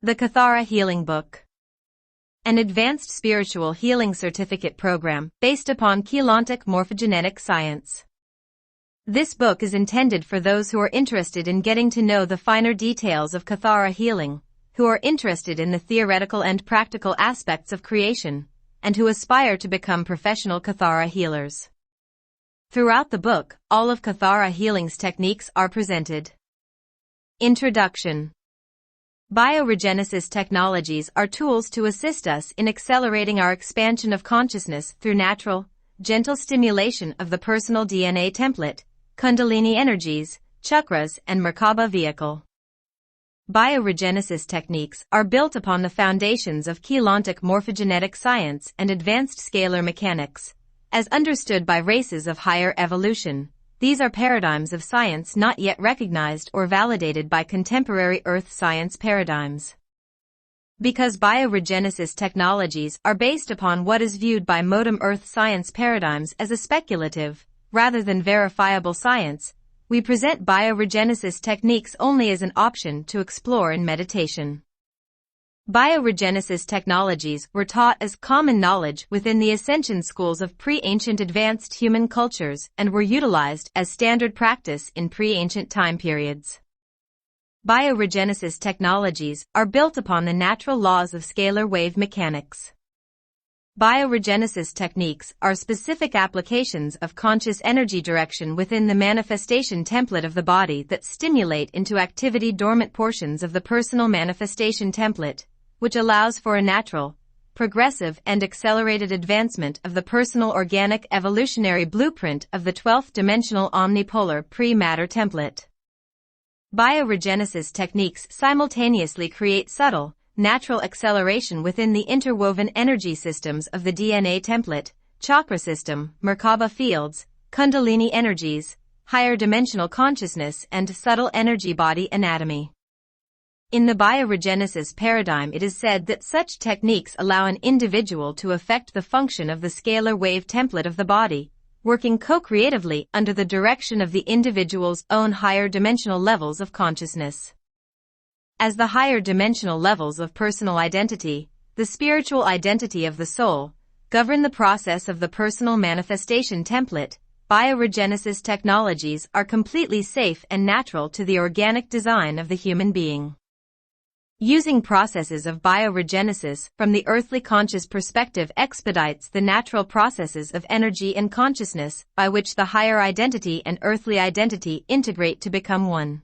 The Kathara Healing Book. An advanced spiritual healing certificate program based upon Keylontic morphogenetic science. This book is intended for those who are interested in getting to know the finer details of Kathara healing, who are interested in the theoretical and practical aspects of creation, and who aspire to become professional Kathara healers. Throughout the book, all of Kathara healing's techniques are presented. Introduction. Bioregenesis technologies are tools to assist us in accelerating our expansion of consciousness through natural, gentle stimulation of the personal DNA template, Kundalini energies, chakras, and Merkaba vehicle. Bioregenesis techniques are built upon the foundations of Keylontic morphogenetic science and advanced scalar mechanics. As understood by races of higher evolution, these are paradigms of science not yet recognized or validated by contemporary Earth science paradigms. Because bioregenesis technologies are based upon what is viewed by modern Earth science paradigms as a speculative, rather than verifiable science, we present bioregenesis techniques only as an option to explore in meditation. Bioregenesis technologies were taught as common knowledge within the ascension schools of pre-ancient advanced human cultures and were utilized as standard practice in pre-ancient time periods. Bioregenesis technologies are built upon the natural laws of scalar wave mechanics. Bioregenesis techniques are specific applications of conscious energy direction within the manifestation template of the body that stimulate into activity dormant portions of the personal manifestation template, which allows for a natural, progressive and accelerated advancement of the personal organic evolutionary blueprint of the 12th dimensional omnipolar pre-matter template. Bioregenesis techniques simultaneously create subtle, natural acceleration within the interwoven energy systems of the DNA template, chakra system, Merkaba fields, Kundalini energies, higher dimensional consciousness and subtle energy body anatomy. In the bioregenesis paradigm, it is said that such techniques allow an individual to affect the function of the scalar wave template of the body, working co-creatively under the direction of the individual's own higher dimensional levels of consciousness. As the higher dimensional levels of personal identity, the spiritual identity of the soul, govern the process of the personal manifestation template, bioregenesis technologies are completely safe and natural to the organic design of the human being. Using processes of bioregenesis from the earthly conscious perspective expedites the natural processes of energy and consciousness by which the higher identity and earthly identity integrate to become one.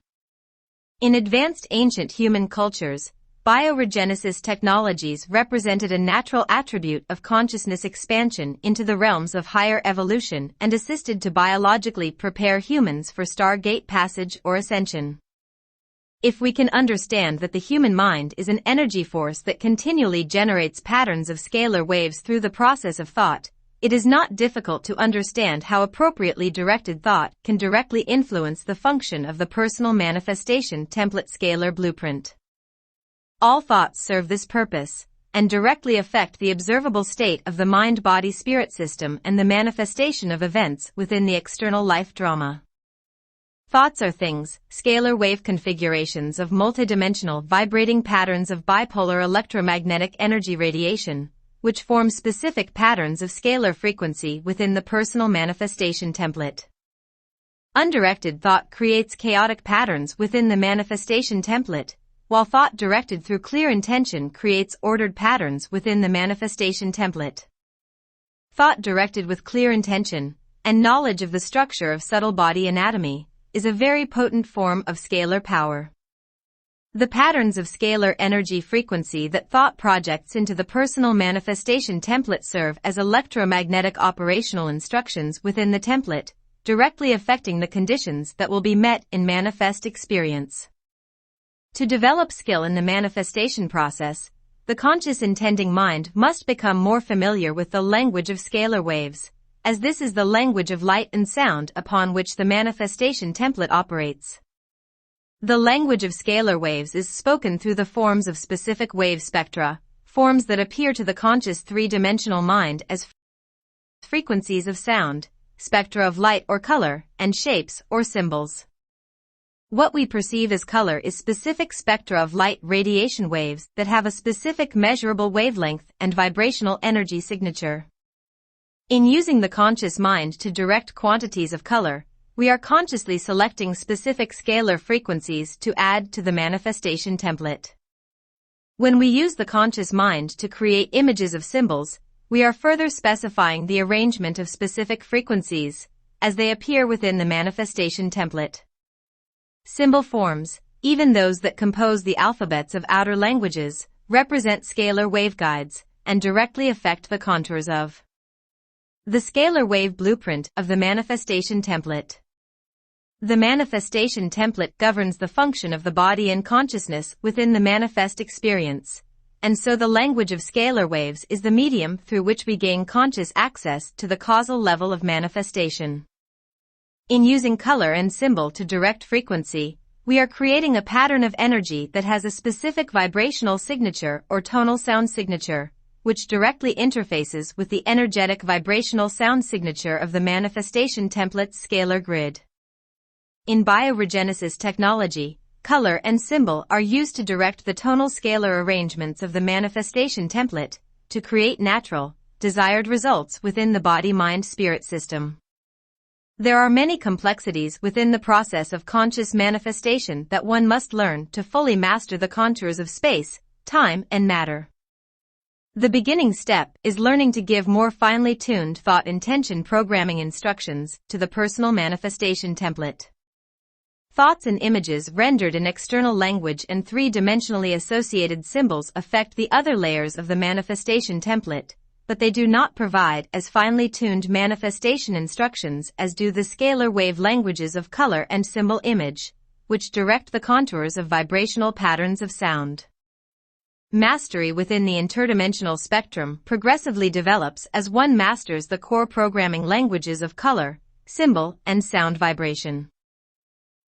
In advanced ancient human cultures, bioregenesis technologies represented a natural attribute of consciousness expansion into the realms of higher evolution and assisted to biologically prepare humans for stargate passage or ascension. If we can understand that the human mind is an energy force that continually generates patterns of scalar waves through the process of thought, it is not difficult to understand how appropriately directed thought can directly influence the function of the personal manifestation template scalar blueprint. All thoughts serve this purpose, and directly affect the observable state of the mind-body-spirit system and the manifestation of events within the external life drama. Thoughts are things, scalar wave configurations of multidimensional vibrating patterns of bipolar electromagnetic energy radiation, which form specific patterns of scalar frequency within the personal manifestation template. Undirected thought creates chaotic patterns within the manifestation template, while thought directed through clear intention creates ordered patterns within the manifestation template. Thought directed with clear intention and knowledge of the structure of subtle body anatomy is a very potent form of scalar power. The patterns of scalar energy frequency that thought projects into the personal manifestation template serve as electromagnetic operational instructions within the template, directly affecting the conditions that will be met in manifest experience. To develop skill in the manifestation process, the conscious intending mind must become more familiar with the language of scalar waves, as this is the language of light and sound upon which the manifestation template operates. The language of scalar waves is spoken through the forms of specific wave spectra, forms that appear to the conscious three-dimensional mind as frequencies of sound, spectra of light or color, and shapes or symbols. What we perceive as color is specific spectra of light radiation waves that have a specific measurable wavelength and vibrational energy signature. In using the conscious mind to direct quantities of color, we are consciously selecting specific scalar frequencies to add to the manifestation template. When we use the conscious mind to create images of symbols, we are further specifying the arrangement of specific frequencies as they appear within the manifestation template. Symbol forms, even those that compose the alphabets of outer languages, represent scalar waveguides and directly affect the contours of the scalar wave blueprint of the manifestation template. The manifestation template governs the function of the body and consciousness within the manifest experience, and so the language of scalar waves is the medium through which we gain conscious access to the causal level of manifestation. In using color and symbol to direct frequency, we are creating a pattern of energy that has a specific vibrational signature or tonal sound signature, which directly interfaces with the energetic vibrational sound signature of the manifestation template's scalar grid. In bioregenesis technology, color and symbol are used to direct the tonal scalar arrangements of the manifestation template to create natural, desired results within the body-mind-spirit system. There are many complexities within the process of conscious manifestation that one must learn to fully master the contours of space, time, and matter. The beginning step is learning to give more finely tuned thought-intention programming instructions to the personal manifestation template. Thoughts and images rendered in external language and three-dimensionally associated symbols affect the other layers of the manifestation template, but they do not provide as finely tuned manifestation instructions as do the scalar wave languages of color and symbol image, which direct the contours of vibrational patterns of sound. Mastery within the interdimensional spectrum progressively develops as one masters the core programming languages of color, symbol, and sound vibration.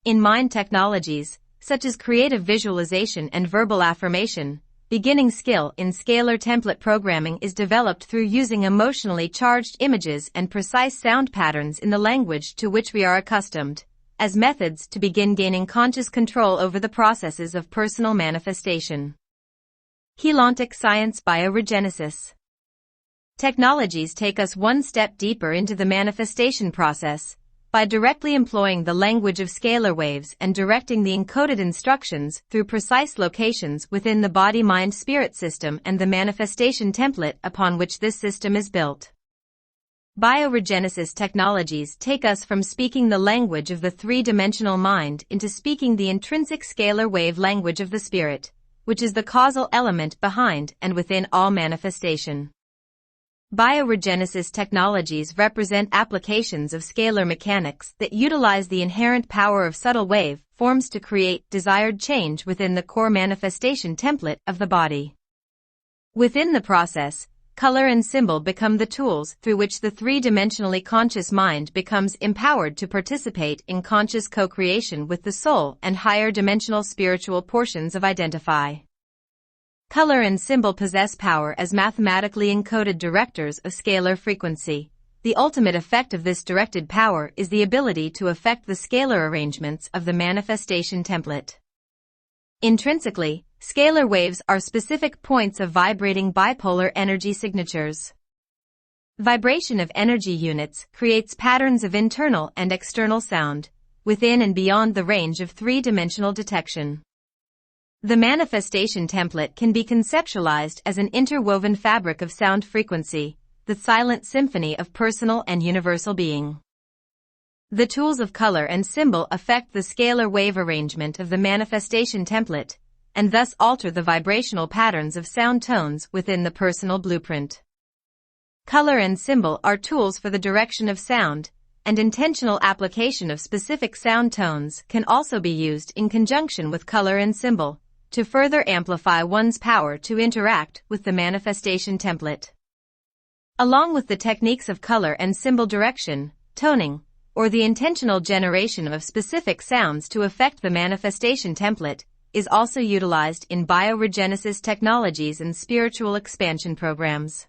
In mind technologies, such as creative visualization and verbal affirmation, beginning skill in scalar template programming is developed through using emotionally charged images and precise sound patterns in the language to which we are accustomed, as methods to begin gaining conscious control over the processes of personal manifestation. Heliontic science bioregenesis. Technologies take us one step deeper into the manifestation process, by directly employing the language of scalar waves and directing the encoded instructions through precise locations within the body-mind-spirit system and the manifestation template upon which this system is built. Bioregenesis technologies take us from speaking the language of the three-dimensional mind into speaking the intrinsic scalar wave language of the spirit, which is the causal element behind and within all manifestation. Bioregenesis technologies represent applications of scalar mechanics that utilize the inherent power of subtle wave forms to create desired change within the core manifestation template of the body. Within the process, color and symbol become the tools through which the three-dimensionally conscious mind becomes empowered to participate in conscious co-creation with the soul and higher dimensional spiritual portions of identify. Color and symbol possess power as mathematically encoded directors of scalar frequency. The ultimate effect of this directed power is the ability to affect the scalar arrangements of the manifestation template. Intrinsically, scalar waves are specific points of vibrating bipolar energy signatures. Vibration of energy units creates patterns of internal and external sound, within and beyond the range of three-dimensional detection. The manifestation template can be conceptualized as an interwoven fabric of sound frequency, the silent symphony of personal and universal being. The tools of color and symbol affect the scalar wave arrangement of the manifestation template, and thus alter the vibrational patterns of sound tones within the personal blueprint. Color and symbol are tools for the direction of sound, and intentional application of specific sound tones can also be used in conjunction with color and symbol, to further amplify one's power to interact with the manifestation template. Along with the techniques of color and symbol direction, toning, or the intentional generation of specific sounds to affect the manifestation template, is also utilized in bioregenesis technologies and spiritual expansion programs.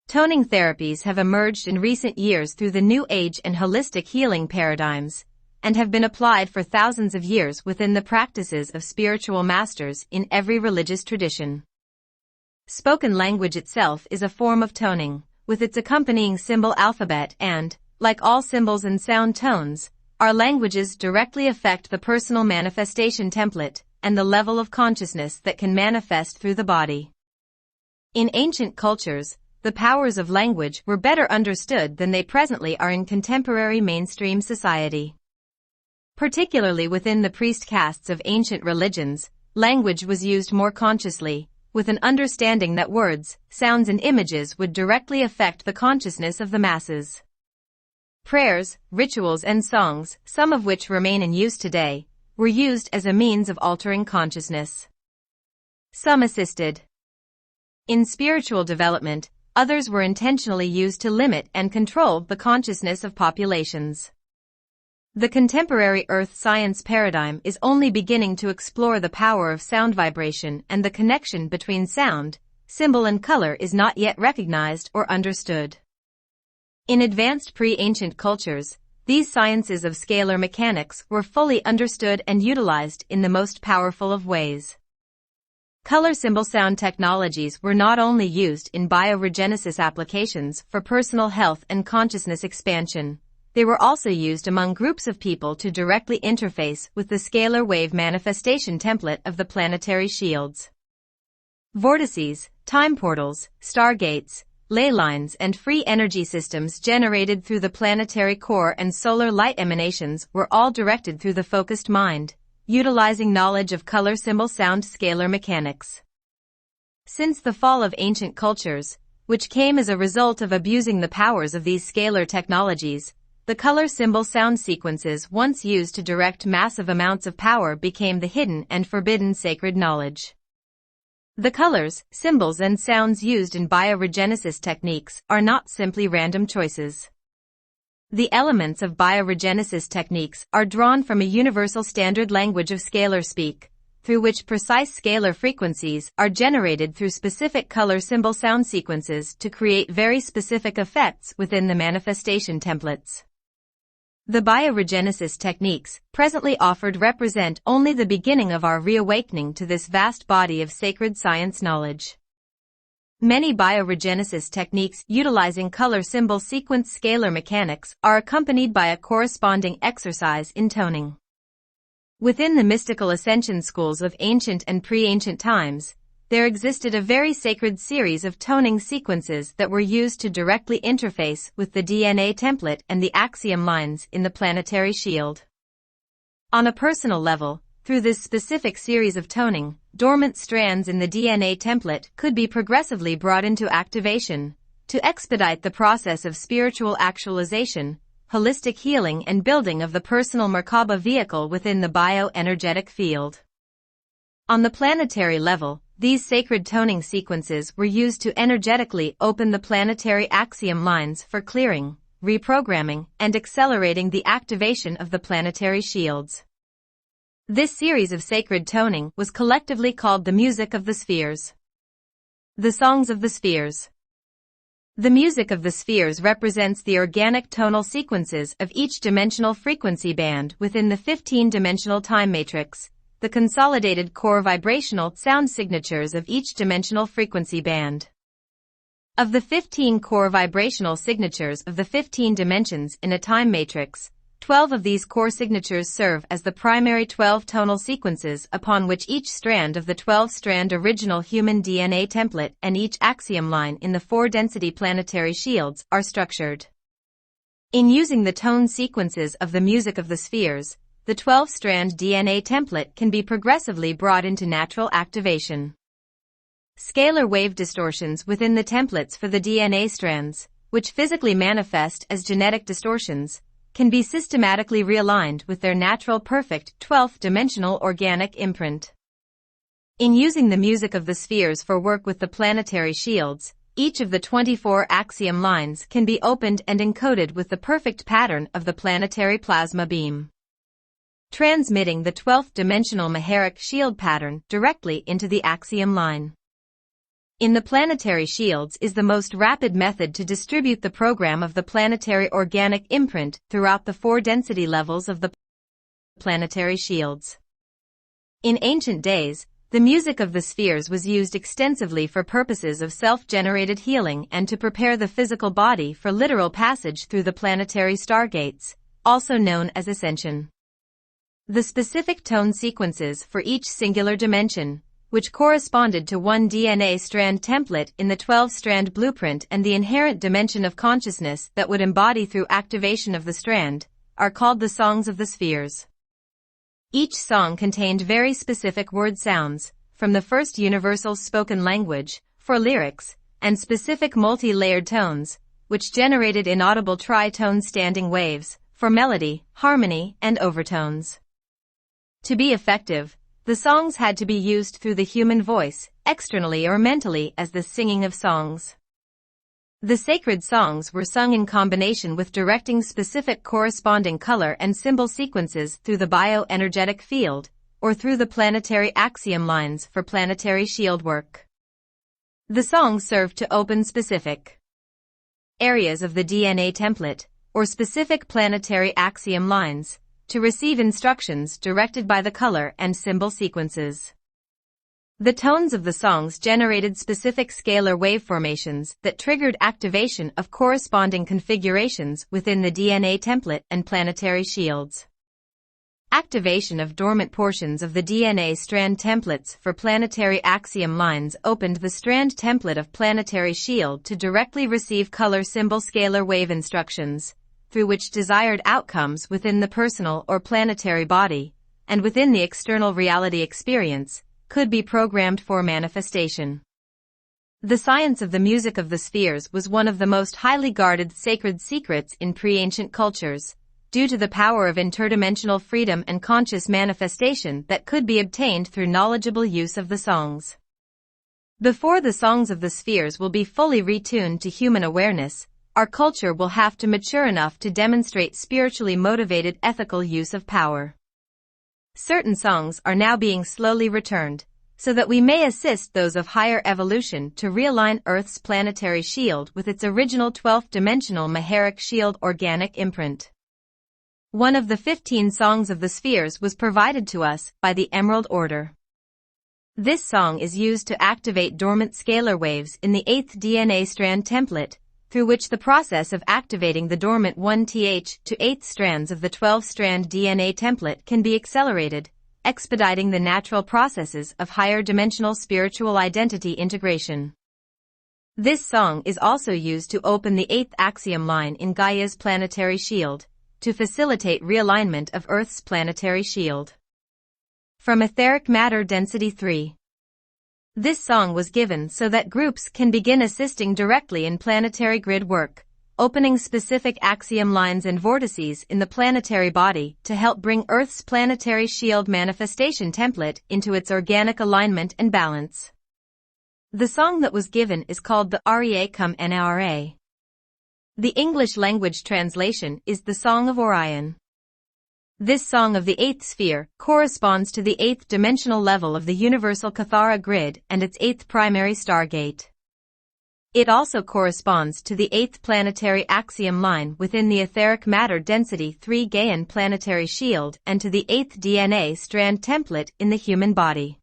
Toning therapies have emerged in recent years through the New Age and holistic healing paradigms, and have been applied for thousands of years within the practices of spiritual masters in every religious tradition. Spoken language itself is a form of toning, with its accompanying symbol alphabet and, like all symbols and sound tones, our languages directly affect the personal manifestation template and the level of consciousness that can manifest through the body. In ancient cultures, the powers of language were better understood than they presently are in contemporary mainstream society. Particularly within the priest castes of ancient religions, language was used more consciously, with an understanding that words, sounds and images would directly affect the consciousness of the masses. Prayers, rituals and songs, some of which remain in use today, were used as a means of altering consciousness. Some assisted in spiritual development, others were intentionally used to limit and control the consciousness of populations. The contemporary earth science paradigm is only beginning to explore the power of sound vibration, and the connection between sound, symbol and color is not yet recognized or understood. In advanced pre-ancient cultures, these sciences of scalar mechanics were fully understood and utilized in the most powerful of ways. Color symbol sound technologies were not only used in bioregenesis applications for personal health and consciousness expansion, they were also used among groups of people to directly interface with the scalar wave manifestation template of the planetary shields. Vortices, time portals, stargates, ley lines and free energy systems generated through the planetary core and solar light emanations were all directed through the focused mind, utilizing knowledge of color symbol sound scalar mechanics. Since the fall of ancient cultures, which came as a result of abusing the powers of these scalar technologies, the color symbol sound sequences once used to direct massive amounts of power became the hidden and forbidden sacred knowledge. The colors, symbols and sounds used in bioregenesis techniques are not simply random choices. The elements of bioregenesis techniques are drawn from a universal standard language of scalar speak, through which precise scalar frequencies are generated through specific color symbol sound sequences to create very specific effects within the manifestation templates. The bioregenesis techniques presently offered represent only the beginning of our reawakening to this vast body of sacred science knowledge. Many bioregenesis techniques utilizing color symbol sequence scalar mechanics are accompanied by a corresponding exercise in toning. Within the mystical ascension schools of ancient and pre-ancient times, there existed a very sacred series of toning sequences that were used to directly interface with the DNA template and the axiom lines in the planetary shield. On a personal level, through this specific series of toning, dormant strands in the DNA template could be progressively brought into activation, to expedite the process of spiritual actualization, holistic healing and building of the personal Merkaba vehicle within the bioenergetic field. On the planetary level, these sacred toning sequences were used to energetically open the planetary axiom lines for clearing, reprogramming, and accelerating the activation of the planetary shields. This series of sacred toning was collectively called the music of the spheres. The songs of the spheres. The music of the spheres represents the organic tonal sequences of each dimensional frequency band within the 15-dimensional time matrix, the consolidated core vibrational sound signatures of each dimensional frequency band. Of the 15 core vibrational signatures of the 15 dimensions in a time matrix, 12 of these core signatures serve as the primary 12 tonal sequences upon which each strand of the 12-strand original human DNA template and each axiom line in the 4-density planetary shields are structured. In using the tone sequences of the music of the spheres, the 12-strand DNA template can be progressively brought into natural activation. Scalar wave distortions within the templates for the DNA strands, which physically manifest as genetic distortions, can be systematically realigned with their natural perfect 12th dimensional organic imprint. In using the music of the spheres for work with the planetary shields, each of the 24 axiom lines can be opened and encoded with the perfect pattern of the planetary plasma beam, transmitting the 12th dimensional Maharic shield pattern directly into the axiom line. In the planetary shields is the most rapid method to distribute the program of the planetary organic imprint throughout the 4 density levels of the planetary shields. In ancient days, the music of the spheres was used extensively for purposes of self-generated healing and to prepare the physical body for literal passage through the planetary stargates, also known as ascension. The specific tone sequences for each singular dimension, which corresponded to one DNA strand template in the 12-strand blueprint and the inherent dimension of consciousness that would embody through activation of the strand, are called the songs of the spheres. Each song contained very specific word sounds, from the first universal spoken language, for lyrics, and specific multi-layered tones, which generated inaudible tritone standing waves, for melody, harmony, and overtones. To be effective, the songs had to be used through the human voice, externally or mentally as the singing of songs. The sacred songs were sung in combination with directing specific corresponding color and symbol sequences through the bioenergetic field, or through the planetary axiom lines for planetary shield work. The songs served to open specific areas of the DNA template, or specific planetary axiom lines, to receive instructions directed by the color and symbol sequences. The tones of the songs generated specific scalar wave formations that triggered activation of corresponding configurations within the DNA template and planetary shields. Activation of dormant portions of the DNA strand templates for planetary axiom lines opened the strand template of planetary shield to directly receive color symbol scalar wave instructions, through which desired outcomes within the personal or planetary body, and within the external reality experience, could be programmed for manifestation. The science of the music of the spheres was one of the most highly guarded sacred secrets in pre-ancient cultures, due to the power of interdimensional freedom and conscious manifestation that could be obtained through knowledgeable use of the songs. Before the songs of the spheres will be fully retuned to human awareness, our culture will have to mature enough to demonstrate spiritually motivated ethical use of power. Certain songs are now being slowly returned, so that we may assist those of higher evolution to realign Earth's planetary shield with its original 12th-dimensional Maharic shield organic imprint. One of the 15 songs of the spheres was provided to us by the Emerald Order. This song is used to activate dormant scalar waves in the 8th DNA strand template, through which the process of activating the dormant 1th to 8th strands of the 12-strand DNA template can be accelerated, expediting the natural processes of higher dimensional spiritual identity integration. This song is also used to open the 8th axiom line in Gaia's planetary shield, to facilitate realignment of Earth's planetary shield. From Etheric Matter Density 3. This song was given so that groups can begin assisting directly in planetary grid work, opening specific axiom lines and vortices in the planetary body to help bring Earth's planetary shield manifestation template into its organic alignment and balance. The song that was given is called the Rea cum Nara. The English language translation is the Song of Orion. This song of the 8th sphere corresponds to the 8th dimensional level of the universal Kathara grid and its 8th primary stargate. It also corresponds to the 8th planetary axiom line within the etheric matter density 3 Gaian planetary shield and to the 8th DNA strand template in the human body.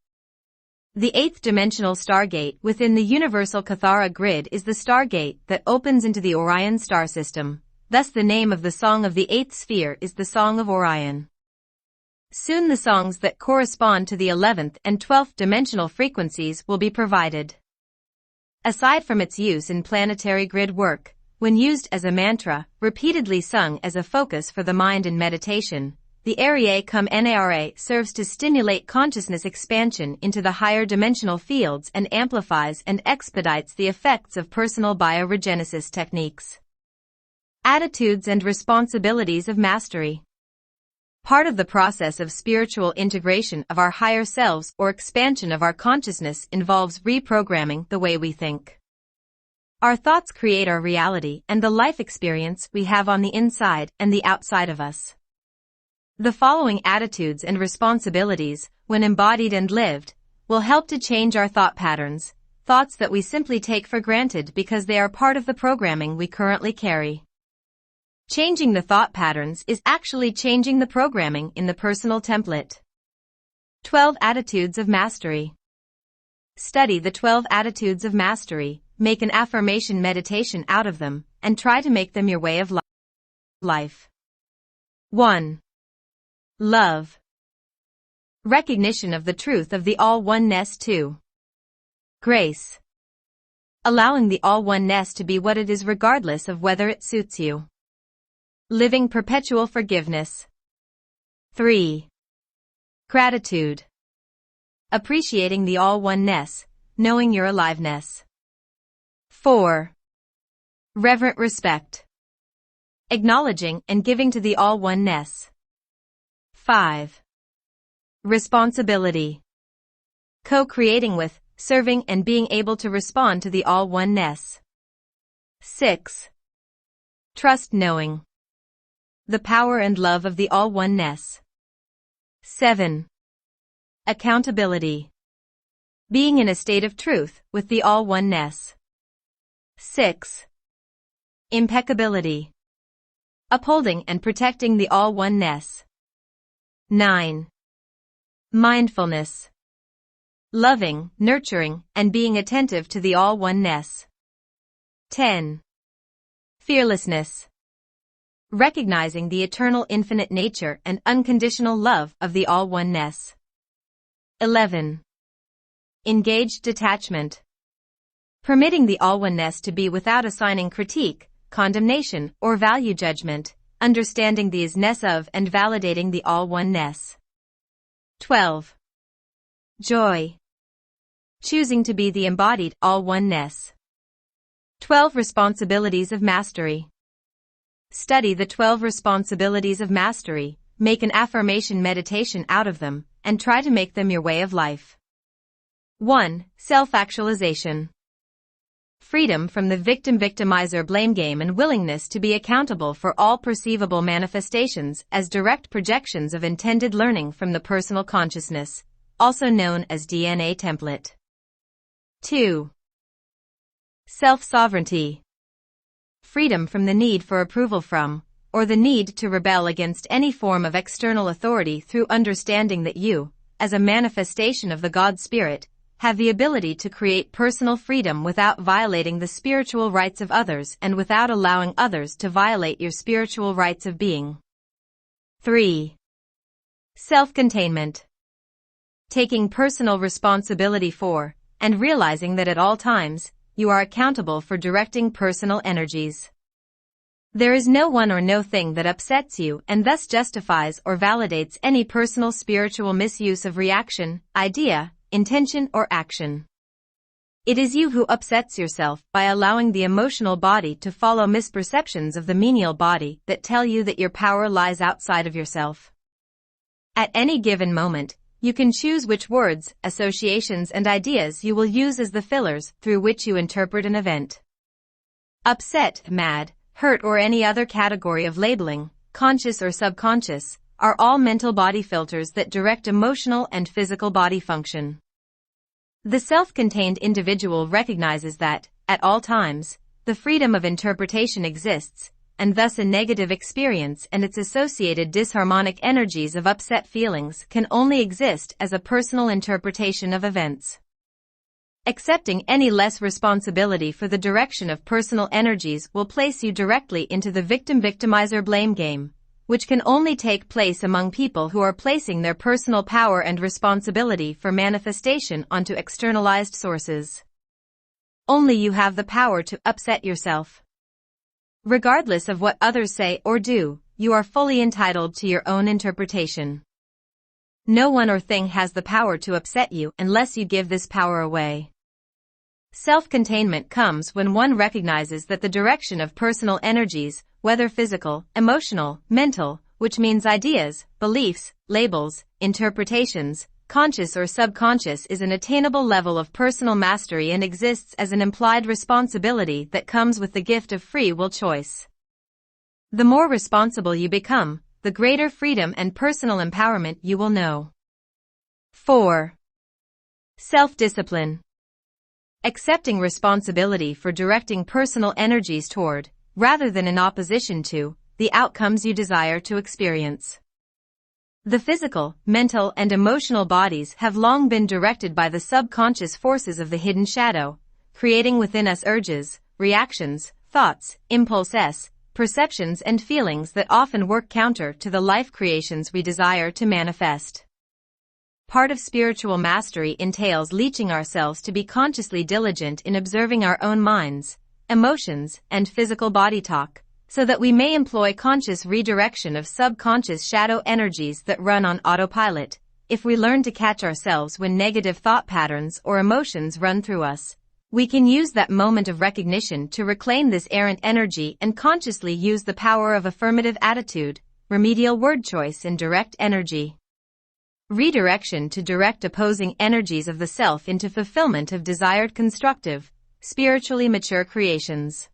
The 8th dimensional stargate within the universal Kathara grid is the stargate that opens into the Orion star system. Thus the name of the song of the 8th sphere is the Song of Orion. Soon the songs that correspond to the 11th and 12th dimensional frequencies will be provided. Aside from its use in planetary grid work, when used as a mantra, repeatedly sung as a focus for the mind in meditation, the Rea cum Nara serves to stimulate consciousness expansion into the higher dimensional fields and amplifies and expedites the effects of personal bioregenesis techniques. Attitudes and responsibilities of mastery. Part of the process of spiritual integration of our higher selves or expansion of our consciousness involves reprogramming the way we think. Our thoughts create our reality and the life experience we have on the inside and the outside of us. The following attitudes and responsibilities, when embodied and lived, will help to change our thought patterns, thoughts that we simply take for granted because they are part of the programming we currently carry. Changing the thought patterns is actually changing the programming in the personal template. 12 Attitudes of Mastery. Study the 12 attitudes of mastery, make an affirmation meditation out of them, and try to make them your way of life. 1. Love. Recognition of the truth of the all-oneness. 2. Grace. Allowing the all-oneness to be what it is regardless of whether it suits you. Living perpetual forgiveness. 3. Gratitude. Appreciating the all-oneness, knowing your aliveness. 4. Reverent respect. Acknowledging and giving to the all-oneness. 5. Responsibility. Co-creating with, serving and being able to respond to the all-oneness. 6. Trust, knowing the power and love of the all-oneness. 7. Accountability. Being in a state of truth with the all-oneness. 6. Impeccability. Upholding and protecting the all-oneness. 9. Mindfulness. Loving, nurturing, and being attentive to the all-oneness. 10. Fearlessness. Recognizing the eternal infinite nature and unconditional love of the all-oneness. 11. Engaged detachment. Permitting the all-oneness to be without assigning critique, condemnation, or value judgment, understanding the isness of and validating the all-oneness. 12. Joy. Choosing to be the embodied all-oneness. 12 Responsibilities of Mastery. Study the 12 responsibilities of mastery, make an affirmation meditation out of them, and try to make them your way of life. 1. Self-actualization. Freedom from the victim-victimizer blame game and willingness to be accountable for all perceivable manifestations as direct projections of intended learning from the personal consciousness, also known as DNA template. 2. Self-sovereignty. Freedom from the need for approval from, or the need to rebel against any form of external authority through understanding that you, as a manifestation of the God Spirit, have the ability to create personal freedom without violating the spiritual rights of others and without allowing others to violate your spiritual rights of being. 3. Self-containment. Taking personal responsibility for, and realizing that at all times, you are accountable for directing personal energies. There is no one or no thing that upsets you and thus justifies or validates any personal spiritual misuse of reaction, idea, intention, or action. It is you who upsets yourself by allowing the emotional body to follow misperceptions of the menial body that tell you that your power lies outside of yourself. At any given moment, you can choose which words, associations, and ideas you will use as the fillers through which you interpret an event. Upset, mad, hurt, or any other category of labeling, conscious or subconscious, are all mental body filters that direct emotional and physical body function. The self-contained individual recognizes that, at all times, the freedom of interpretation exists, and thus a negative experience and its associated disharmonic energies of upset feelings can only exist as a personal interpretation of events. Accepting any less responsibility for the direction of personal energies will place you directly into the victim-victimizer blame game, which can only take place among people who are placing their personal power and responsibility for manifestation onto externalized sources. Only you have the power to upset yourself. Regardless of what others say or do, you are fully entitled to your own interpretation. No one or thing has the power to upset you unless you give this power away. Self-containment comes when one recognizes that the direction of personal energies, whether physical, emotional, mental, which means ideas, beliefs, labels, interpretations, conscious or subconscious, is an attainable level of personal mastery and exists as an implied responsibility that comes with the gift of free will choice. The more responsible you become, the greater freedom and personal empowerment you will know. 4. Self-discipline. Accepting responsibility for directing personal energies toward, rather than in opposition to, the outcomes you desire to experience. The physical, mental, and emotional bodies have long been directed by the subconscious forces of the hidden shadow, creating within us urges, reactions, thoughts, impulses, perceptions, and feelings that often work counter to the life creations we desire to manifest. Part of spiritual mastery entails teaching ourselves to be consciously diligent in observing our own minds, emotions, and physical body talk, so that we may employ conscious redirection of subconscious shadow energies that run on autopilot. If we learn to catch ourselves when negative thought patterns or emotions run through us, we can use that moment of recognition to reclaim this errant energy and consciously use the power of affirmative attitude, remedial word choice, and direct energy. Redirection to direct opposing energies of the self into fulfillment of desired constructive, spiritually mature creations.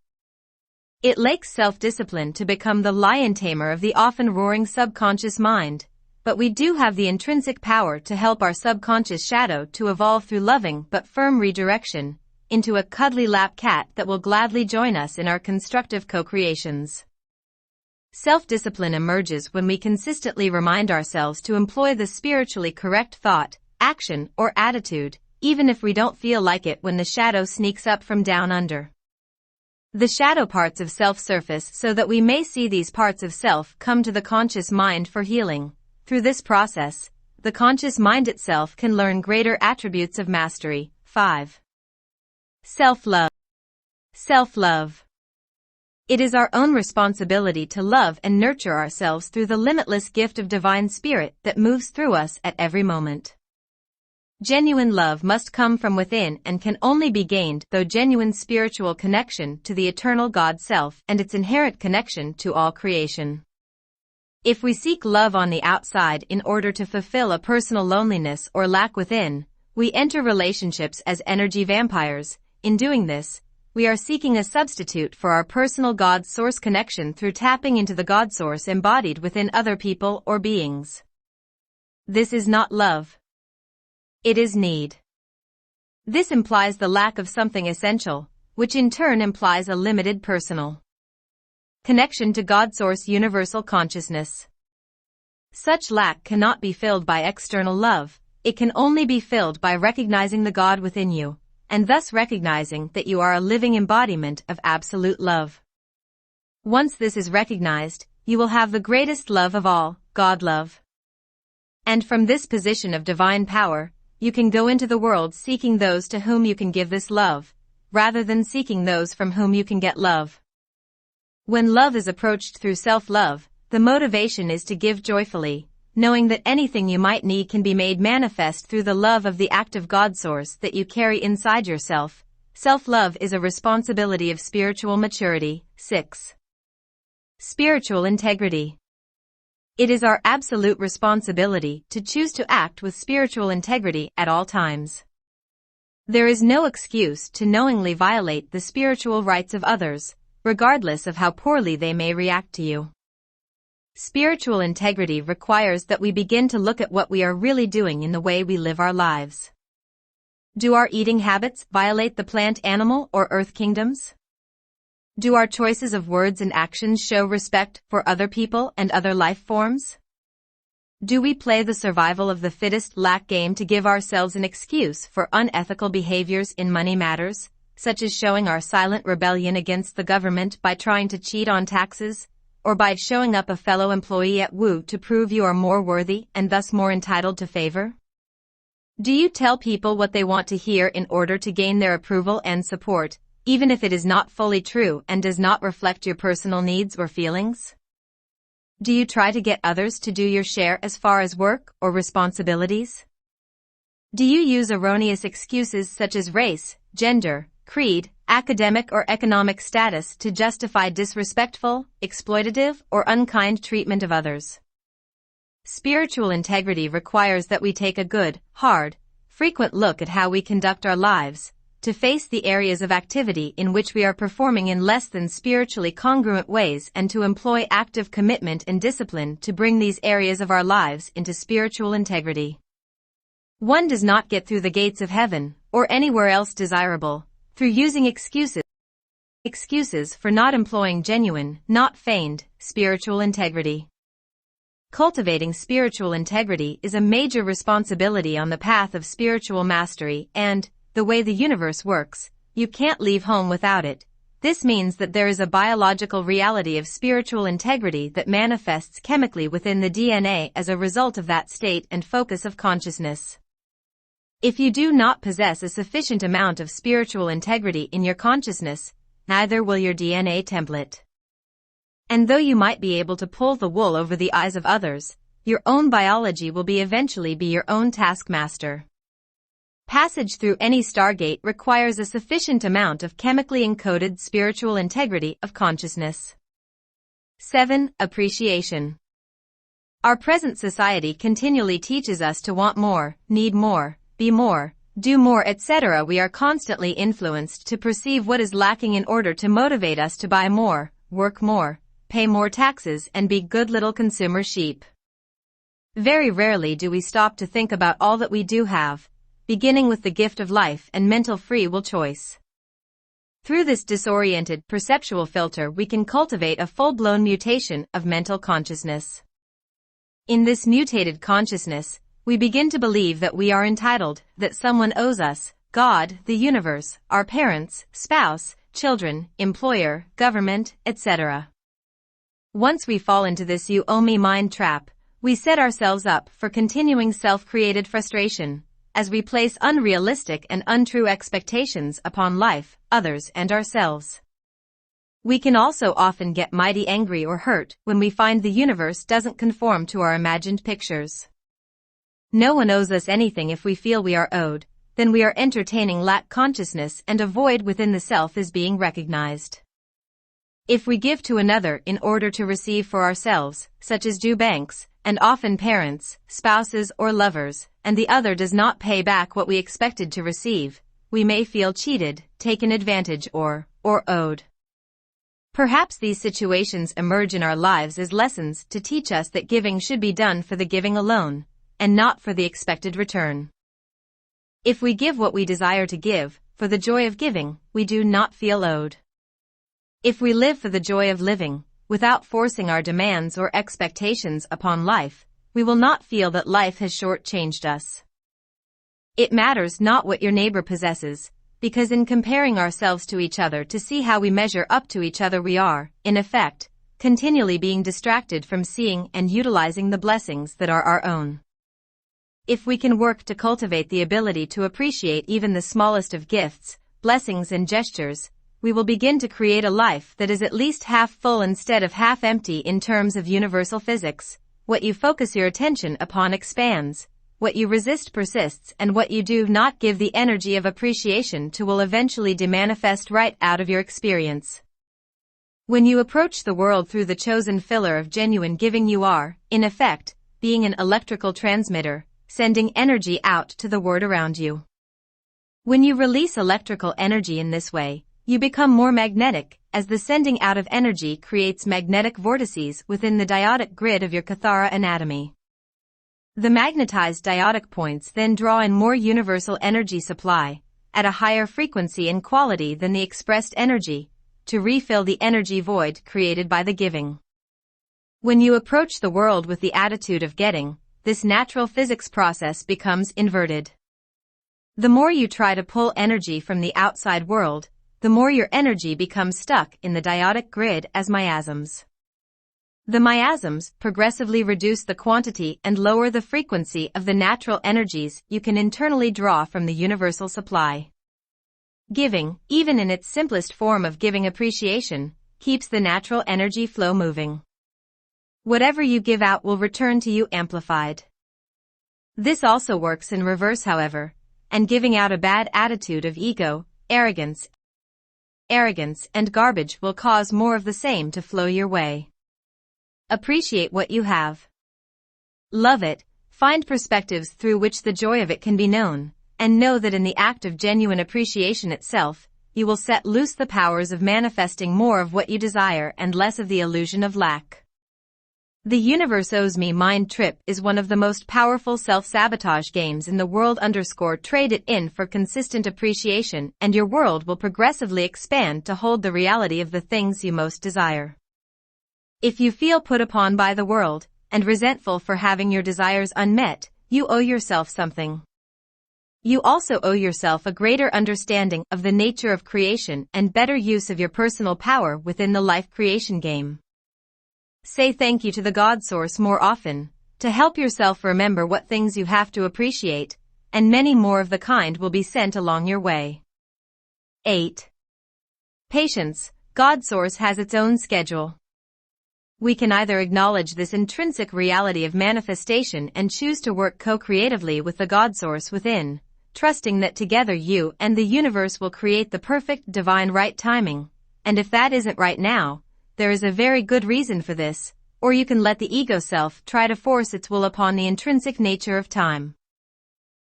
It lacks self-discipline to become the lion tamer of the often roaring subconscious mind, but we do have the intrinsic power to help our subconscious shadow to evolve through loving but firm redirection into a cuddly lap cat that will gladly join us in our constructive co-creations. Self-discipline emerges when we consistently remind ourselves to employ the spiritually correct thought, action, or attitude, even if we don't feel like it when the shadow sneaks up from down under. The shadow parts of self surface so that we may see these parts of self come to the conscious mind for healing. Through this process, the conscious mind itself can learn greater attributes of mastery. 5. Self-love. Self-love. It is our own responsibility to love and nurture ourselves through the limitless gift of divine spirit that moves through us at every moment. Genuine love must come from within and can only be gained through genuine spiritual connection to the eternal God Self and its inherent connection to all creation. If we seek love on the outside in order to fulfill a personal loneliness or lack within, we enter relationships as energy vampires. In doing this, we are seeking a substitute for our personal God Source connection through tapping into the God Source embodied within other people or beings. This is not love. It is need. This implies the lack of something essential, which in turn implies a limited personal connection to God Source universal consciousness. Such lack cannot be filled by external love, it can only be filled by recognizing the God within you, and thus recognizing that you are a living embodiment of absolute love. Once this is recognized, you will have the greatest love of all, God love. And from this position of divine power, you can go into the world seeking those to whom you can give this love, rather than seeking those from whom you can get love. When love is approached through self-love, the motivation is to give joyfully, knowing that anything you might need can be made manifest through the love of the active God Source that you carry inside yourself. Self-love is a responsibility of spiritual maturity. 6. Spiritual integrity. It is our absolute responsibility to choose to act with spiritual integrity at all times. There is no excuse to knowingly violate the spiritual rights of others, regardless of how poorly they may react to you. Spiritual integrity requires that we begin to look at what we are really doing in the way we live our lives. Do our eating habits violate the plant, animal, or earth kingdoms? Do our choices of words and actions show respect for other people and other life forms? Do we play the survival of the fittest lack game to give ourselves an excuse for unethical behaviors in money matters, such as showing our silent rebellion against the government by trying to cheat on taxes, or by showing up a fellow employee at Woo to prove you are more worthy and thus more entitled to favor? Do you tell people what they want to hear in order to gain their approval and support, even if it is not fully true and does not reflect your personal needs or feelings? Do you try to get others to do your share as far as work or responsibilities? Do you use erroneous excuses such as race, gender, creed, academic or economic status to justify disrespectful, exploitative, or unkind treatment of others? Spiritual integrity requires that we take a good, hard, frequent look at how we conduct our lives, to face the areas of activity in which we are performing in less than spiritually congruent ways and to employ active commitment and discipline to bring these areas of our lives into spiritual integrity. One does not get through the gates of heaven, or anywhere else desirable, through using excuses excuses for not employing genuine, not feigned, spiritual integrity. Cultivating spiritual integrity is a major responsibility on the path of spiritual mastery and, the way the universe works, you can't leave home without it. This means that there is a biological reality of spiritual integrity that manifests chemically within the DNA as a result of that state and focus of consciousness. If you do not possess a sufficient amount of spiritual integrity in your consciousness, neither will your DNA template. And though you might be able to pull the wool over the eyes of others, your own biology will eventually be your own taskmaster. Passage through any stargate requires a sufficient amount of chemically encoded spiritual integrity of consciousness. 7. Appreciation. Our present society continually teaches us to want more, need more, be more, do more, etc. We are constantly influenced to perceive what is lacking in order to motivate us to buy more, work more, pay more taxes, and be good little consumer sheep. Very rarely do we stop to think about all that we do have, beginning with the gift of life and mental free will choice. Through this disoriented perceptual filter, we can cultivate a full-blown mutation of mental consciousness. In this mutated consciousness, we begin to believe that we are entitled, that someone owes us, God, the universe, our parents, spouse, children, employer, government, etc. Once we fall into this you owe me mind trap, we set ourselves up for continuing self-created frustration, as we place unrealistic and untrue expectations upon life, others, and ourselves. We can also often get mighty angry or hurt when we find the universe doesn't conform to our imagined pictures. No one owes us anything. If we feel we are owed, then we are entertaining lack consciousness, and a void within the self is being recognized. If we give to another in order to receive for ourselves, such as do banks, and often parents, spouses, or lovers, and the other does not pay back what we expected to receive, we may feel cheated, taken advantage or owed. Perhaps these situations emerge in our lives as lessons to teach us that giving should be done for the giving alone, and not for the expected return. If we give what we desire to give, for the joy of giving, we do not feel owed. If we live for the joy of living, without forcing our demands or expectations upon life, we will not feel that life has shortchanged us. It matters not what your neighbor possesses, because in comparing ourselves to each other to see how we measure up to each other, we are, in effect, continually being distracted from seeing and utilizing the blessings that are our own. If we can work to cultivate the ability to appreciate even the smallest of gifts, blessings, and gestures, we will begin to create a life that is at least half full instead of half empty. In terms of universal physics, what you focus your attention upon expands, what you resist persists, and what you do not give the energy of appreciation to will eventually demanifest right out of your experience. When you approach the world through the chosen filler of genuine giving, you are, in effect, being an electrical transmitter, sending energy out to the world around you. When you release electrical energy in this way, you become more magnetic, as the sending out of energy creates magnetic vortices within the diotic grid of your kathara anatomy. The magnetized diotic points then draw in more universal energy supply, at a higher frequency and quality than the expressed energy, to refill the energy void created by the giving. When you approach the world with the attitude of getting, this natural physics process becomes inverted. The more you try to pull energy from the outside world, the more your energy becomes stuck in the diotic grid as miasms. The miasms progressively reduce the quantity and lower the frequency of the natural energies you can internally draw from the universal supply. Giving, even in its simplest form of giving appreciation, keeps the natural energy flow moving. Whatever you give out will return to you amplified. This also works in reverse, however, and giving out a bad attitude of ego, arrogance, and garbage will cause more of the same to flow your way. Appreciate what you have. Love it, find perspectives through which the joy of it can be known, and know that in the act of genuine appreciation itself, you will set loose the powers of manifesting more of what you desire and less of the illusion of lack. The Universe Owes Me Mind Trip is one of the most powerful self-sabotage games in the world. Trade it in for consistent appreciation and your world will progressively expand to hold the reality of the things you most desire. If you feel put upon by the world and resentful for having your desires unmet, you owe yourself something. You also owe yourself a greater understanding of the nature of creation and better use of your personal power within the life creation game. Say thank you to the God Source more often, to help yourself remember what things you have to appreciate, and many more of the kind will be sent along your way. 8. Patience. God Source has its own schedule. We can either acknowledge this intrinsic reality of manifestation and choose to work co-creatively with the God Source within, trusting that together you and the universe will create the perfect divine right timing, and if that isn't right now, there is a very good reason for this, or you can let the ego self try to force its will upon the intrinsic nature of time.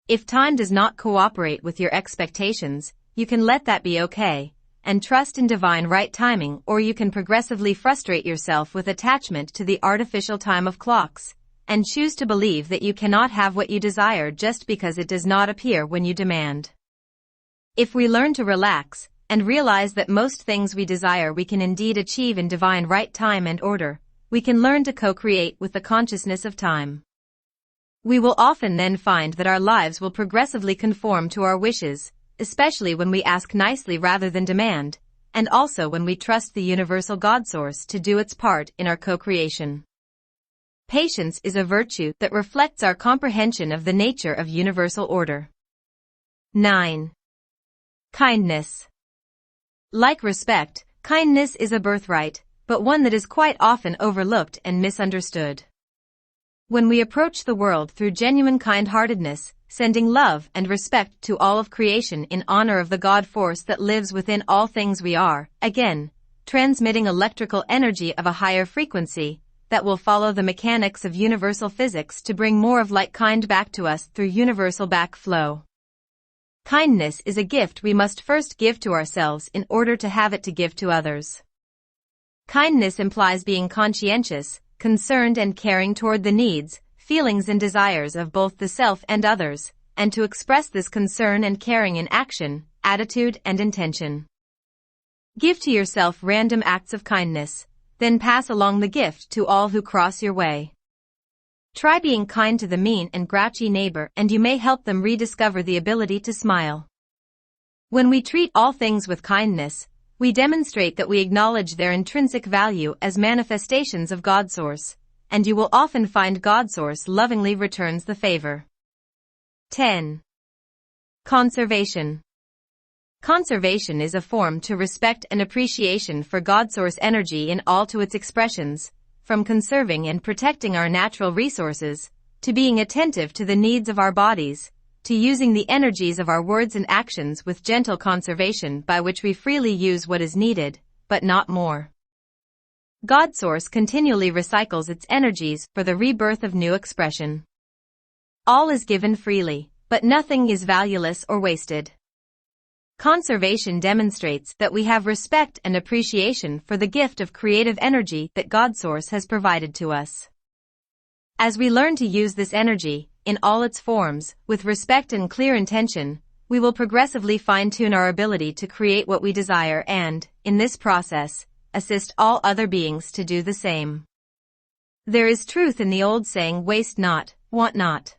If time does not cooperate with your expectations, you can let that be okay, and trust in divine right timing, or you can progressively frustrate yourself with attachment to the artificial time of clocks, and choose to believe that you cannot have what you desire just because it does not appear when you demand. If we learn to relax, and realize that most things we desire we can indeed achieve in divine right time and order, we can learn to co-create with the consciousness of time. We will often then find that our lives will progressively conform to our wishes, especially when we ask nicely rather than demand, and also when we trust the universal God Source to do its part in our co-creation. Patience is a virtue that reflects our comprehension of the nature of universal order. 9. Kindness. Like respect, kindness is a birthright, but one that is quite often overlooked and misunderstood. When we approach the world through genuine kind-heartedness, sending love and respect to all of creation in honor of the God force that lives within all things we are, again, transmitting electrical energy of a higher frequency, that will follow the mechanics of universal physics to bring more of like-kind back to us through universal backflow. Kindness is a gift we must first give to ourselves in order to have it to give to others. Kindness implies being conscientious, concerned and caring toward the needs, feelings and desires of both the self and others, and to express this concern and caring in action, attitude and intention. Give to yourself random acts of kindness, then pass along the gift to all who cross your way. Try being kind to the mean and grouchy neighbor and you may help them rediscover the ability to smile. When we treat all things with kindness, we demonstrate that we acknowledge their intrinsic value as manifestations of God Source, and you will often find God Source lovingly returns the favor. 10. Conservation. Conservation is a form to respect and appreciation for God Source energy in all to its expressions, from conserving and protecting our natural resources, to being attentive to the needs of our bodies, to using the energies of our words and actions with gentle conservation by which we freely use what is needed, but not more. God Source continually recycles its energies for the rebirth of new expression. All is given freely, but nothing is valueless or wasted. Conservation demonstrates that we have respect and appreciation for the gift of creative energy that God Source has provided to us. As we learn to use this energy, in all its forms, with respect and clear intention, we will progressively fine-tune our ability to create what we desire and, in this process, assist all other beings to do the same. There is truth in the old saying, waste not, want not.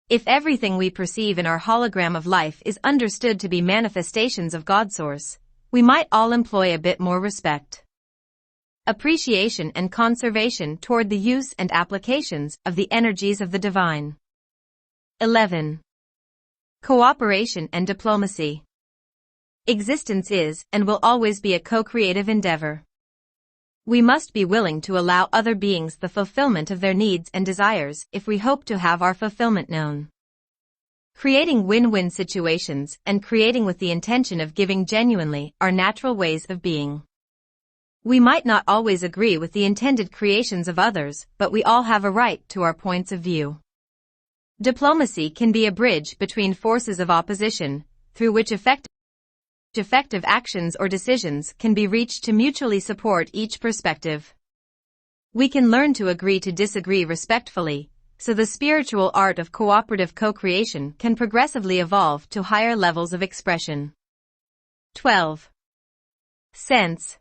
If everything we perceive in our hologram of life is understood to be manifestations of God Source, we might all employ a bit more respect, appreciation and conservation toward the use and applications of the energies of the divine. 11. Cooperation and diplomacy. Existence is and will always be a co-creative endeavor. We must be willing to allow other beings the fulfillment of their needs and desires if we hope to have our fulfillment known. Creating win-win situations and creating with the intention of giving genuinely are natural ways of being. We might not always agree with the intended creations of others, but we all have a right to our points of view. Diplomacy can be a bridge between forces of opposition, through which effective actions or decisions can be reached to mutually support each perspective. We can learn to agree to disagree respectfully, so the spiritual art of cooperative co-creation can progressively evolve to higher levels of expression. 12. Sense.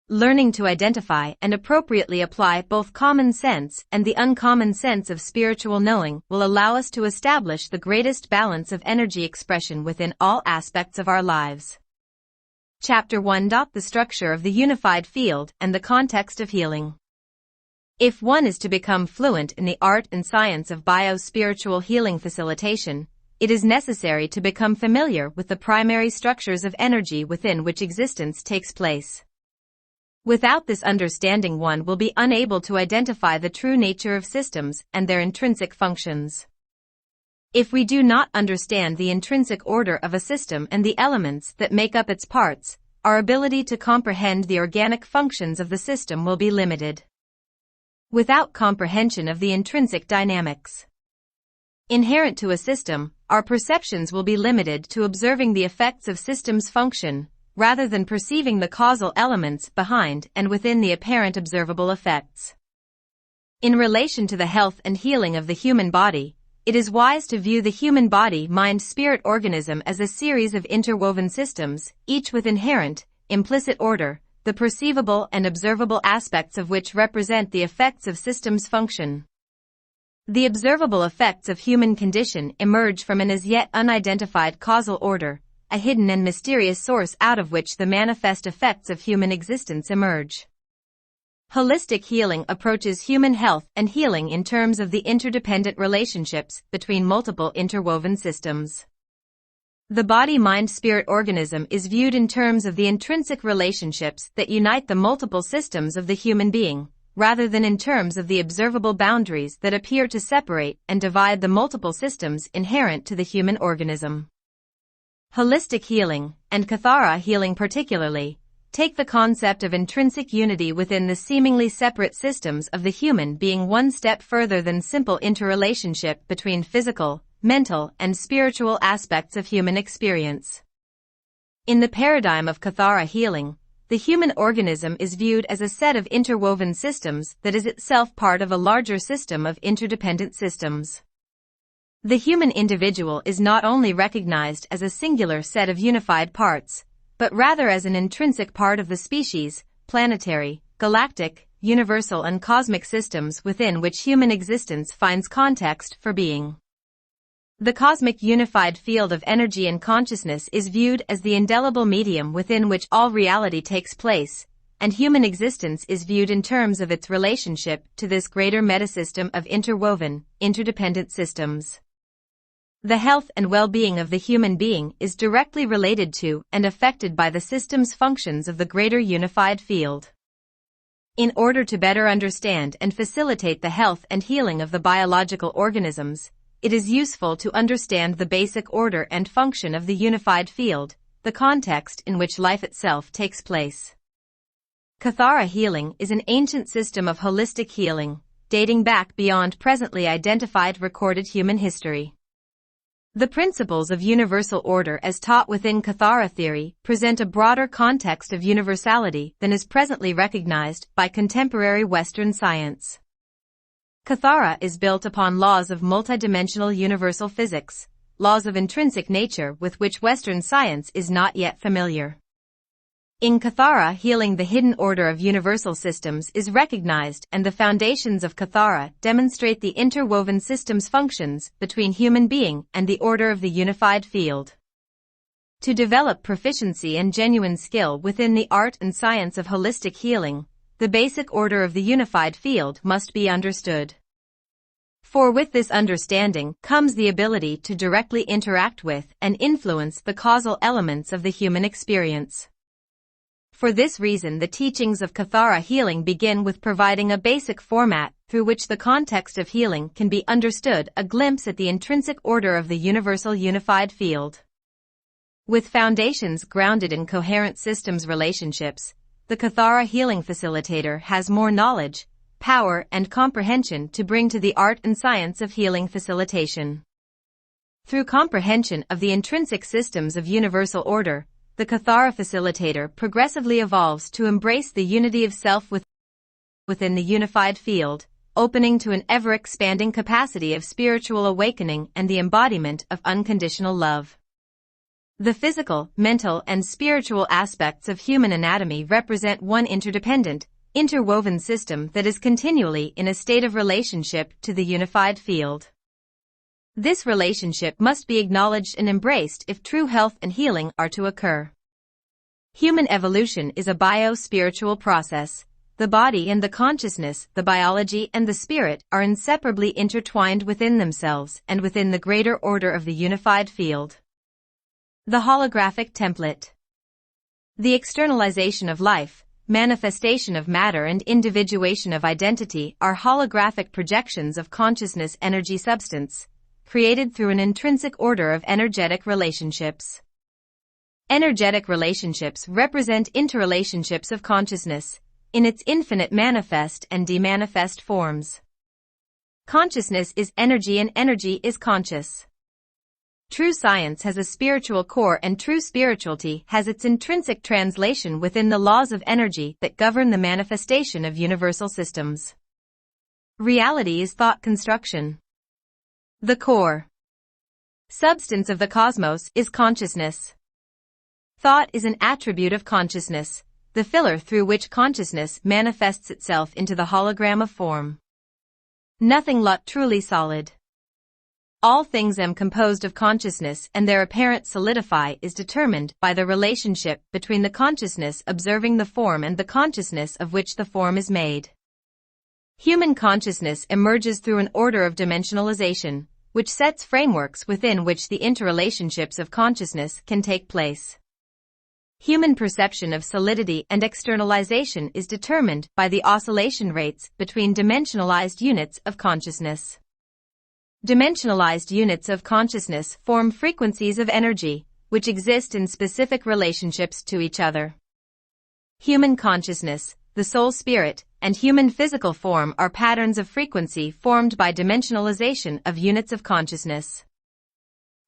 Learning to identify and appropriately apply both common sense and the uncommon sense of spiritual knowing will allow us to establish the greatest balance of energy expression within all aspects of our lives. Chapter 1. The structure of the unified field and the context of healing. If one is to become fluent in the art and science of bio-spiritual healing facilitation, it is necessary to become familiar with the primary structures of energy within which existence takes place. Without this understanding, one will be unable to identify the true nature of systems and their intrinsic functions. If we do not understand the intrinsic order of a system and the elements that make up its parts, our ability to comprehend the organic functions of the system will be limited. Without comprehension of the intrinsic dynamics inherent to a system, our perceptions will be limited to observing the effects of systems' function, rather than perceiving the causal elements behind and within the apparent observable effects. In relation to the health and healing of the human body, it is wise to view the human body-mind-spirit organism as a series of interwoven systems, each with inherent, implicit order, the perceivable and observable aspects of which represent the effects of systems' function. The observable effects of human condition emerge from an as yet unidentified causal order, a hidden and mysterious source out of which the manifest effects of human existence emerge. Holistic healing approaches human health and healing in terms of the interdependent relationships between multiple interwoven systems. The body-mind-spirit organism is viewed in terms of the intrinsic relationships that unite the multiple systems of the human being, rather than in terms of the observable boundaries that appear to separate and divide the multiple systems inherent to the human organism. Holistic healing, and kathara healing particularly, take the concept of intrinsic unity within the seemingly separate systems of the human being one step further than simple interrelationship between physical, mental, and spiritual aspects of human experience. In the paradigm of kathara healing, the human organism is viewed as a set of interwoven systems that is itself part of a larger system of interdependent systems. The human individual is not only recognized as a singular set of unified parts, but rather as an intrinsic part of the species, planetary, galactic, universal and cosmic systems within which human existence finds context for being. The cosmic unified field of energy and consciousness is viewed as the indelible medium within which all reality takes place, and human existence is viewed in terms of its relationship to this greater metasystem of interwoven, interdependent systems. The health and well-being of the human being is directly related to and affected by the system's functions of the greater unified field. In order to better understand and facilitate the health and healing of the biological organisms, it is useful to understand the basic order and function of the unified field, the context in which life itself takes place. Kathara healing is an ancient system of holistic healing, dating back beyond presently identified recorded human history. The principles of universal order as taught within Kathara theory present a broader context of universality than is presently recognized by contemporary Western science. Kathara is built upon laws of multidimensional universal physics, laws of intrinsic nature with which Western science is not yet familiar. In Kathara healing, the hidden order of universal systems is recognized, and the foundations of Kathara demonstrate the interwoven systems functions between human being and the order of the unified field. To develop proficiency and genuine skill within the art and science of holistic healing, the basic order of the unified field must be understood. For with this understanding comes the ability to directly interact with and influence the causal elements of the human experience. For this reason, the teachings of Kathara healing begin with providing a basic format through which the context of healing can be understood, a glimpse at the intrinsic order of the universal unified field. With foundations grounded in coherent systems relationships, the Kathara healing facilitator has more knowledge, power, and comprehension to bring to the art and science of healing facilitation. Through comprehension of the intrinsic systems of universal order, the Kathara facilitator progressively evolves to embrace the unity of self with within the unified field, opening to an ever-expanding capacity of spiritual awakening and the embodiment of unconditional love. The physical, mental, and spiritual aspects of human anatomy represent one interdependent, interwoven system that is continually in a state of relationship to the unified field. This relationship must be acknowledged and embraced if true health and healing are to occur. Human evolution is a bio-spiritual process. The body and the consciousness, the biology and the spirit, are inseparably intertwined within themselves and within the greater order of the unified field. The holographic template. The externalization of life, manifestation of matter and individuation of identity are holographic projections of consciousness energy substance, created through an intrinsic order of energetic relationships. Energetic relationships represent interrelationships of consciousness, in its infinite manifest and demanifest forms. Consciousness is energy and energy is conscious. True science has a spiritual core and true spirituality has its intrinsic translation within the laws of energy that govern the manifestation of universal systems. Reality is thought construction. The core substance of the cosmos is consciousness. Thought is an attribute of consciousness, the filler through which consciousness manifests itself into the hologram of form. Nothing lot truly solid. All things am composed of consciousness and their apparent solidify is determined by the relationship between the consciousness observing the form and the consciousness of which the form is made. Human consciousness emerges through an order of dimensionalization, which sets frameworks within which the interrelationships of consciousness can take place. Human perception of solidity and externalization is determined by the oscillation rates between dimensionalized units of consciousness. Dimensionalized units of consciousness form frequencies of energy, which exist in specific relationships to each other. Human consciousness, the soul spirit, and human physical form are patterns of frequency formed by dimensionalization of units of consciousness.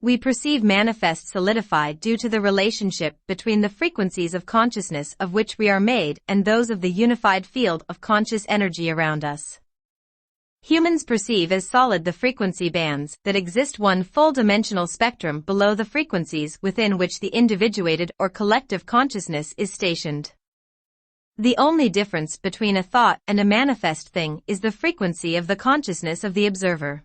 We perceive manifest solidified due to the relationship between the frequencies of consciousness of which we are made and those of the unified field of conscious energy around us. Humans perceive as solid the frequency bands that exist one full-dimensional spectrum below the frequencies within which the individuated or collective consciousness is stationed. The only difference between a thought and a manifest thing is the frequency of the consciousness of the observer.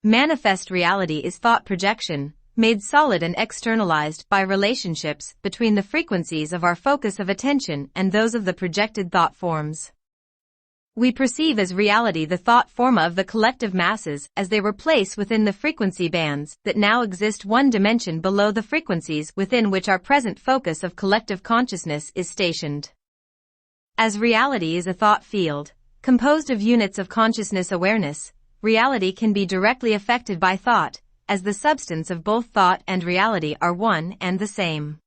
Manifest reality is thought projection, made solid and externalized by relationships between the frequencies of our focus of attention and those of the projected thought forms. We perceive as reality the thought forma of the collective masses as they were placed within the frequency bands that now exist one dimension below the frequencies within which our present focus of collective consciousness is stationed. As reality is a thought field, composed of units of consciousness awareness, reality can be directly affected by thought, as the substance of both thought and reality are one and the same.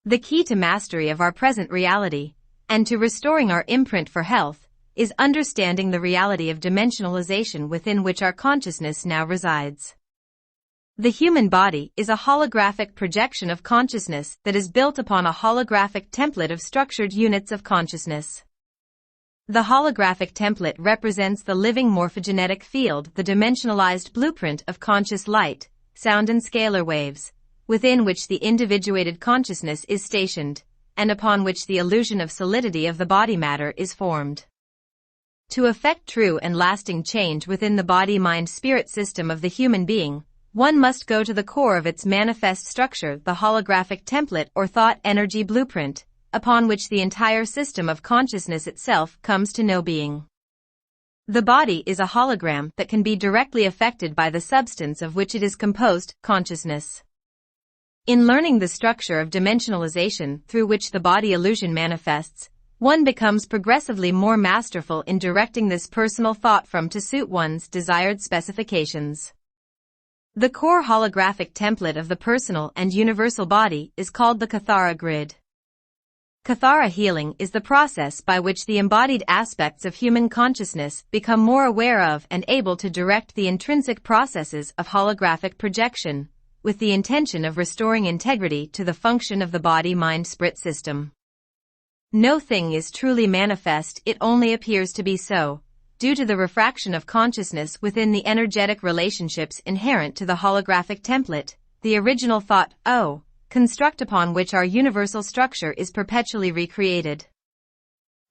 The key to mastery of our present reality, and to restoring our imprint for health, is understanding the reality of dimensionalization within which our consciousness now resides. The human body is a holographic projection of consciousness that is built upon a holographic template of structured units of consciousness. The holographic template represents the living morphogenetic field, the dimensionalized blueprint of conscious light, sound and scalar waves, within which the individuated consciousness is stationed, and upon which the illusion of solidity of the body matter is formed. To effect true and lasting change within the body-mind-spirit system of the human being, one must go to the core of its manifest structure, the holographic template or thought energy blueprint, upon which the entire system of consciousness itself comes to know being. The body is a hologram that can be directly affected by the substance of which it is composed, consciousness. In learning the structure of dimensionalization through which the body illusion manifests, one becomes progressively more masterful in directing this personal thought from to suit one's desired specifications. The core holographic template of the personal and universal body is called the kathara grid. Kathara healing is the process by which the embodied aspects of human consciousness become more aware of and able to direct the intrinsic processes of holographic projection, with the intention of restoring integrity to the function of the body-mind-spirit system. No thing is truly manifest, it only appears to be so, due to the refraction of consciousness within the energetic relationships inherent to the holographic template, the original thought, construct upon which our universal structure is perpetually recreated.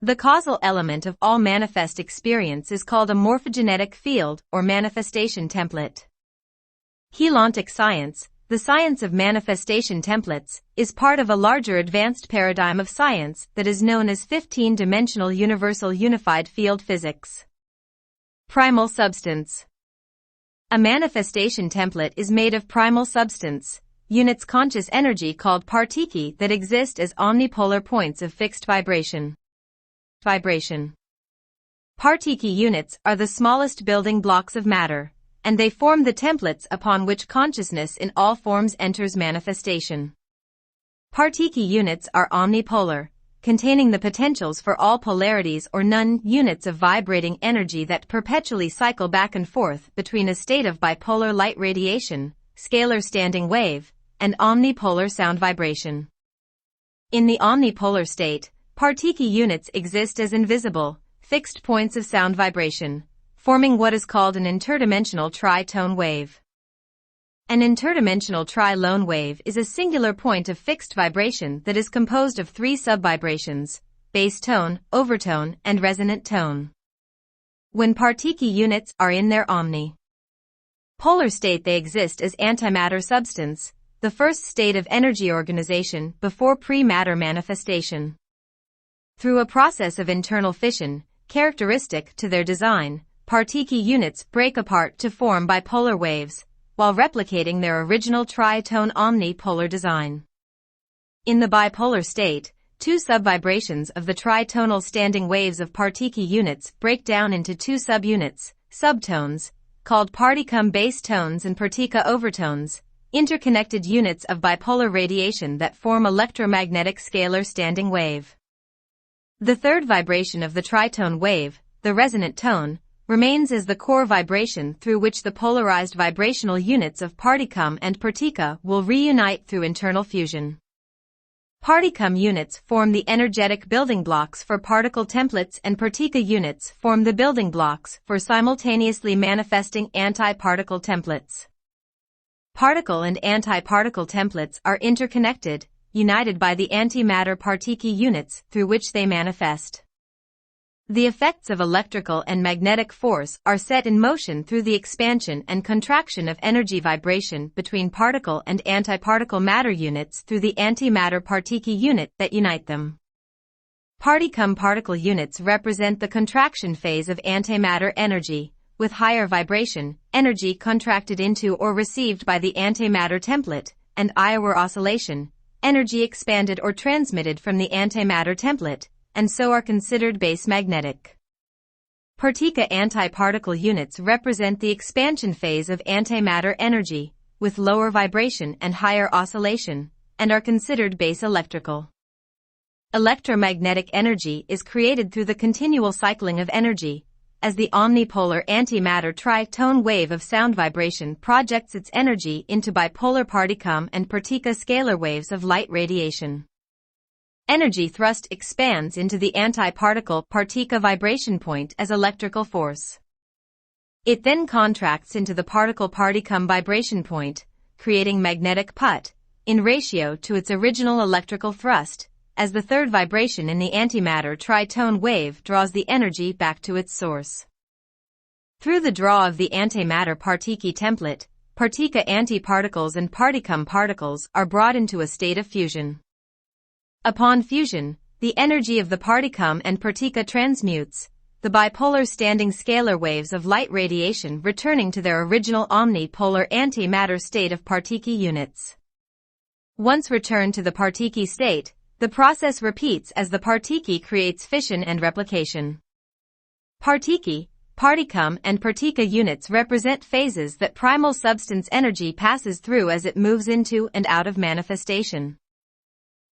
The causal element of all manifest experience is called a morphogenetic field or manifestation template. Heliontic science, the science of manifestation templates, is part of a larger advanced paradigm of science that is known as 15-dimensional universal unified field physics. Primal substance. A manifestation template is made of primal substance, units conscious energy called partiki that exist as omnipolar points of fixed vibration. Partiki units are the smallest building blocks of matter, and they form the templates upon which consciousness in all forms enters manifestation. Partiki units are omnipolar, containing the potentials for all polarities or non-units of vibrating energy that perpetually cycle back and forth between a state of bipolar light radiation, scalar standing wave, and omnipolar sound vibration. In the omnipolar state, partiki units exist as invisible, fixed points of sound vibration, forming what is called an interdimensional tritone wave. An interdimensional trilone wave is a singular point of fixed vibration that is composed of three subvibrations: base tone, overtone, and resonant tone. When partiki units are in their omni-polar state, they exist as antimatter substance, the first state of energy organization before pre-matter manifestation. Through a process of internal fission, characteristic to their design, partiki units break apart to form bipolar waves, while replicating their original tritone omnipolar design. In the bipolar state, two subvibrations of the tritonal standing waves of partiki units break down into two subunits, subtones, called particum base tones and partika overtones, interconnected units of bipolar radiation that form electromagnetic scalar standing wave. The third vibration of the tritone wave, the resonant tone, remains as the core vibration through which the polarized vibrational units of particum and partika will reunite through internal fusion. Particum units form the energetic building blocks for particle templates, and partika units form the building blocks for simultaneously manifesting anti-particle templates. Particle and anti-particle templates are interconnected, united by the antimatter partiki units through which they manifest. The effects of electrical and magnetic force are set in motion through the expansion and contraction of energy vibration between particle and antiparticle matter units through the antimatter partiki unit that unite them. Particum particle units represent the contraction phase of antimatter energy, with higher vibration, energy contracted into or received by the antimatter template, and Iowa oscillation, energy expanded or transmitted from the antimatter template, and so are considered base magnetic. Partika antiparticle units represent the expansion phase of antimatter energy, with lower vibration and higher oscillation, and are considered base electrical. Electromagnetic energy is created through the continual cycling of energy, as the omnipolar antimatter tritone wave of sound vibration projects its energy into bipolar particum and partika scalar waves of light radiation. Energy thrust expands into the antiparticle partika vibration point as electrical force. It then contracts into the particle particum vibration point, creating magnetic put, in ratio to its original electrical thrust, as the third vibration in the antimatter tritone wave draws the energy back to its source. Through the draw of the antimatter partiki template, partika antiparticles and particum particles are brought into a state of fusion. Upon fusion, the energy of the particum and partika transmutes, the bipolar standing scalar waves of light radiation returning to their original omnipolar antimatter state of partiki units. Once returned to the partiki state, the process repeats as the partiki creates fission and replication. Partiki, particum and partika units represent phases that primal substance energy passes through as it moves into and out of manifestation.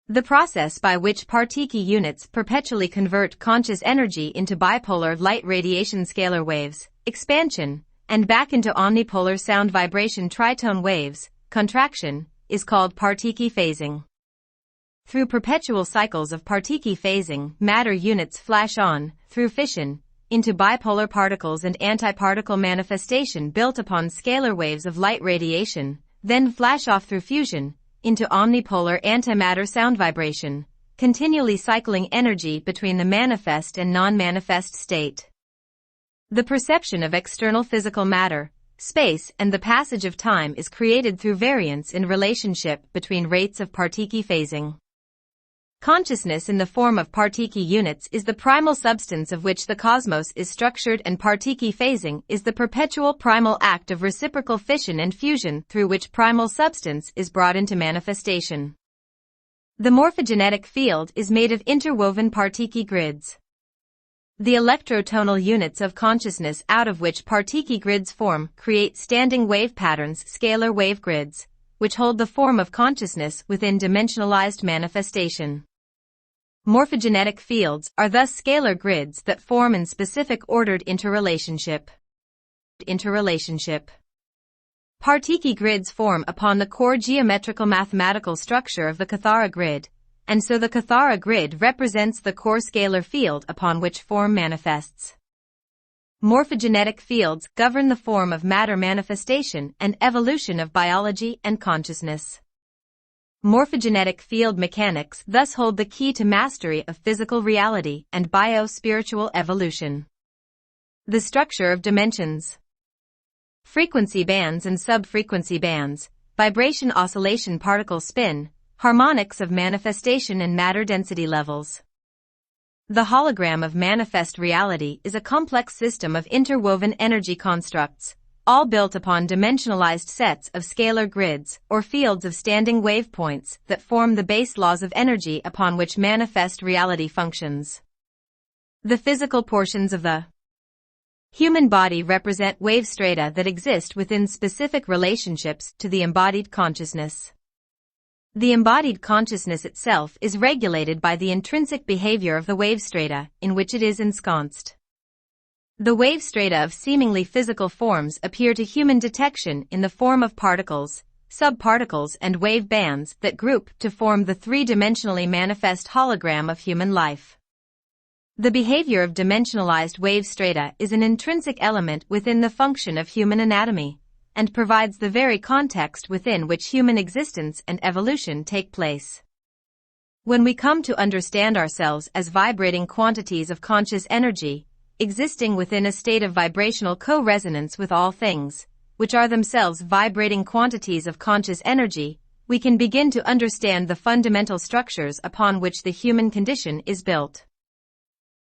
The process by which partiki units perpetually convert conscious energy into bipolar light radiation scalar waves, expansion, and back into omnipolar sound vibration tritone waves, contraction, is called partiki phasing. Through perpetual cycles of Particle phasing, matter units flash on, through fission, into bipolar particles and antiparticle manifestation built upon scalar waves of light radiation, then flash off through fusion, into omnipolar antimatter sound vibration, continually cycling energy between the manifest and non-manifest state. The perception of external physical matter, space, and the passage of time is created through variance in relationship between rates of particle phasing. Consciousness in the form of particle units is the primal substance of which the cosmos is structured, and particle phasing is the perpetual primal act of reciprocal fission and fusion through which primal substance is brought into manifestation. The morphogenetic field is made of interwoven particle grids. The electrotonal units of consciousness out of which particle grids form create standing wave patterns, scalar wave grids, which hold the form of consciousness within dimensionalized manifestation. Morphogenetic fields are thus scalar grids that form in specific ordered interrelationship. Particle grids form upon the core geometrical mathematical structure of the kathara grid, and so the kathara grid represents the core scalar field upon which form manifests. Morphogenetic fields govern the form of matter manifestation and evolution of biology and consciousness. Morphogenetic field mechanics thus hold the key to mastery of physical reality and bio-spiritual evolution. The structure of dimensions. Frequency bands and sub-frequency bands, vibration oscillation particle spin, harmonics of manifestation and matter density levels. The hologram of manifest reality is a complex system of interwoven energy constructs, all built upon dimensionalized sets of scalar grids or fields of standing wave points that form the base laws of energy upon which manifest reality functions. The physical portions of the human body represent wave strata that exist within specific relationships to the embodied consciousness. The embodied consciousness itself is regulated by the intrinsic behavior of the wave strata in which it is ensconced. The wave strata of seemingly physical forms appear to human detection in the form of particles, subparticles, and wave bands that group to form the three-dimensionally manifest hologram of human life. The behavior of dimensionalized wave strata is an intrinsic element within the function of human anatomy, and provides the very context within which human existence and evolution take place. When we come to understand ourselves as vibrating quantities of conscious energy, existing within a state of vibrational co-resonance with all things, which are themselves vibrating quantities of conscious energy, we can begin to understand the fundamental structures upon which the human condition is built.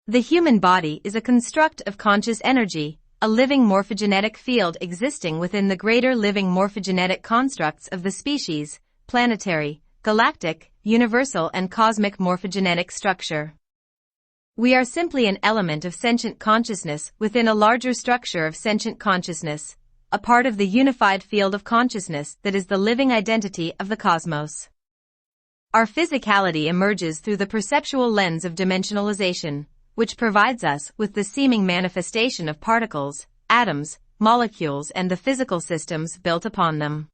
The human body is a construct of conscious energy, a living morphogenetic field existing within the greater living morphogenetic constructs of the species, planetary, galactic, universal, and cosmic morphogenetic structure. We are simply an element of sentient consciousness within a larger structure of sentient consciousness, a part of the unified field of consciousness that is the living identity of the cosmos. Our physicality emerges through the perceptual lens of dimensionalization, which provides us with the seeming manifestation of particles, atoms, molecules, and the physical systems built upon them.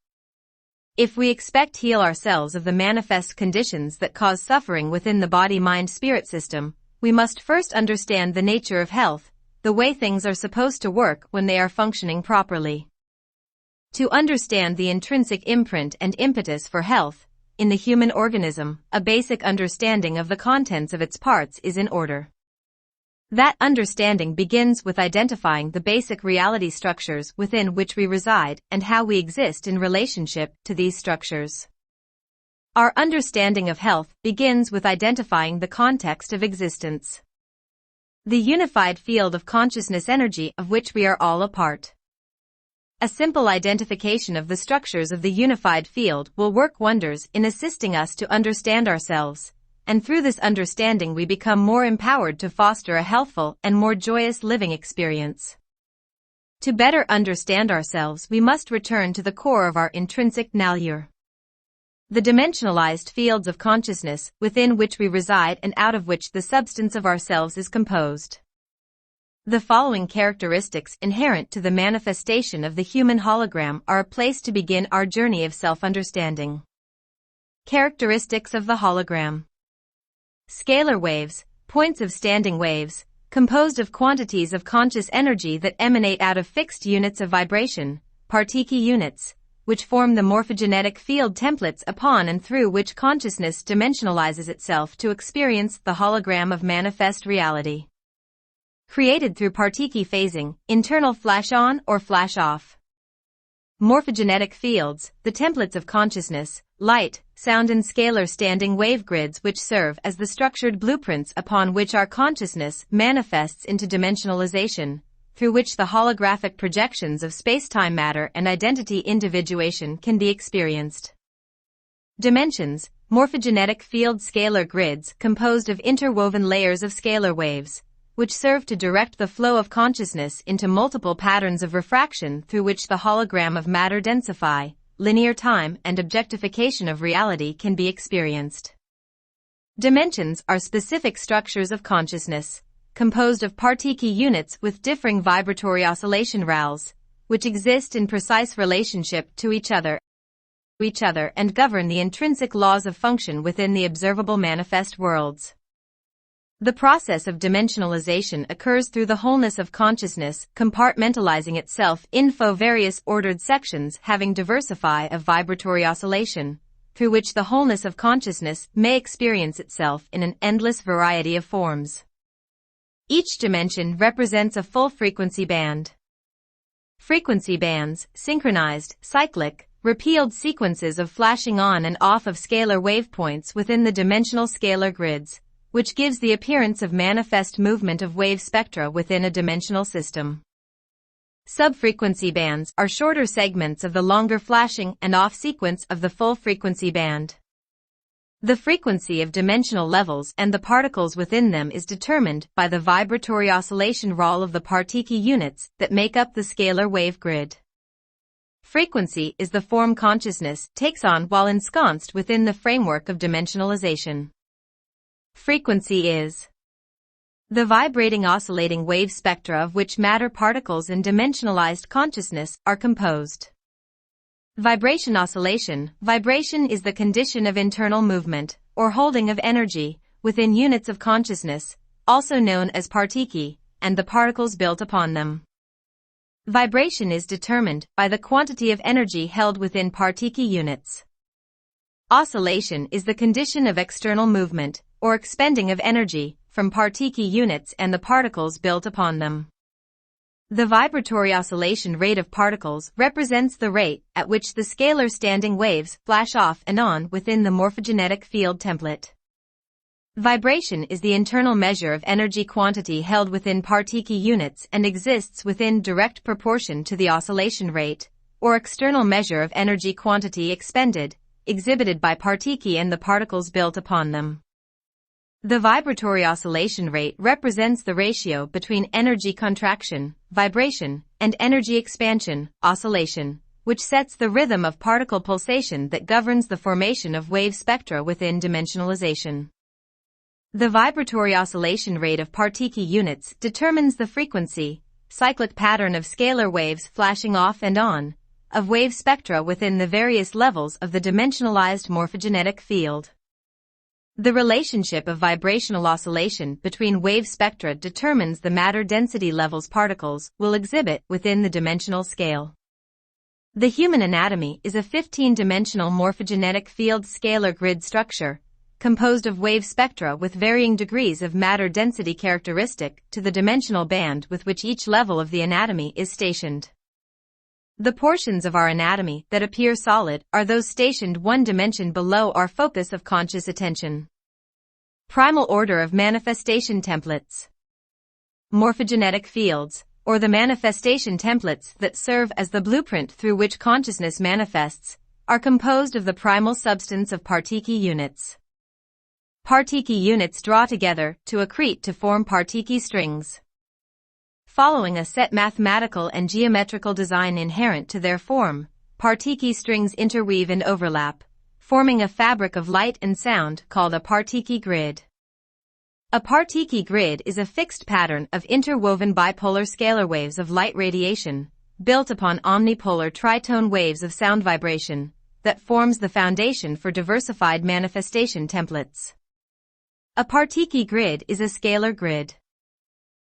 If we expect to heal ourselves of the manifest conditions that cause suffering within the body-mind-spirit system, we must first understand the nature of health, the way things are supposed to work when they are functioning properly. To understand the intrinsic imprint and impetus for health in the human organism, a basic understanding of the contents of its parts is in order. That understanding begins with identifying the basic reality structures within which we reside and how we exist in relationship to these structures. Our understanding of health begins with identifying the context of existence. The unified field of consciousness energy of which we are all a part. A simple identification of the structures of the unified field will work wonders in assisting us to understand ourselves, and through this understanding we become more empowered to foster a healthful and more joyous living experience. To better understand ourselves, we must return to the core of our intrinsic nature. The dimensionalized fields of consciousness within which we reside and out of which the substance of ourselves is composed. The following characteristics inherent to the manifestation of the human hologram are a place to begin our journey of self-understanding. Characteristics of the hologram. Scalar waves, points of standing waves, composed of quantities of conscious energy that emanate out of fixed units of vibration, Particle units, which form the morphogenetic field templates upon and through which consciousness dimensionalizes itself to experience the hologram of manifest reality. Created through particle phasing, internal flash-on or flash-off. Morphogenetic fields, the templates of consciousness, light, sound and scalar standing wave grids which serve as the structured blueprints upon which our consciousness manifests into dimensionalization, through which the holographic projections of space-time matter and identity individuation can be experienced. Dimensions, morphogenetic field scalar grids composed of interwoven layers of scalar waves, which serve to direct the flow of consciousness into multiple patterns of refraction through which the hologram of matter densify, linear time and objectification of reality can be experienced. Dimensions are specific structures of consciousness, composed of particle units with differing vibratory oscillation RALs, which exist in precise relationship to each other and govern the intrinsic laws of function within the observable manifest worlds. The process of dimensionalization occurs through the wholeness of consciousness compartmentalizing itself into various ordered sections having diversify of vibratory oscillation, through which the wholeness of consciousness may experience itself in an endless variety of forms. Each dimension represents a full frequency band. Frequency bands, synchronized, cyclic, repealed sequences of flashing on and off of scalar wavepoints within the dimensional scalar grids, which gives the appearance of manifest movement of wave spectra within a dimensional system. Subfrequency bands are shorter segments of the longer flashing and off sequence of the full frequency band. The frequency of dimensional levels and the particles within them is determined by the vibratory oscillation RAL of the particle units that make up the scalar wave grid. Frequency is the form consciousness takes on while ensconced within the framework of dimensionalization. Frequency is the vibrating oscillating wave spectra of which matter particles and dimensionalized consciousness are composed. Vibration oscillation. Vibration is the condition of internal movement, or holding of energy, within units of consciousness, also known as particle, and the particles built upon them. Vibration is determined by the quantity of energy held within particle units. Oscillation is the condition of external movement, or expending of energy, from particle units and the particles built upon them. The vibratory oscillation rate of particles represents the rate at which the scalar standing waves flash off and on within the morphogenetic field template. Vibration is the internal measure of energy quantity held within particle units and exists within direct proportion to the oscillation rate, or external measure of energy quantity expended, exhibited by particle and the particles built upon them. The vibratory oscillation rate represents the ratio between energy contraction, vibration, and energy expansion, oscillation, which sets the rhythm of particle pulsation that governs the formation of wave spectra within dimensionalization. The vibratory oscillation rate of particle units determines the frequency, cyclic pattern of scalar waves flashing off and on, of wave spectra within the various levels of the dimensionalized morphogenetic field. The relationship of vibrational oscillation between wave spectra determines the matter density levels particles will exhibit within the dimensional scale. The human anatomy is a 15-dimensional morphogenetic field scalar grid structure, composed of wave spectra with varying degrees of matter density characteristic to the dimensional band with which each level of the anatomy is stationed. The portions of our anatomy that appear solid are those stationed one dimension below our focus of conscious attention. Primal order of manifestation templates. Morphogenetic fields, or the manifestation templates that serve as the blueprint through which consciousness manifests, are composed of the primal substance of particle units. Particle units draw together to accrete to form particle strings. Following a set mathematical and geometrical design inherent to their form, particle strings interweave and overlap, forming a fabric of light and sound called a particle grid. A particle grid is a fixed pattern of interwoven bipolar scalar waves of light radiation, built upon omnipolar tritone waves of sound vibration, that forms the foundation for diversified manifestation templates. A Partiki grid is a scalar grid.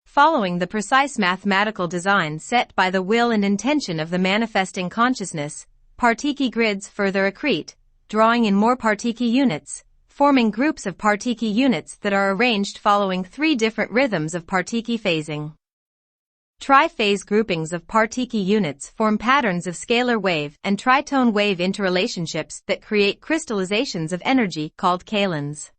Following the precise mathematical design set by the will and intention of the manifesting consciousness, Partiki grids further accrete, drawing in more Partiki units, forming groups of Partiki units that are arranged following 3 different rhythms of Partiki phasing. Tri-phase groupings of Partiki units form patterns of scalar wave and tritone wave interrelationships that create crystallizations of energy called kalons.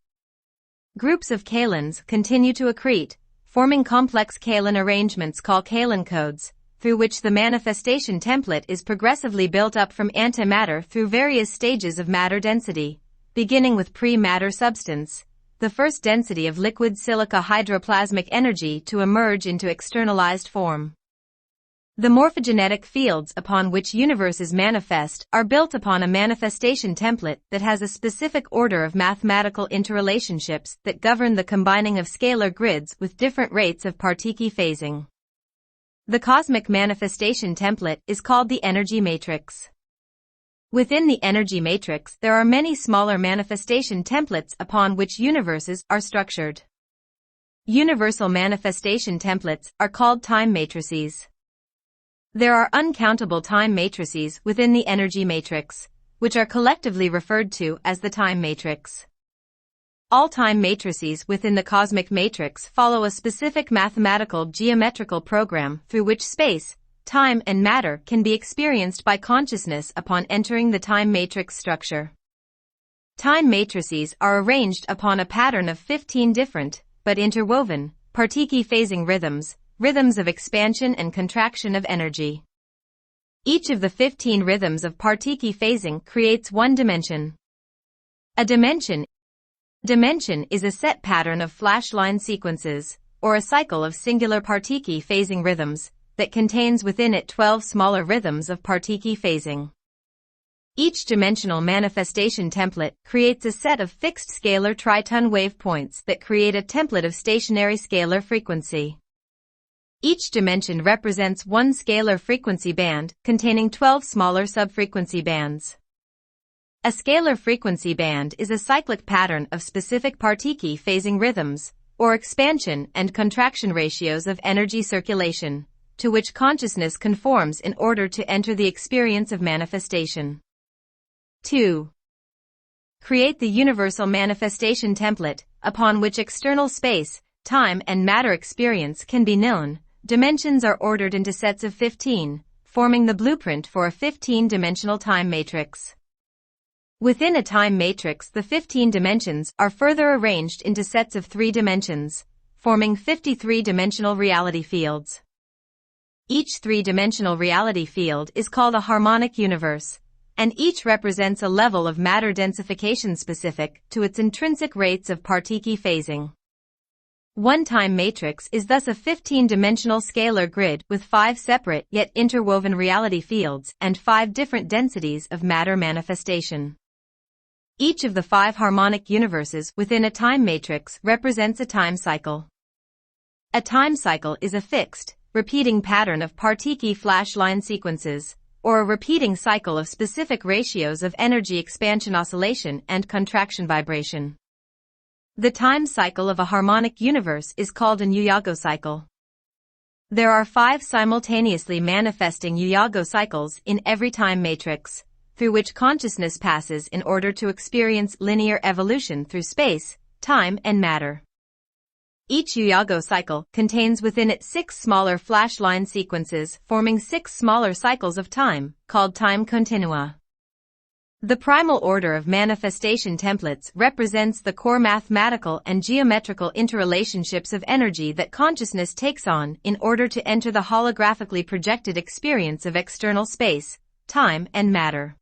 Groups of kalons continue to accrete, forming complex kalon arrangements called kalon codes, through which the manifestation template is progressively built up from antimatter through various stages of matter density, beginning with pre-matter substance, the first density of liquid silica hydroplasmic energy to emerge into externalized form. The morphogenetic fields upon which universes manifest are built upon a manifestation template that has a specific order of mathematical interrelationships that govern the combining of scalar grids with different rates of Partiki phasing. The cosmic manifestation template is called the energy matrix. Within the energy matrix, there are many smaller manifestation templates upon which universes are structured. Universal manifestation templates are called time matrices. There are uncountable time matrices within the energy matrix, which are collectively referred to as the time matrix. All time matrices within the cosmic matrix follow a specific mathematical geometrical program through which space, time and matter can be experienced by consciousness upon entering the time matrix structure. Time matrices are arranged upon a pattern of 15 different, but interwoven, Partiki phasing rhythms of expansion and contraction of energy. Each of the 15 rhythms of Partiki phasing creates one dimension. A dimension is a set pattern of flash line sequences, or a cycle of singular Partiki phasing rhythms, that contains within it 12 smaller rhythms of Partiki phasing. Each dimensional manifestation template creates a set of fixed scalar tritone wave points that create a template of stationary scalar frequency. Each dimension represents one scalar frequency band containing 12 smaller subfrequency bands. A scalar frequency band is a cyclic pattern of specific Partiki phasing rhythms, or expansion and contraction ratios of energy circulation, to which consciousness conforms in order to enter the experience of manifestation. 2. Create the universal manifestation template, upon which external space, time and matter experience can be known. Dimensions are ordered into sets of 15, forming the blueprint for a 15-dimensional time matrix. Within a time matrix, the 15 dimensions are further arranged into sets of 3 dimensions, forming 53-dimensional reality fields. Each 3-dimensional reality field is called a harmonic universe, and each represents a level of matter densification specific to its intrinsic rates of Partiki phasing. One time matrix is thus a 15-dimensional scalar grid with 5 separate yet interwoven reality fields and 5 different densities of matter manifestation. Each of the 5 harmonic universes within a time matrix represents a time cycle. A time cycle is a fixed, repeating pattern of Partiki flash line sequences, or a repeating cycle of specific ratios of energy expansion oscillation and contraction vibration. The time cycle of a harmonic universe is called an Yuyago cycle. There are 5 simultaneously manifesting Yuyago cycles in every time matrix, through which consciousness passes in order to experience linear evolution through space, time and matter. Each Yuyago cycle contains within it 6 smaller flash line sequences forming 6 smaller cycles of time, called time continua. The primal order of manifestation templates represents the core mathematical and geometrical interrelationships of energy that consciousness takes on in order to enter the holographically projected experience of external space, time and matter.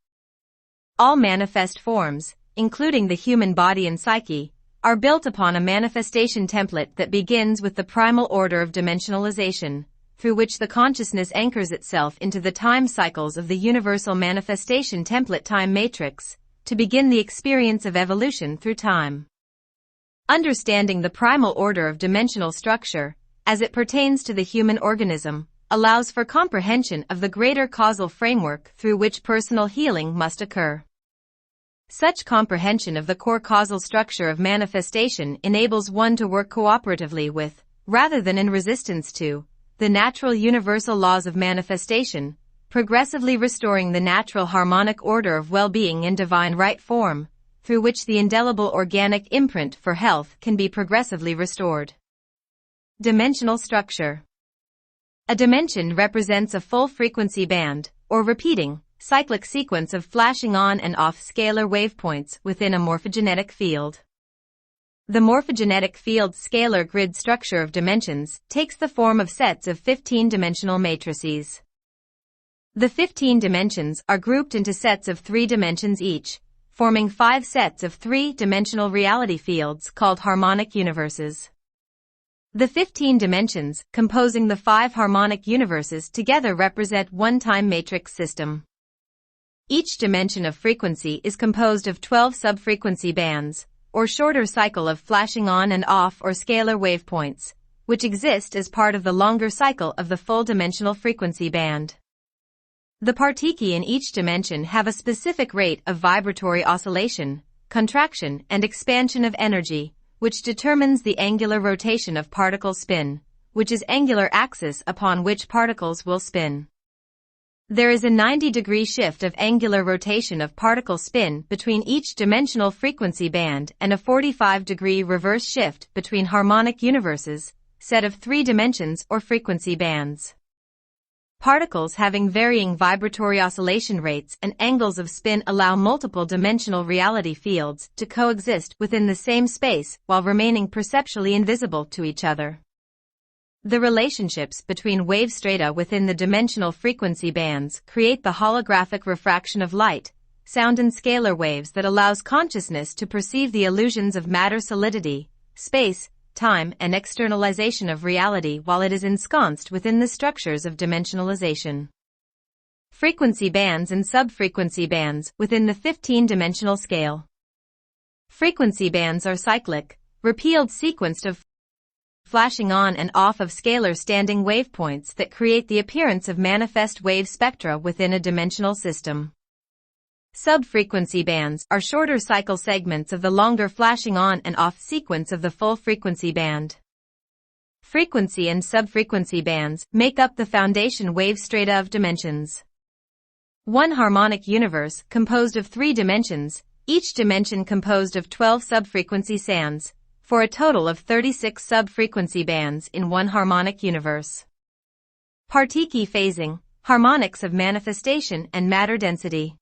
All manifest forms, including the human body and psyche, are built upon a manifestation template that begins with the primal order of dimensionalization, through which the consciousness anchors itself into the time cycles of the universal manifestation template time matrix, to begin the experience of evolution through time. Understanding the primal order of dimensional structure, as it pertains to the human organism, allows for comprehension of the greater causal framework through which personal healing must occur. Such comprehension of the core causal structure of manifestation enables one to work cooperatively with, rather than in resistance to, the natural universal laws of manifestation, progressively restoring the natural harmonic order of well-being in divine right form, through which the indelible organic imprint for health can be progressively restored. Dimensional structure. A dimension represents a full frequency band, or repeating, cyclic sequence of flashing on and off scalar wavepoints within a morphogenetic field. The morphogenetic field's scalar grid structure of dimensions takes the form of sets of 15-dimensional matrices. The 15 dimensions are grouped into sets of 3 dimensions each, forming 5 sets of 3-dimensional reality fields called harmonic universes. The 15 dimensions composing the 5 harmonic universes together represent one-time matrix system. Each dimension of frequency is composed of 12 sub-frequency bands, or shorter cycle of flashing on and off or scalar wavepoints, which exist as part of the longer cycle of the full dimensional frequency band. The partiki in each dimension have a specific rate of vibratory oscillation, contraction, and expansion of energy, which determines the angular rotation of particle spin, which is angular axis upon which particles will spin. There is a 90-degree shift of angular rotation of particle spin between each dimensional frequency band and a 45-degree reverse shift between harmonic universes, set of 3 dimensions or frequency bands. Particles having varying vibratory oscillation rates and angles of spin allow multiple dimensional reality fields to coexist within the same space while remaining perceptually invisible to each other. The relationships between wave strata within the dimensional frequency bands create the holographic refraction of light, sound and scalar waves that allows consciousness to perceive the illusions of matter solidity, space, time and externalization of reality while it is ensconced within the structures of dimensionalization. Frequency bands and sub-frequency bands within the 15-dimensional scale. Frequency bands are cyclic, repealed sequenced of flashing on and off of scalar standing wavepoints that create the appearance of manifest wave spectra within a dimensional system. Sub-frequency bands are shorter cycle segments of the longer flashing on and off sequence of the full frequency band. Frequency and sub-frequency bands make up the foundation wave strata of dimensions. One harmonic universe composed of 3 dimensions, each dimension composed of 12 sub-frequency sands, for a total of 36 sub-frequency bands in one harmonic universe. Partiki phasing, harmonics of manifestation and matter density.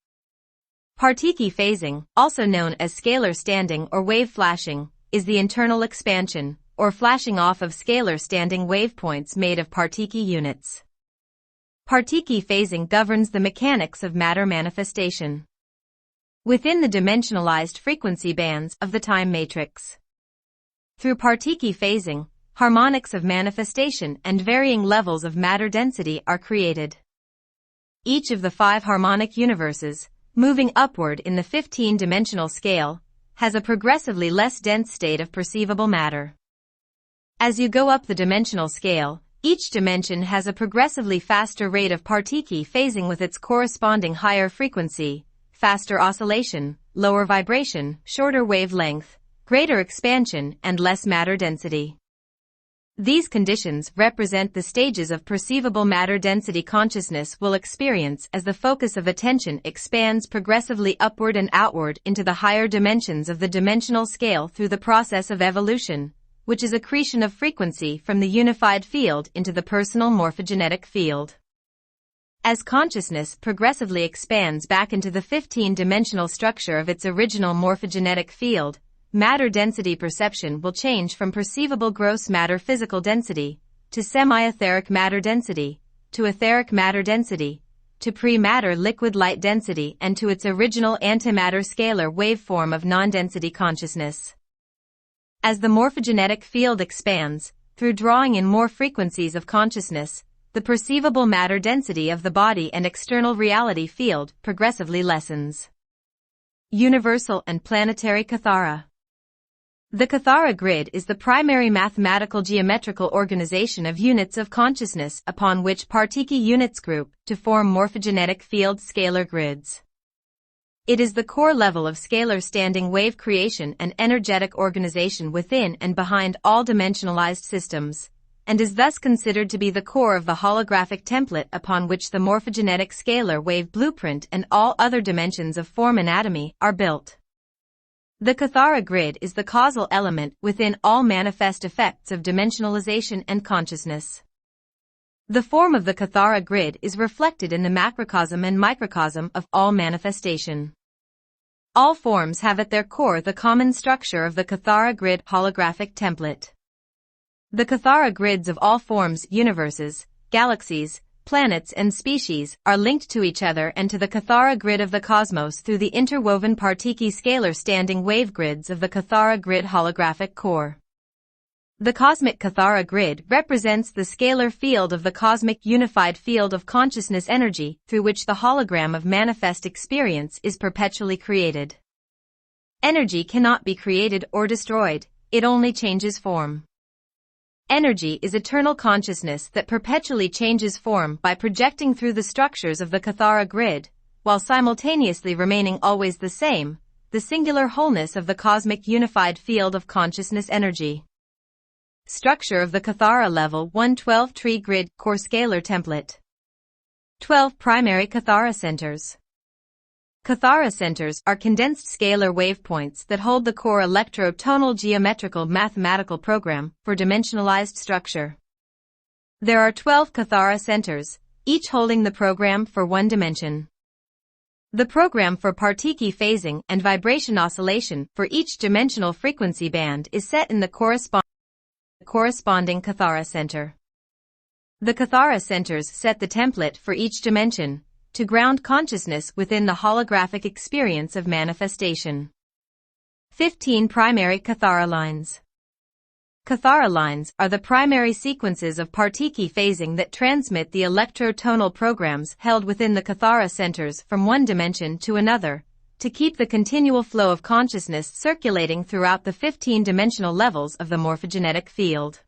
Partiki phasing, also known as scalar standing or wave flashing, is the internal expansion, or flashing off of scalar standing wavepoints made of partiki units. Partiki phasing governs the mechanics of matter manifestation within the dimensionalized frequency bands of the time matrix. Through partiki phasing, harmonics of manifestation and varying levels of matter density are created. Each of the 5 harmonic universes, moving upward in the 15-dimensional scale, has a progressively less dense state of perceivable matter. As you go up the dimensional scale, each dimension has a progressively faster rate of partiki phasing with its corresponding higher frequency, faster oscillation, lower vibration, shorter wavelength, greater expansion, and less matter density. These conditions represent the stages of perceivable matter density consciousness will experience as the focus of attention expands progressively upward and outward into the higher dimensions of the dimensional scale through the process of evolution, which is accretion of frequency from the unified field into the personal morphogenetic field. As consciousness progressively expands back into the 15-dimensional structure of its original morphogenetic field, matter density perception will change from perceivable gross matter physical density, to semi-etheric matter density, to etheric matter density, to pre-matter liquid light density and to its original antimatter scalar waveform of non-density consciousness. As the morphogenetic field expands, through drawing in more frequencies of consciousness, the perceivable matter density of the body and external reality field progressively lessens. Universal and planetary kathara. The kathara grid is the primary mathematical geometrical organization of units of consciousness upon which partiki units group to form morphogenetic field scalar grids. It is the core level of scalar standing wave creation and energetic organization within and behind all dimensionalized systems, and is thus considered to be the core of the holographic template upon which the morphogenetic scalar wave blueprint and all other dimensions of form anatomy are built. The kathara grid is the causal element within all manifest effects of dimensionalization and consciousness. The form of the kathara grid is reflected in the macrocosm and microcosm of all manifestation. All forms have at their core the common structure of the kathara grid holographic template. The kathara grids of all forms, universes, galaxies, planets and species are linked to each other and to the kathara grid of the cosmos through the interwoven Partiki scalar standing wave grids of the kathara grid holographic core. The cosmic kathara grid represents the scalar field of the cosmic unified field of consciousness energy through which the hologram of manifest experience is perpetually created. Energy cannot be created or destroyed, it only changes form. Energy is eternal consciousness that perpetually changes form by projecting through the structures of the kathara grid, while simultaneously remaining always the same, the singular wholeness of the cosmic unified field of consciousness energy. Structure of the kathara level 112 tree grid core scalar template. 12 primary kathara centers. Kathara centers are condensed scalar wave points that hold the core electro-tonal geometrical mathematical program for dimensionalized structure. There are 12 kathara centers, each holding the program for one dimension. The program for Partiki phasing and vibration oscillation for each dimensional frequency band is set in the corresponding kathara center. The kathara centers set the template for each dimension, to ground consciousness within the holographic experience of manifestation. 15 primary kathara lines. Kathara lines are the primary sequences of Partiki phasing that transmit the electro-tonal programs held within the kathara centers from one dimension to another, to keep the continual flow of consciousness circulating throughout the 15-dimensional levels of the morphogenetic field.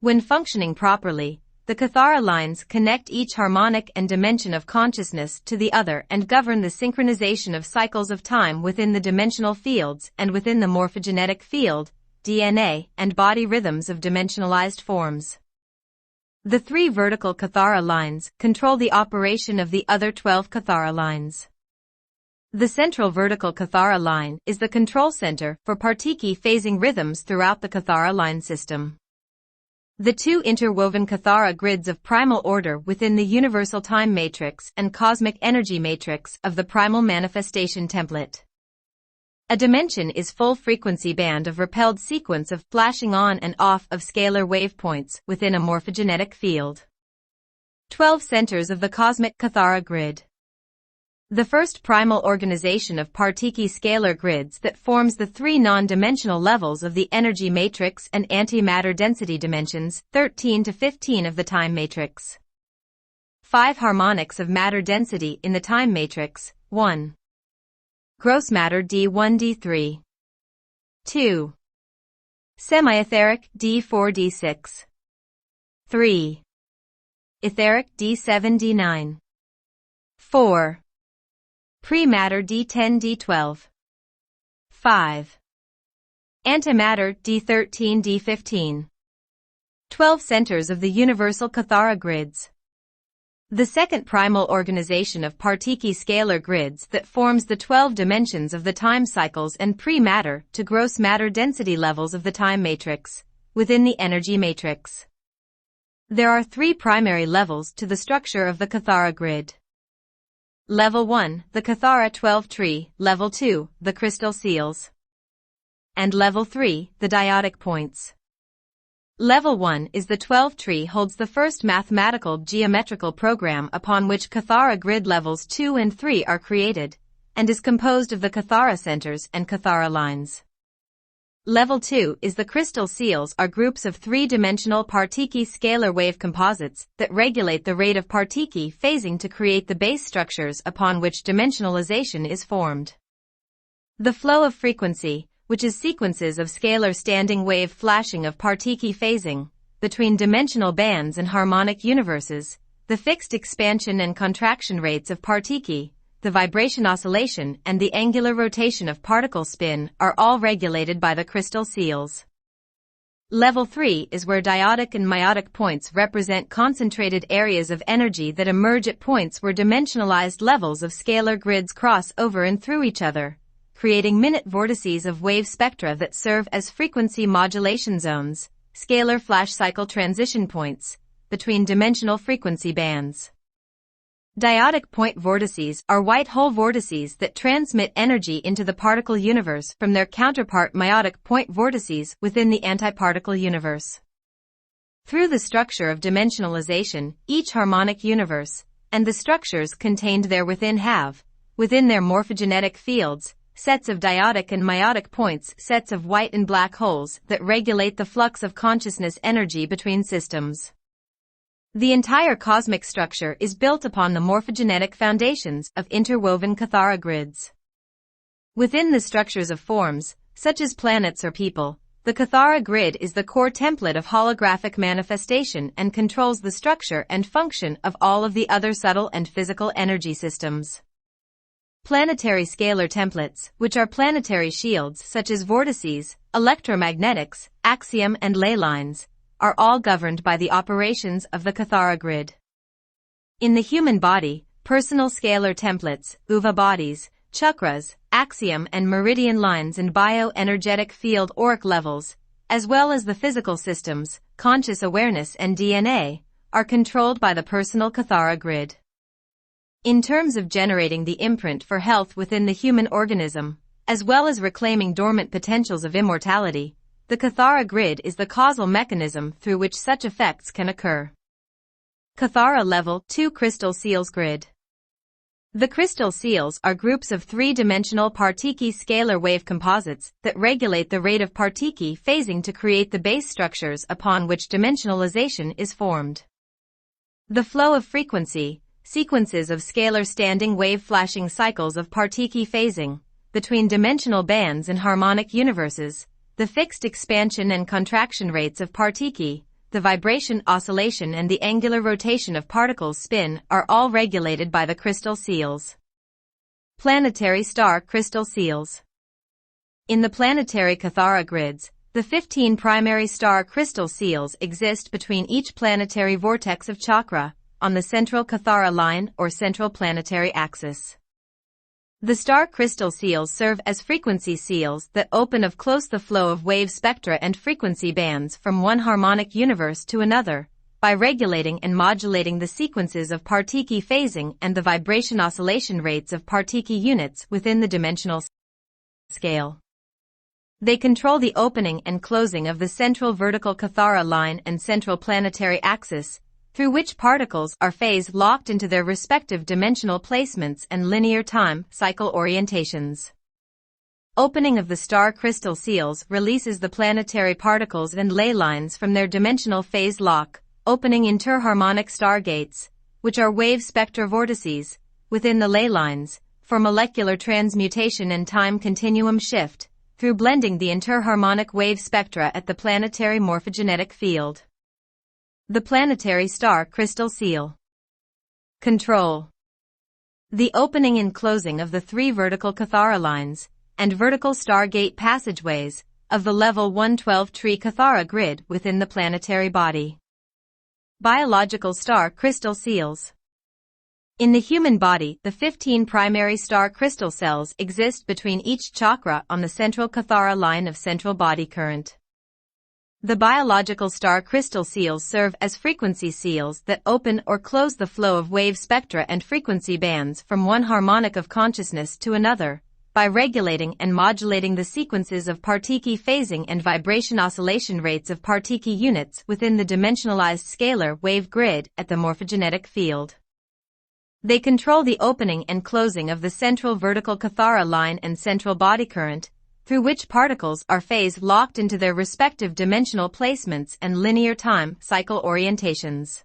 When functioning properly, the kathara lines connect each harmonic and dimension of consciousness to the other and govern the synchronization of cycles of time within the dimensional fields and within the morphogenetic field, DNA, and body rhythms of dimensionalized forms. The 3 vertical kathara lines control the operation of the other 12 kathara lines. The central vertical kathara line is the control center for Partiki phasing rhythms throughout the kathara line system. The 2 interwoven kathara grids of primal order within the universal time matrix and cosmic energy matrix of the primal manifestation template. A dimension is full frequency band of repelled sequence of flashing on and off of scalar wave points within a morphogenetic field. 12 centers of the cosmic kathara grid. The first primal organization of Partiki scalar grids that forms the 3 non-dimensional levels of the energy matrix and antimatter density dimensions 13 to 15 of the time matrix. 5 harmonics of matter density in the time matrix, 1. Gross matter D1 D3. 2. Semi-etheric D4 D6. 3. Etheric D7 D9. 4. Pre-matter D10 D12. 5. Antimatter D13 D15. 12 centers of the universal kathara grids. The second primal organization of Partiki scalar grids that forms the 12 dimensions of the time cycles and pre-matter to gross matter density levels of the time matrix, within the energy matrix. There are 3 primary levels to the structure of the kathara grid. Level 1, the kathara 12 tree, Level 2, the crystal seals. And Level 3, the dyadic points. Level 1 is the 12 tree holds the first mathematical geometrical program upon which kathara grid levels 2 and 3 are created, and is composed of the kathara centers and kathara lines. Level 2 is the crystal seals are groups of 3-dimensional Partiki scalar wave composites that regulate the rate of Partiki phasing to create the base structures upon which dimensionalization is formed. The flow of frequency, which is sequences of scalar standing wave flashing of Partiki phasing, between dimensional bands and harmonic universes, the fixed expansion and contraction rates of Partiki, the vibration oscillation and the angular rotation of particle spin are all regulated by the crystal seals. Level 3 is where dyadic and meiotic points represent concentrated areas of energy that emerge at points where dimensionalized levels of scalar grids cross over and through each other, creating minute vortices of wave spectra that serve as frequency modulation zones, scalar flash cycle transition points, between dimensional frequency bands. Dyadic point vortices are white hole vortices that transmit energy into the particle universe from their counterpart meiotic point vortices within the antiparticle universe. Through the structure of dimensionalization, each harmonic universe, and the structures contained therewithin have, within their morphogenetic fields, sets of dyadic and meiotic points, sets of white and black holes that regulate the flux of consciousness energy between systems. The entire cosmic structure is built upon the morphogenetic foundations of interwoven kathara grids. Within the structures of forms, such as planets or people, the kathara grid is the core template of holographic manifestation and controls the structure and function of all of the other subtle and physical energy systems. Planetary scalar templates, which are planetary shields such as vortices, electromagnetics, axiom and ley lines, are all governed by the operations of the kathara grid. In the human body, personal scalar templates, uva bodies, chakras, axiom and meridian lines and bioenergetic field auric levels, as well as the physical systems, conscious awareness and DNA, are controlled by the personal kathara grid. In terms of generating the imprint for health within the human organism, as well as reclaiming dormant potentials of immortality, the kathara grid is the causal mechanism through which such effects can occur. Kathara Level 2 Crystal Seals Grid. The crystal seals are groups of three-dimensional Partiki scalar wave composites that regulate the rate of Partiki phasing to create the base structures upon which dimensionalization is formed. The flow of frequency, sequences of scalar standing wave flashing cycles of Partiki phasing, between dimensional bands and harmonic universes, the fixed expansion and contraction rates of Partiki, the vibration oscillation and the angular rotation of particles spin are all regulated by the crystal seals. Planetary star crystal seals. In the planetary kathara grids, the 15 primary star crystal seals exist between each planetary vortex of chakra, on the central kathara line or central planetary axis. The star crystal seals serve as frequency seals that open or close the flow of wave spectra and frequency bands from one harmonic universe to another, by regulating and modulating the sequences of Partiki phasing and the vibration oscillation rates of Partiki units within the dimensional scale. They control the opening and closing of the central vertical kathara line and central planetary axis, through which particles are phase-locked into their respective dimensional placements and linear time cycle orientations. Opening of the star crystal seals releases the planetary particles and ley lines from their dimensional phase lock, opening interharmonic stargates, which are wave spectra vortices, within the ley lines, for molecular transmutation and time continuum shift, through blending the interharmonic wave spectra at the planetary morphogenetic field. The planetary star crystal seal. Control. The opening and closing of the three vertical kathara lines, and vertical stargate passageways, of the level 112 tree kathara grid within the planetary body. Biological star crystal seals. In the human body, the 15 primary star crystal cells exist between each chakra on the central kathara line of central body current. The biological star crystal seals serve as frequency seals that open or close the flow of wave spectra and frequency bands from one harmonic of consciousness to another, by regulating and modulating the sequences of Partiki phasing and vibration oscillation rates of Partiki units within the dimensionalized scalar wave grid at the morphogenetic field. They control the opening and closing of the central vertical kathara line and central body current, through which particles are phase-locked into their respective dimensional placements and linear time cycle orientations.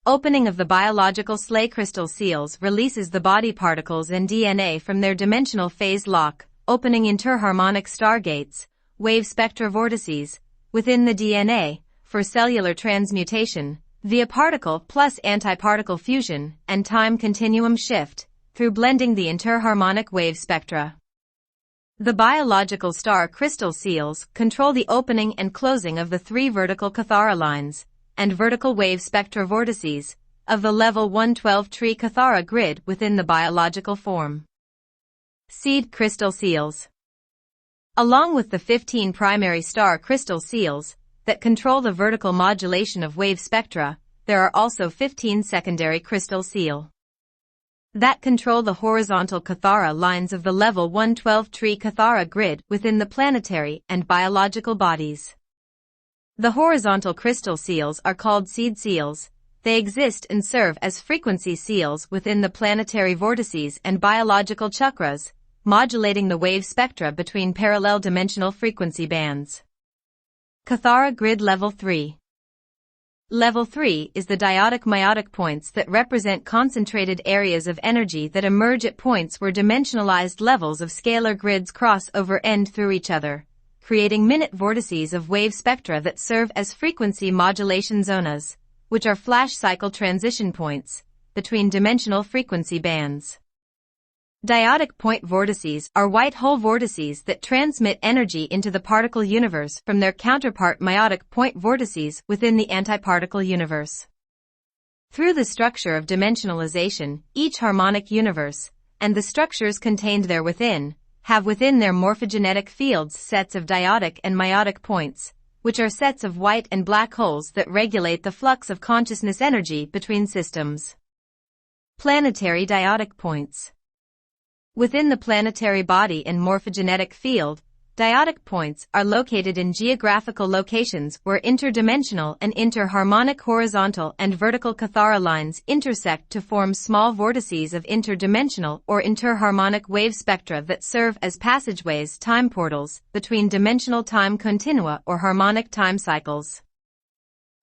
Opening of the biological slay crystal seals releases the body particles and DNA from their dimensional phase lock, opening interharmonic stargates, wave spectra vortices, within the DNA, for cellular transmutation, via particle plus antiparticle fusion and time continuum shift, through blending the interharmonic wave spectra. The biological star crystal seals control the opening and closing of the 3 vertical kathara lines and vertical wave spectra vortices of the level 112 tree kathara grid within the biological form. Seed crystal seals. Along with the 15 primary star crystal seals that control the vertical modulation of wave spectra, there are also 15 secondary crystal seal that control the horizontal kathara lines of the level 112 tree kathara grid within the planetary and biological bodies. The horizontal crystal seals are called seed seals. They exist and serve as frequency seals within the planetary vortices and biological chakras, modulating the wave spectra between parallel dimensional frequency bands. Kathara Grid Level 3. Level 3 is the diotic-meiotic points that represent concentrated areas of energy that emerge at points where dimensionalized levels of scalar grids cross over and through each other, creating minute vortices of wave spectra that serve as frequency modulation zonas, which are flash cycle transition points between dimensional frequency bands. Diotic point vortices are white hole vortices that transmit energy into the particle universe from their counterpart meiotic point vortices within the antiparticle universe. Through the structure of dimensionalization, each harmonic universe, and the structures contained therewithin, have within their morphogenetic fields sets of diotic and meiotic points, which are sets of white and black holes that regulate the flux of consciousness energy between systems. Planetary diotic points. Within the planetary body and morphogenetic field, diotic points are located in geographical locations where interdimensional and interharmonic horizontal and vertical kathara lines intersect to form small vortices of interdimensional or interharmonic wave spectra that serve as passageways, time portals, between dimensional time continua or harmonic time cycles.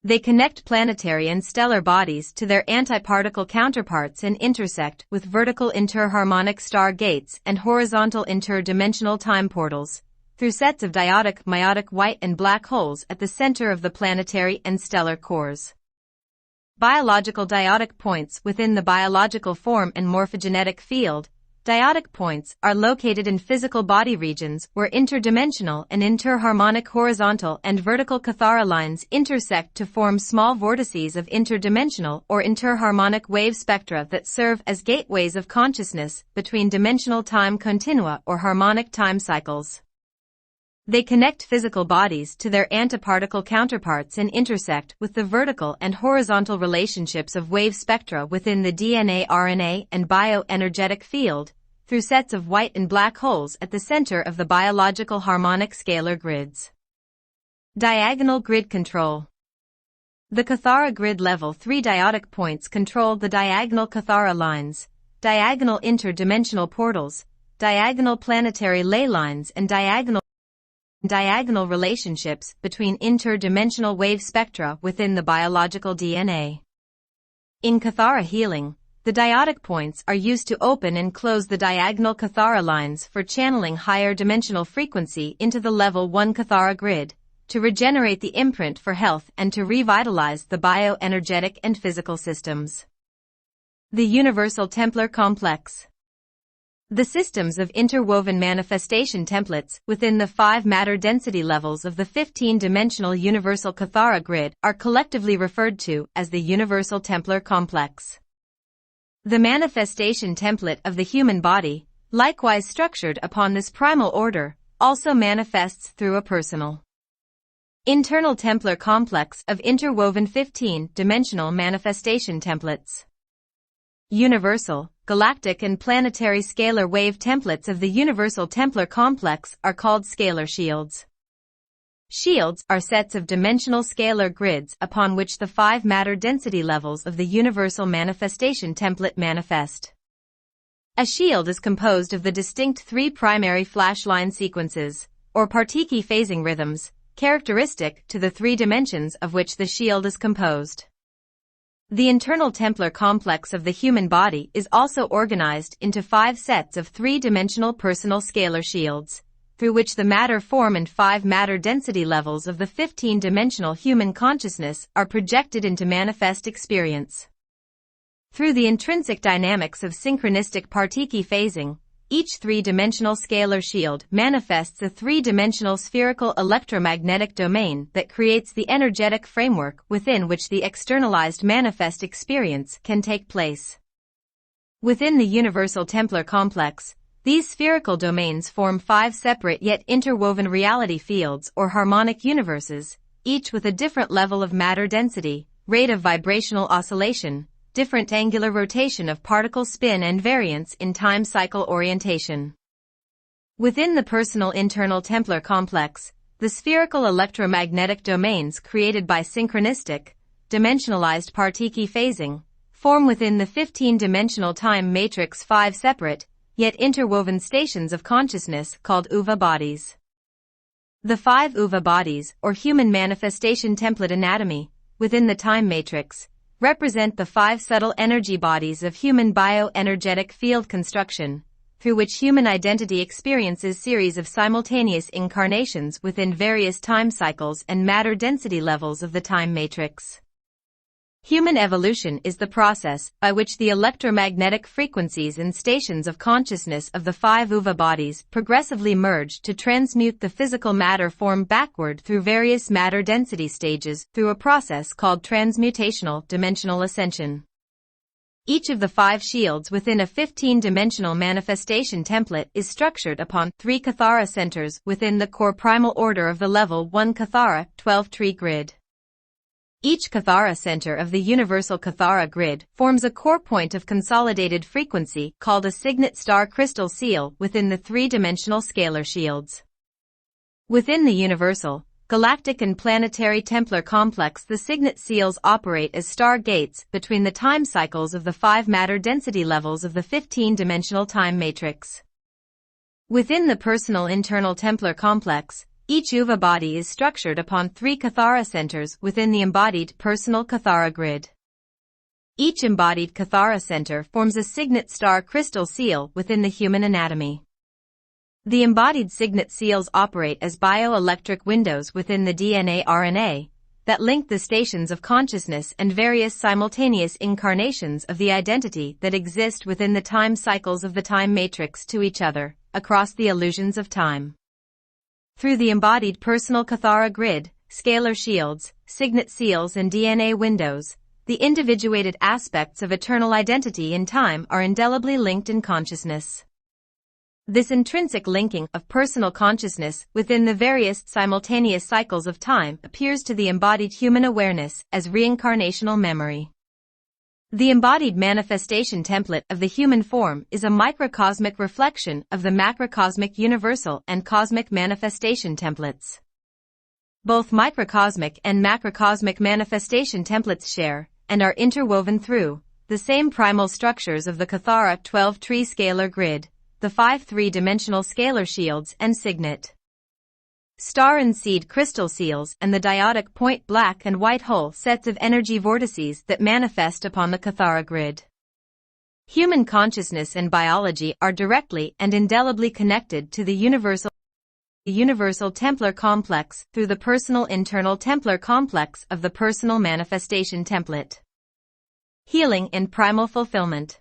They connect planetary and stellar bodies to their antiparticle counterparts and intersect with vertical interharmonic star gates and horizontal interdimensional time portals, through sets of diotic, meiotic white and black holes at the center of the planetary and stellar cores. Biological diotic points within the biological form and morphogenetic field. Diotic points are located in physical body regions where interdimensional and interharmonic horizontal and vertical kathara lines intersect to form small vortices of interdimensional or interharmonic wave spectra that serve as gateways of consciousness between dimensional time continua or harmonic time cycles. They connect physical bodies to their antiparticle counterparts and intersect with the vertical and horizontal relationships of wave spectra within the DNA, RNA, and bioenergetic field, through sets of white and black holes at the center of the biological harmonic scalar grids. Diagonal grid control. The Kathara Grid Level 3 diotic points control the diagonal kathara lines, diagonal interdimensional portals, diagonal planetary ley lines, and diagonal relationships between interdimensional wave spectra within the biological DNA. In Kathara healing, the diotic points are used to open and close the diagonal kathara lines for channeling higher dimensional frequency into the level 1 kathara grid, to regenerate the imprint for health and to revitalize the bioenergetic and physical systems. The Universal Templar Complex. The systems of interwoven manifestation templates within the 5 matter density levels of the 15-dimensional universal kathara grid are collectively referred to as the Universal Templar Complex. The manifestation template of the human body, likewise structured upon this primal order, also manifests through a personal internal Templar complex of interwoven 15-dimensional manifestation templates. Universal, galactic and planetary scalar wave templates of the Universal Templar complex are called scalar shields. Shields are sets of dimensional scalar grids upon which the 5 matter density levels of the universal manifestation template manifest. A shield is composed of the distinct 3 primary flash line sequences, or Partiki phasing rhythms, characteristic to the 3 dimensions of which the shield is composed. The internal Templar complex of the human body is also organized into 5 sets of 3-dimensional personal scalar shields, through which the matter form and 5 matter density levels of the 15-dimensional human consciousness are projected into manifest experience. Through the intrinsic dynamics of synchronistic Particle phasing, each three-dimensional scalar shield manifests a three-dimensional spherical electromagnetic domain that creates the energetic framework within which the externalized manifest experience can take place. Within the universal Templar complex, these spherical domains form 5 separate yet interwoven reality fields or harmonic universes, each with a different level of matter density, rate of vibrational oscillation, different angular rotation of particle spin and variance in time cycle orientation. Within the personal internal Templar complex, the spherical electromagnetic domains created by synchronistic, dimensionalized Particle phasing form within the 15-dimensional time matrix 5 separate, yet interwoven stations of consciousness called UVA bodies. The 5 UVA bodies, or human manifestation template anatomy, within the time matrix, represent the 5 subtle energy bodies of human bioenergetic field construction, through which human identity experiences series of simultaneous incarnations within various time cycles and matter density levels of the time matrix. Human evolution is the process by which the electromagnetic frequencies and stations of consciousness of the 5 UVA bodies progressively merge to transmute the physical matter form backward through various matter density stages through a process called transmutational dimensional ascension. Each of the 5 shields within a 15-dimensional manifestation template is structured upon 3 kathara centers within the core primal order of the level 1 kathara 12-tree grid. Each kathara center of the universal kathara grid forms a core point of consolidated frequency called a signet star crystal seal within the 3-dimensional scalar shields. Within the universal, galactic and planetary Templar complex, the signet seals operate as star gates between the time cycles of the 5 matter density levels of the 15-dimensional time matrix. Within the personal internal Templar complex, each UVA body is structured upon 3 kathara centers within the embodied personal kathara grid. Each embodied kathara center forms a signet star crystal seal within the human anatomy. The embodied signet seals operate as bioelectric windows within the DNA-RNA that link the stations of consciousness and various simultaneous incarnations of the identity that exist within the time cycles of the time matrix to each other, across the illusions of time. Through the embodied personal kathara grid, scalar shields, signet seals and DNA windows, the individuated aspects of eternal identity in time are indelibly linked in consciousness. This intrinsic linking of personal consciousness within the various simultaneous cycles of time appears to the embodied human awareness as reincarnational memory. The embodied manifestation template of the human form is a microcosmic reflection of the macrocosmic universal and cosmic manifestation templates. Both microcosmic and macrocosmic manifestation templates share, and are interwoven through, the same primal structures of the kathara 12-tree scalar grid, the 5 3-dimensional scalar shields and signet star and seed crystal seals and the dyadic point black and white hole sets of energy vortices that manifest upon the kathara grid. Human consciousness and biology are directly and indelibly connected to the universal Templar complex through the personal internal Templar complex of the personal manifestation template. Healing and primal fulfillment.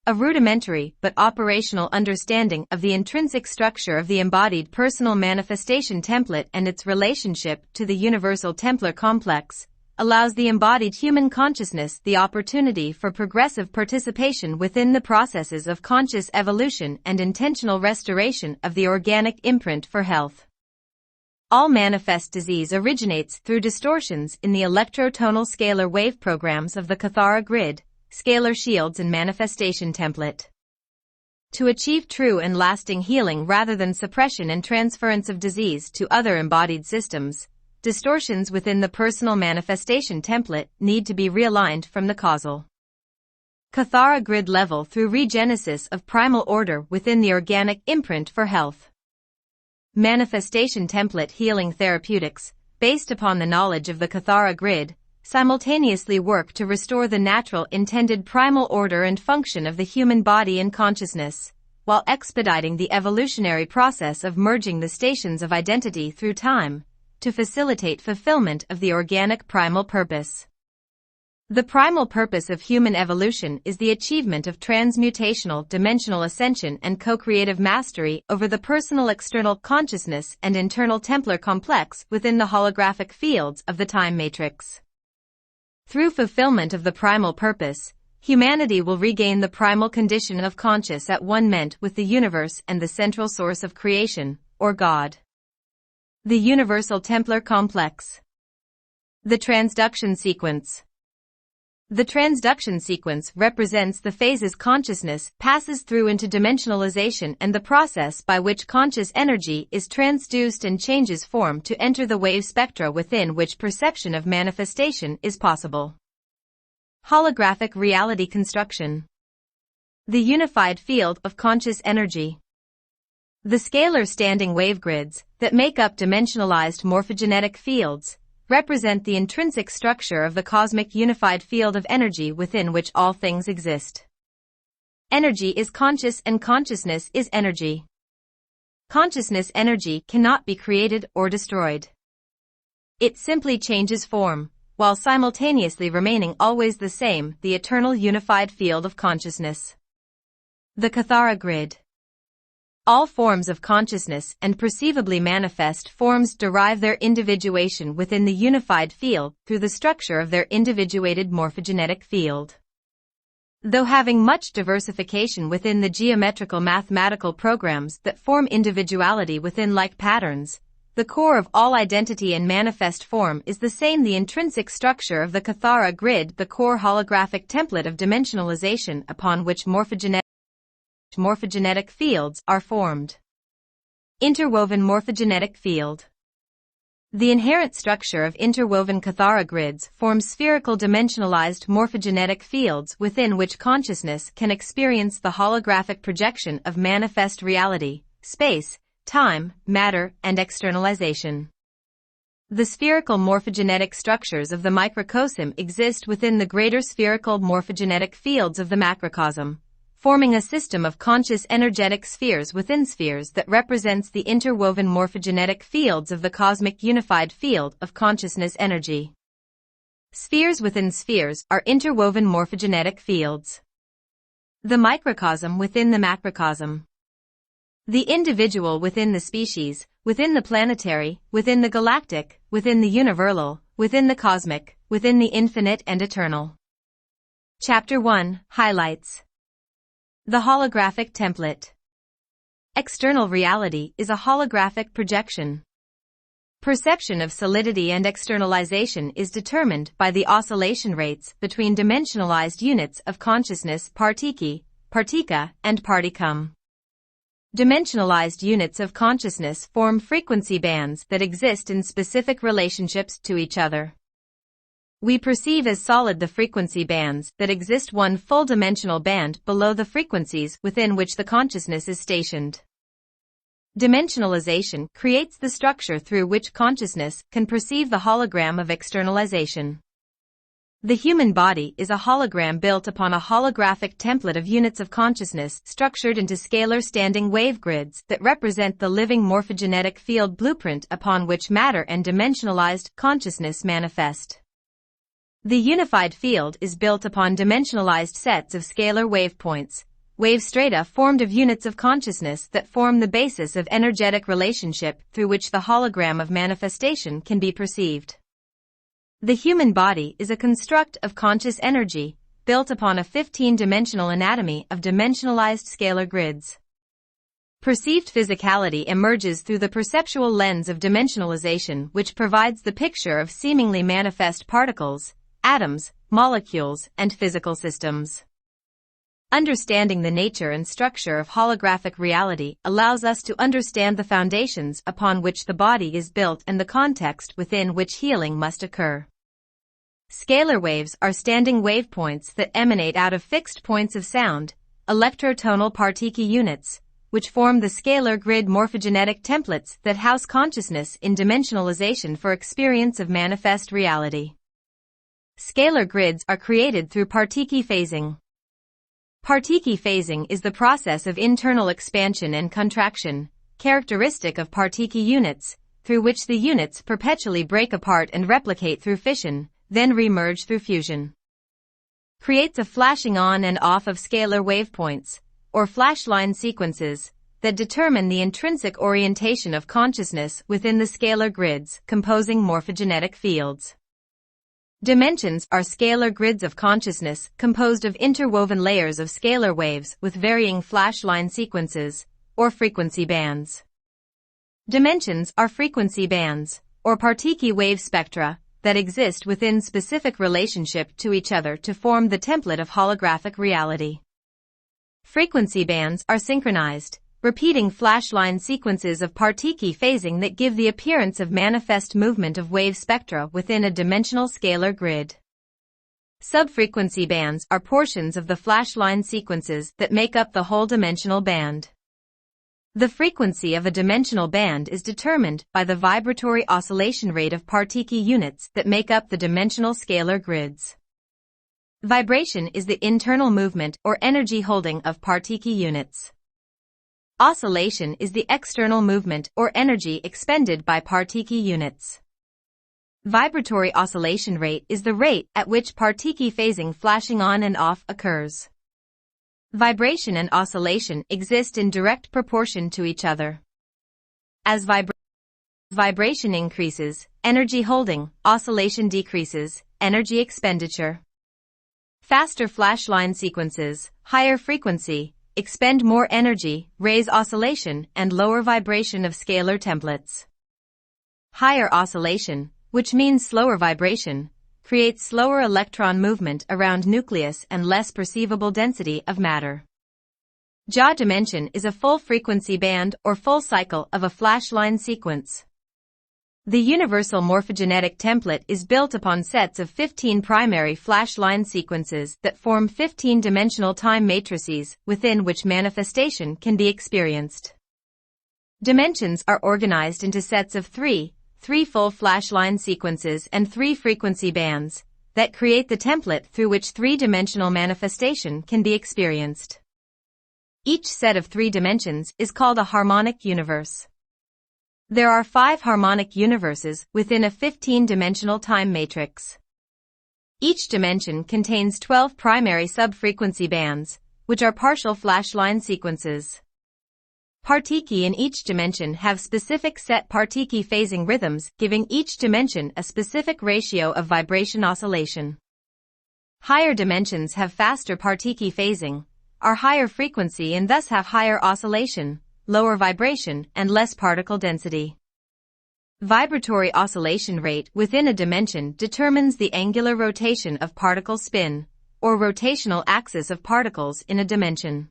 A rudimentary but operational understanding of the intrinsic structure of the embodied personal manifestation template and its relationship to the universal Templar complex allows the embodied human consciousness the opportunity for progressive participation within the processes of conscious evolution and intentional restoration of the organic imprint for health. All manifest disease originates through distortions in the electrotonal scalar wave programs of the kathara grid, scalar shields and manifestation template. To achieve true and lasting healing rather than suppression and transference of disease to other embodied systems, distortions within the personal manifestation template need to be realigned from the causal kathara grid level through regenesis of primal order within the organic imprint for health. Manifestation template healing therapeutics, based upon the knowledge of the kathara grid, simultaneously work to restore the natural intended primal order and function of the human body and consciousness, while expediting the evolutionary process of merging the stations of identity through time, to facilitate fulfillment of the organic primal purpose. The primal purpose of human evolution is the achievement of transmutational dimensional ascension and co-creative mastery over the personal external consciousness and internal Templar complex within the holographic fields of the time matrix. Through fulfillment of the primal purpose, humanity will regain the primal condition of conscious at one-ment with the universe and the central source of creation, or God. The Universal Templar Complex. The Transduction Sequence. The transduction sequence represents the phases consciousness passes through into dimensionalization and the process by which conscious energy is transduced and changes form to enter the wave spectra within which perception of manifestation is possible. Holographic reality construction. The unified field of conscious energy. The scalar standing wave grids that make up dimensionalized morphogenetic fields represent the intrinsic structure of the cosmic unified field of energy within which all things exist. Energy is conscious and consciousness is energy. Consciousness energy cannot be created or destroyed. It simply changes form, while simultaneously remaining always the same, the eternal unified field of consciousness. The Kathara grid. All forms of consciousness and perceivably manifest forms derive their individuation within the unified field through the structure of their individuated morphogenetic field. Though having much diversification within the geometrical mathematical programs that form individuality within like patterns, the core of all identity and manifest form is the same, the intrinsic structure of the Kathara grid, the core holographic template of dimensionalization upon which morphogenetic fields are formed. Interwoven morphogenetic field. The inherent structure of interwoven Kathara grids forms spherical dimensionalized morphogenetic fields within which consciousness can experience the holographic projection of manifest reality, space, time, matter, and externalization. The spherical morphogenetic structures of the microcosm exist within the greater spherical morphogenetic fields of the macrocosm, forming a system of conscious energetic spheres within spheres that represents the interwoven morphogenetic fields of the cosmic unified field of consciousness energy. Spheres within spheres are interwoven morphogenetic fields. The microcosm within the macrocosm. The individual within the species, within the planetary, within the galactic, within the universal, within the cosmic, within the infinite and eternal. Chapter 1, Highlights. The holographic template. External reality is a holographic projection. Perception of solidity and externalization is determined by the oscillation rates between dimensionalized units of consciousness partiki, partika, and particum. Dimensionalized units of consciousness form frequency bands that exist in specific relationships to each other. We perceive as solid the frequency bands that exist one full-dimensional band below the frequencies within which the consciousness is stationed. Dimensionalization creates the structure through which consciousness can perceive the hologram of externalization. The human body is a hologram built upon a holographic template of units of consciousness structured into scalar standing wave grids that represent the living morphogenetic field blueprint upon which matter and dimensionalized consciousness manifest. The unified field is built upon dimensionalized sets of scalar wave points, wave strata formed of units of consciousness that form the basis of energetic relationship through which the hologram of manifestation can be perceived. The human body is a construct of conscious energy, built upon a 15-dimensional anatomy of dimensionalized scalar grids. Perceived physicality emerges through the perceptual lens of dimensionalization, which provides the picture of seemingly manifest particles, atoms, molecules, and physical systems. Understanding the nature and structure of holographic reality allows us to understand the foundations upon which the body is built and the context within which healing must occur. Scalar waves are standing wave points that emanate out of fixed points of sound, electrotonal partiki units, which form the scalar grid morphogenetic templates that house consciousness in dimensionalization for experience of manifest reality. Scalar grids are created through partiki phasing. Partiki phasing is the process of internal expansion and contraction, characteristic of partiki units, through which the units perpetually break apart and replicate through fission, then re-merge through fusion. creates a flashing on and off of scalar wavepoints, or flashline sequences, that determine the intrinsic orientation of consciousness within the scalar grids composing morphogenetic fields. Dimensions are scalar grids of consciousness composed of interwoven layers of scalar waves with varying flashline sequences, or frequency bands. Dimensions are frequency bands, or Particle wave spectra, that exist within specific relationship to each other to form the template of holographic reality. Frequency bands are synchronized, repeating flashline sequences of particle phasing that give the appearance of manifest movement of wave spectra within a dimensional scalar grid. Subfrequency bands are portions of the flashline sequences that make up the whole dimensional band. The frequency of a dimensional band is determined by the vibratory oscillation rate of particle units that make up the dimensional scalar grids. Vibration is the internal movement or energy holding of particle units. Oscillation is the external movement or energy expended by particle units. Vibratory oscillation rate is the rate at which particle phasing flashing on and off occurs. Vibration and oscillation exist in direct proportion to each other. As vibration increases, energy holding, oscillation decreases, energy expenditure. Faster flashline sequences, higher frequency, expend more energy, raise oscillation, and lower vibration of scalar templates. Higher oscillation, which means slower vibration, creates slower electron movement around nucleus and less perceivable density of matter. Jaw dimension is a full frequency band or full cycle of a flashline sequence. The universal morphogenetic template is built upon sets of 15 primary flashline sequences that form 15-dimensional time matrices within which manifestation can be experienced. Dimensions are organized into sets of three full flashline sequences and 3 frequency bands that create the template through which three-dimensional manifestation can be experienced. Each set of 3 dimensions is called a harmonic universe. There are 5 harmonic universes within a 15-dimensional time matrix. Each dimension contains 12 primary sub-frequency bands, which are partial flashline sequences. Particle in each dimension have specific set particle phasing rhythms, giving each dimension a specific ratio of vibration oscillation. Higher dimensions have faster particle phasing, are higher frequency and thus have higher oscillation, lower vibration, and less particle density. Vibratory oscillation rate within a dimension determines the angular rotation of particle spin, or rotational axis of particles in a dimension.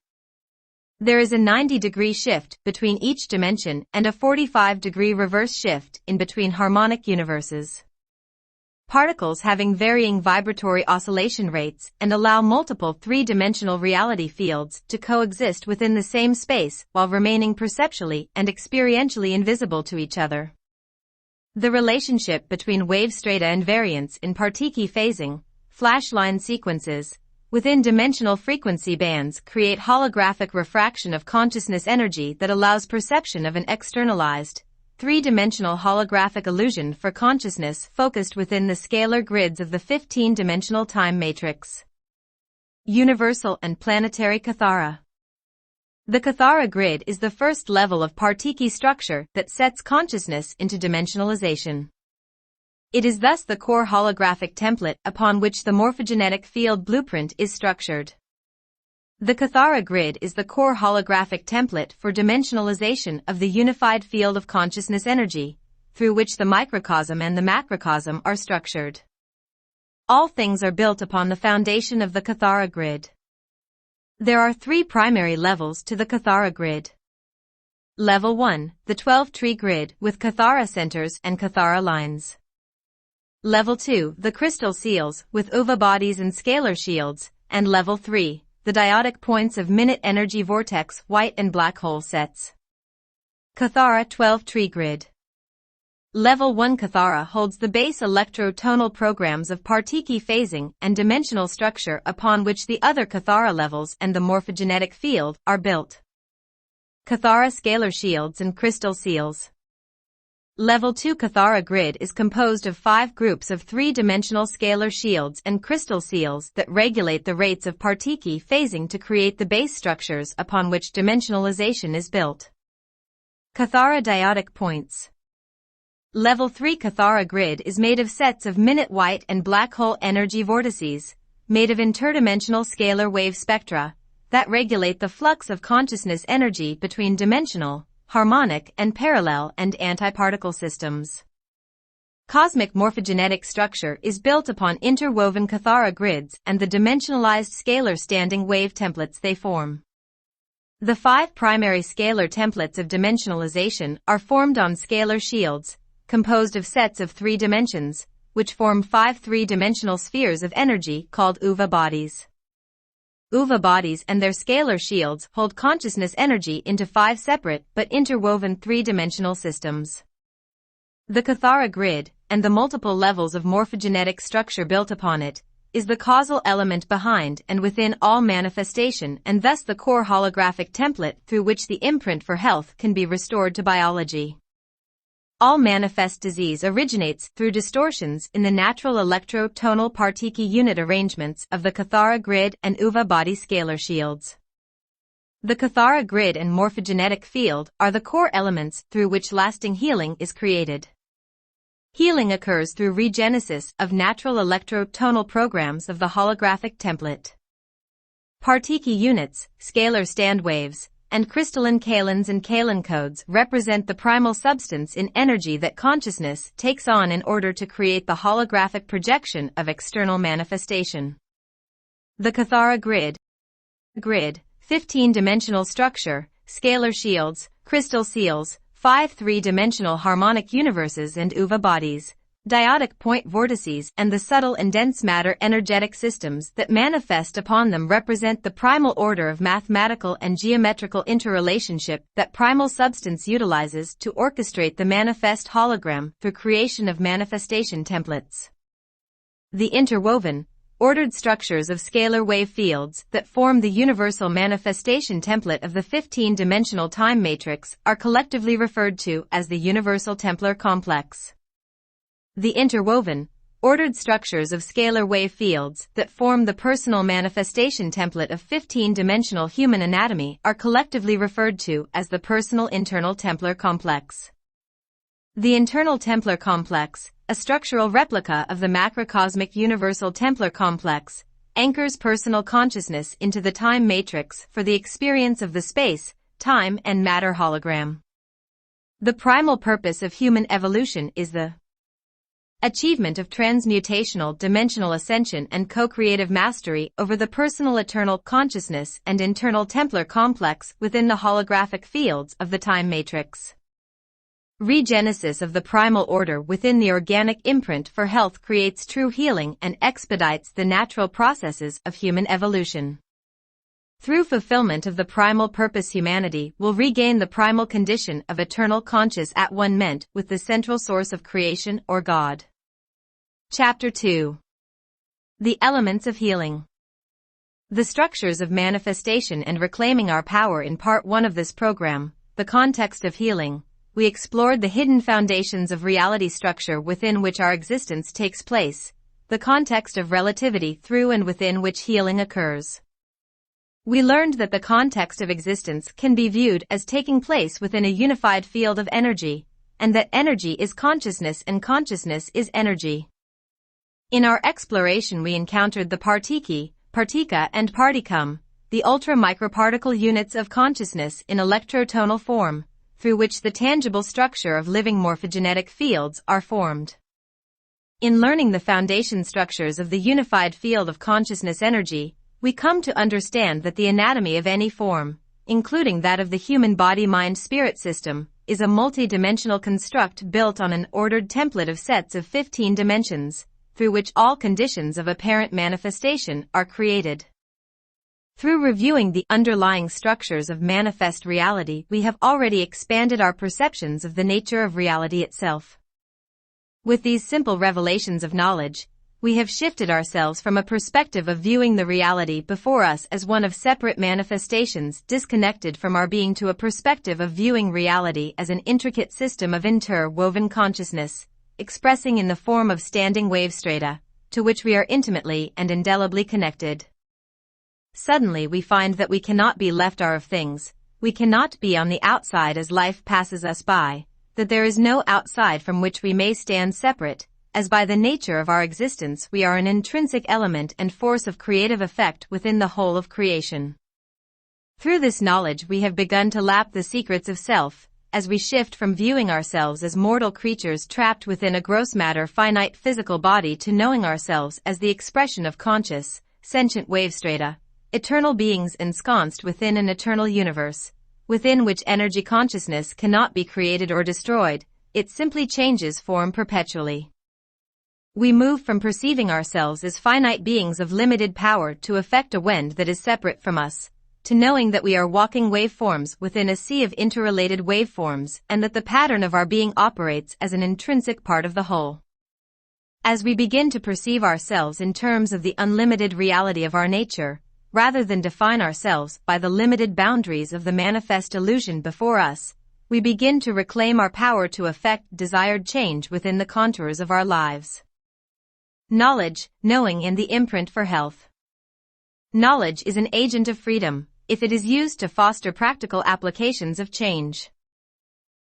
There is a 90-degree shift between each dimension and a 45-degree reverse shift in between harmonic universes. Particles having varying vibratory oscillation rates and allow multiple three-dimensional reality fields to coexist within the same space while remaining perceptually and experientially invisible to each other. The relationship between wave strata and variance in particle phasing, flashline sequences, within dimensional frequency bands create holographic refraction of consciousness energy that allows perception of an externalized, three-dimensional holographic illusion for consciousness focused within the scalar grids of the 15-dimensional time matrix. Universal and planetary kathara. The kathara grid is the first level of particle structure that sets consciousness into dimensionalization. It is thus the core holographic template upon which the morphogenetic field blueprint is structured. The kathara grid is the core holographic template for dimensionalization of the unified field of consciousness energy, through which the microcosm and the macrocosm are structured. All things are built upon the foundation of the kathara grid. There are 3 primary levels to the kathara grid. Level 1, the 12-tree grid with kathara centers and kathara lines. Level 2, the crystal seals with uva bodies and scalar shields, and Level 3, the dyadic points of minute energy vortex white and black hole sets. Kathara 12-tree grid. Level 1 Kathara holds the base electrotonal programs of particle phasing and dimensional structure upon which the other Kathara levels and the morphogenetic field are built. Kathara scalar shields and crystal seals. Level 2 Kathara grid is composed of 5 groups of 3-dimensional scalar shields and crystal seals that regulate the rates of partiki phasing to create the base structures upon which dimensionalization is built. Kathara diotic points. Level 3 Kathara grid is made of sets of minute white and black hole energy vortices, made of interdimensional scalar wave spectra, that regulate the flux of consciousness energy between dimensional, harmonic and parallel and antiparticle systems. Cosmic morphogenetic structure is built upon interwoven Kathara grids and the dimensionalized scalar standing wave templates they form. The 5 primary scalar templates of dimensionalization are formed on scalar shields, composed of sets of 3 dimensions, which form 5 3-dimensional spheres of energy called uva bodies. Uva bodies and their scalar shields hold consciousness energy into 5 separate but interwoven 3-dimensional systems. The Kathara grid, and the multiple levels of morphogenetic structure built upon it, is the causal element behind and within all manifestation and thus the core holographic template through which the imprint for health can be restored to biology. All manifest disease originates through distortions in the natural electro-tonal partiki unit arrangements of the Kathara grid and uva body scalar shields. The Kathara grid and morphogenetic field are the core elements through which lasting healing is created. Healing occurs through regenesis of natural electro-tonal programs of the holographic template. Partiki units, scalar stand waves, and crystalline kalins and kalin codes represent the primal substance in energy that consciousness takes on in order to create the holographic projection of external manifestation. The Kathara grid, 15-dimensional structure, scalar shields, crystal seals, 5 3-dimensional harmonic universes and uva bodies, diotic point vortices and the subtle and dense matter energetic systems that manifest upon them represent the primal order of mathematical and geometrical interrelationship that primal substance utilizes to orchestrate the manifest hologram through creation of manifestation templates. The interwoven, ordered structures of scalar wave fields that form the universal manifestation template of the 15-dimensional time matrix are collectively referred to as the universal Templar complex. The interwoven, ordered structures of scalar wave fields that form the personal manifestation template of 15-dimensional human anatomy are collectively referred to as the personal internal Templar complex. The internal Templar complex, a structural replica of the macrocosmic universal Templar complex, anchors personal consciousness into the time matrix for the experience of the space, time and matter hologram. The primal purpose of human evolution is the achievement of transmutational dimensional ascension and co-creative mastery over the personal eternal consciousness and internal Templar complex within the holographic fields of the time matrix. Regenesis of the primal order within the organic imprint for health creates true healing and expedites the natural processes of human evolution. Through fulfillment of the primal purpose, humanity will regain the primal condition of eternal conscious at one-ment with the central source of creation or God. Chapter 2. The Elements of Healing. The structures of manifestation and reclaiming our power. In part 1 of this program, The Context of Healing, we explored the hidden foundations of reality structure within which our existence takes place, the context of relativity through and within which healing occurs. We learned that the context of existence can be viewed as taking place within a unified field of energy, and that energy is consciousness and consciousness is energy. In our exploration we encountered the partiki, partika and particum, the ultra-microparticle units of consciousness in electrotonal form, through which the tangible structure of living morphogenetic fields are formed. In learning the foundation structures of the unified field of consciousness energy, we come to understand that the anatomy of any form, including that of the human body-mind-spirit system, is a multi-dimensional construct built on an ordered template of sets of 15 dimensions, through which all conditions of apparent manifestation are created. Through reviewing the underlying structures of manifest reality, we have already expanded our perceptions of the nature of reality itself. With these simple revelations of knowledge, we have shifted ourselves from a perspective of viewing the reality before us as one of separate manifestations disconnected from our being to a perspective of viewing reality as an intricate system of interwoven consciousness, expressing in the form of standing wave strata, to which we are intimately and indelibly connected. Suddenly we find that we cannot be left are of things, we cannot be on the outside as life passes us by, that there is no outside from which we may stand separate, as by the nature of our existence we are an intrinsic element and force of creative effect within the whole of creation. Through this knowledge we have begun to lap the secrets of self, as we shift from viewing ourselves as mortal creatures trapped within a gross matter finite physical body to knowing ourselves as the expression of conscious, sentient wave strata, eternal beings ensconced within an eternal universe, within which energy consciousness cannot be created or destroyed, it simply changes form perpetually. We move from perceiving ourselves as finite beings of limited power to affect a wind that is separate from us, to knowing that we are walking waveforms within a sea of interrelated waveforms and that the pattern of our being operates as an intrinsic part of the whole. As we begin to perceive ourselves in terms of the unlimited reality of our nature, rather than define ourselves by the limited boundaries of the manifest illusion before us, we begin to reclaim our power to effect desired change within the contours of our lives. Knowledge, knowing and the imprint for health. Knowledge is an agent of freedom, if it is used to foster practical applications of change.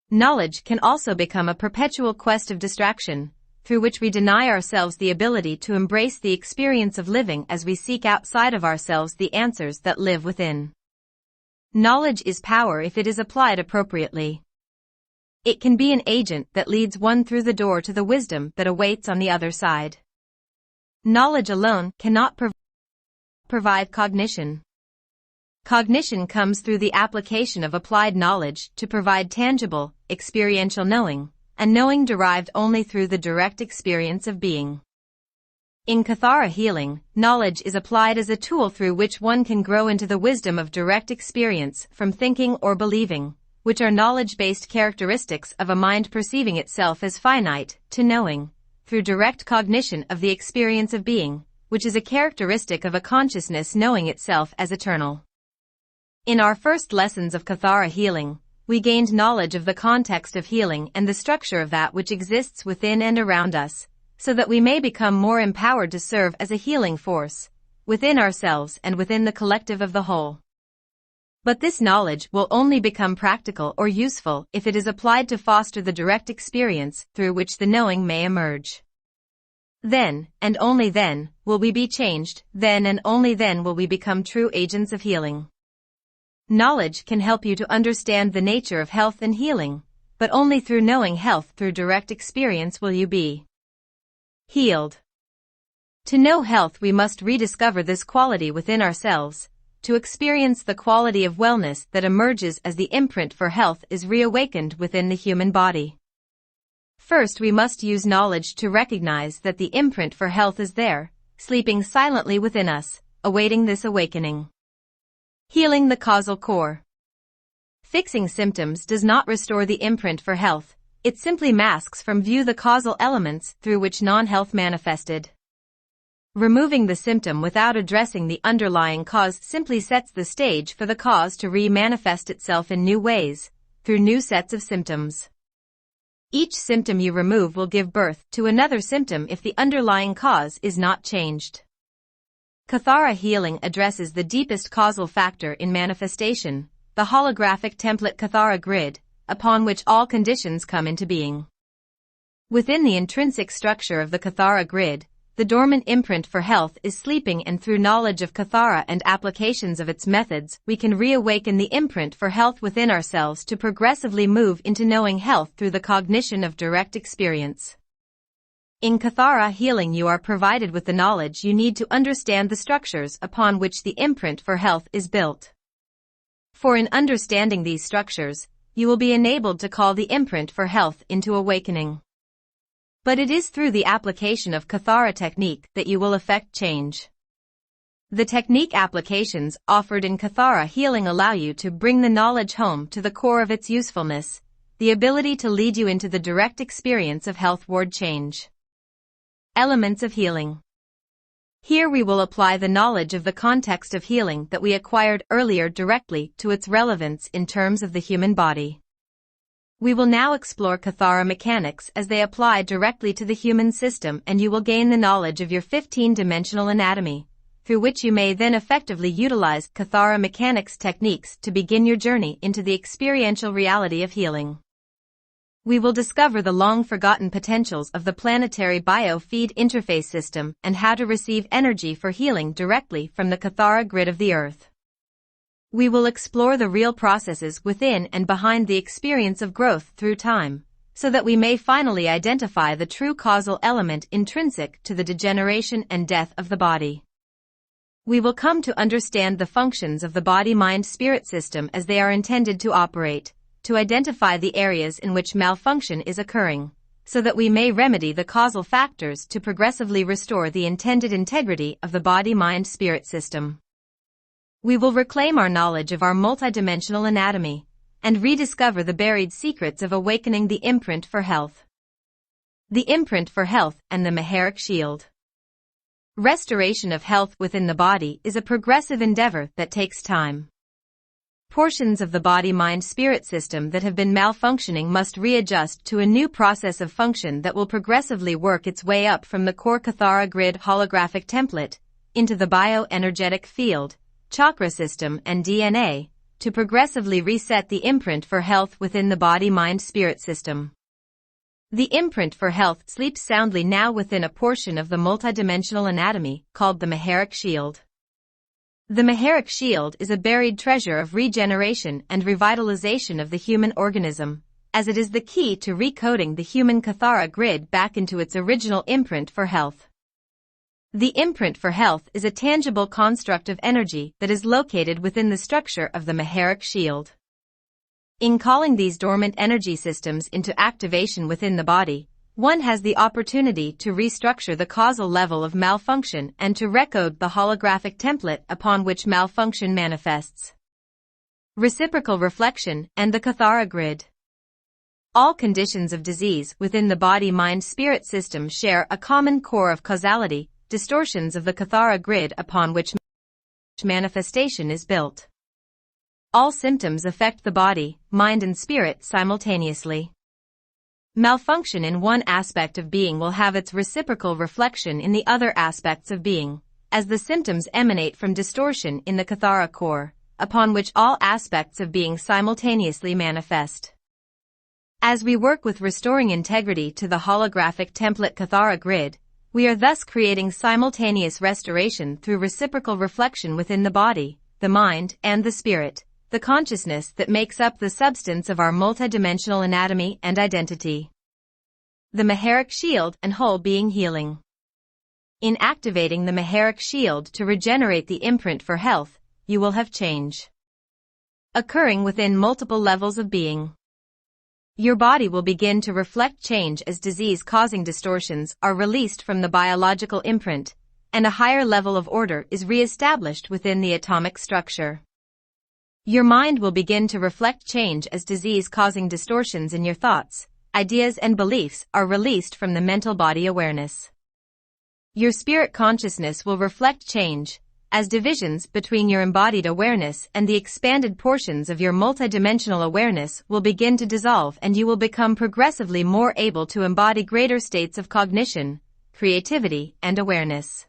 Knowledge can also become a perpetual quest of distraction, through which we deny ourselves the ability to embrace the experience of living as we seek outside of ourselves the answers that live within. Knowledge is power if it is applied appropriately. It can be an agent that leads one through the door to the wisdom that awaits on the other side. Knowledge alone cannot provide cognition. Cognition comes through the application of applied knowledge to provide tangible, experiential knowing, and knowing derived only through the direct experience of being. In kathara healing, knowledge is applied as a tool through which one can grow into the wisdom of direct experience from thinking or believing, which are knowledge-based characteristics of a mind perceiving itself as finite, to knowing, through direct cognition of the experience of being, which is a characteristic of a consciousness knowing itself as eternal. In our first lessons of kathara healing, we gained knowledge of the context of healing and the structure of that which exists within and around us, so that we may become more empowered to serve as a healing force, within ourselves and within the collective of the whole. But this knowledge will only become practical or useful if it is applied to foster the direct experience through which the knowing may emerge. Then, and only then, will we be changed, then and only then will we become true agents of healing. Knowledge can help you to understand the nature of health and healing, but only through knowing health through direct experience will you be healed. To know health we must rediscover this quality within ourselves, to experience the quality of wellness that emerges as the imprint for health is reawakened within the human body. First we must use knowledge to recognize that the imprint for health is there, sleeping silently within us, awaiting this awakening. Healing the causal core. Fixing symptoms does not restore the imprint for health, it simply masks from view the causal elements through which non-health manifested. Removing the symptom without addressing the underlying cause simply sets the stage for the cause to re-manifest itself in new ways, through new sets of symptoms. Each symptom you remove will give birth to another symptom if the underlying cause is not changed. Kathara healing addresses the deepest causal factor in manifestation, the holographic template kathara grid, upon which all conditions come into being. Within the intrinsic structure of the kathara grid, the dormant imprint for health is sleeping, and through knowledge of kathara and applications of its methods we can reawaken the imprint for health within ourselves to progressively move into knowing health through the cognition of direct experience. In kathara healing you are provided with the knowledge you need to understand the structures upon which the imprint for health is built. For in understanding these structures, you will be enabled to call the imprint for health into awakening. But it is through the application of kathara technique that you will effect change. The technique applications offered in kathara healing allow you to bring the knowledge home to the core of its usefulness, the ability to lead you into the direct experience of healthward change. Elements of healing. Here we will apply the knowledge of the context of healing that we acquired earlier directly to its relevance in terms of the human body. We will now explore kathara mechanics as they apply directly to the human system, and you will gain the knowledge of your 15-dimensional anatomy, through which you may then effectively utilize kathara mechanics techniques to begin your journey into the experiential reality of healing. We will discover the long-forgotten potentials of the planetary biofeed interface system and how to receive energy for healing directly from the kathara grid of the Earth. We will explore the real processes within and behind the experience of growth through time, so that we may finally identify the true causal element intrinsic to the degeneration and death of the body. We will come to understand the functions of the body-mind-spirit system as they are intended to operate, to identify the areas in which malfunction is occurring, so that we may remedy the causal factors to progressively restore the intended integrity of the body-mind-spirit system. We will reclaim our knowledge of our multidimensional anatomy and rediscover the buried secrets of awakening the imprint for health. The imprint for health and the Maharic shield. Restoration of health within the body is a progressive endeavor that takes time. Portions of the body-mind-spirit system that have been malfunctioning must readjust to a new process of function that will progressively work its way up from the core kathara grid holographic template into the bioenergetic field, chakra system and DNA, to progressively reset the imprint for health within the body-mind-spirit system. The imprint for health sleeps soundly now within a portion of the multidimensional anatomy called the Maharic shield. The Maharic shield is a buried treasure of regeneration and revitalization of the human organism, as it is the key to recoding the human kathara grid back into its original imprint for health. The imprint for health is a tangible construct of energy that is located within the structure of the Maharic shield. In calling these dormant energy systems into activation within the body, one has the opportunity to restructure the causal level of malfunction and to recode the holographic template upon which malfunction manifests. Reciprocal reflection and the kathara grid. All conditions of disease within the body-mind-spirit system share a common core of causality, distortions of the kathara grid upon which manifestation is built. All symptoms affect the body, mind and spirit simultaneously. Malfunction in one aspect of being will have its reciprocal reflection in the other aspects of being, as the symptoms emanate from distortion in the kathara core, upon which all aspects of being simultaneously manifest. As we work with restoring integrity to the holographic template kathara grid, we are thus creating simultaneous restoration through reciprocal reflection within the body, the mind, and the spirit, the consciousness that makes up the substance of our multidimensional anatomy and identity. The Maharic shield and whole being healing. In activating the Maharic shield to regenerate the imprint for health, you will have change occurring within multiple levels of being. Your body will begin to reflect change as disease-causing distortions are released from the biological imprint, and a higher level of order is re-established within the atomic structure. Your mind will begin to reflect change as disease-causing distortions in your thoughts, ideas and beliefs are released from the mental body awareness. Your spirit consciousness will reflect change, as divisions between your embodied awareness and the expanded portions of your multidimensional awareness will begin to dissolve, and you will become progressively more able to embody greater states of cognition, creativity, and awareness.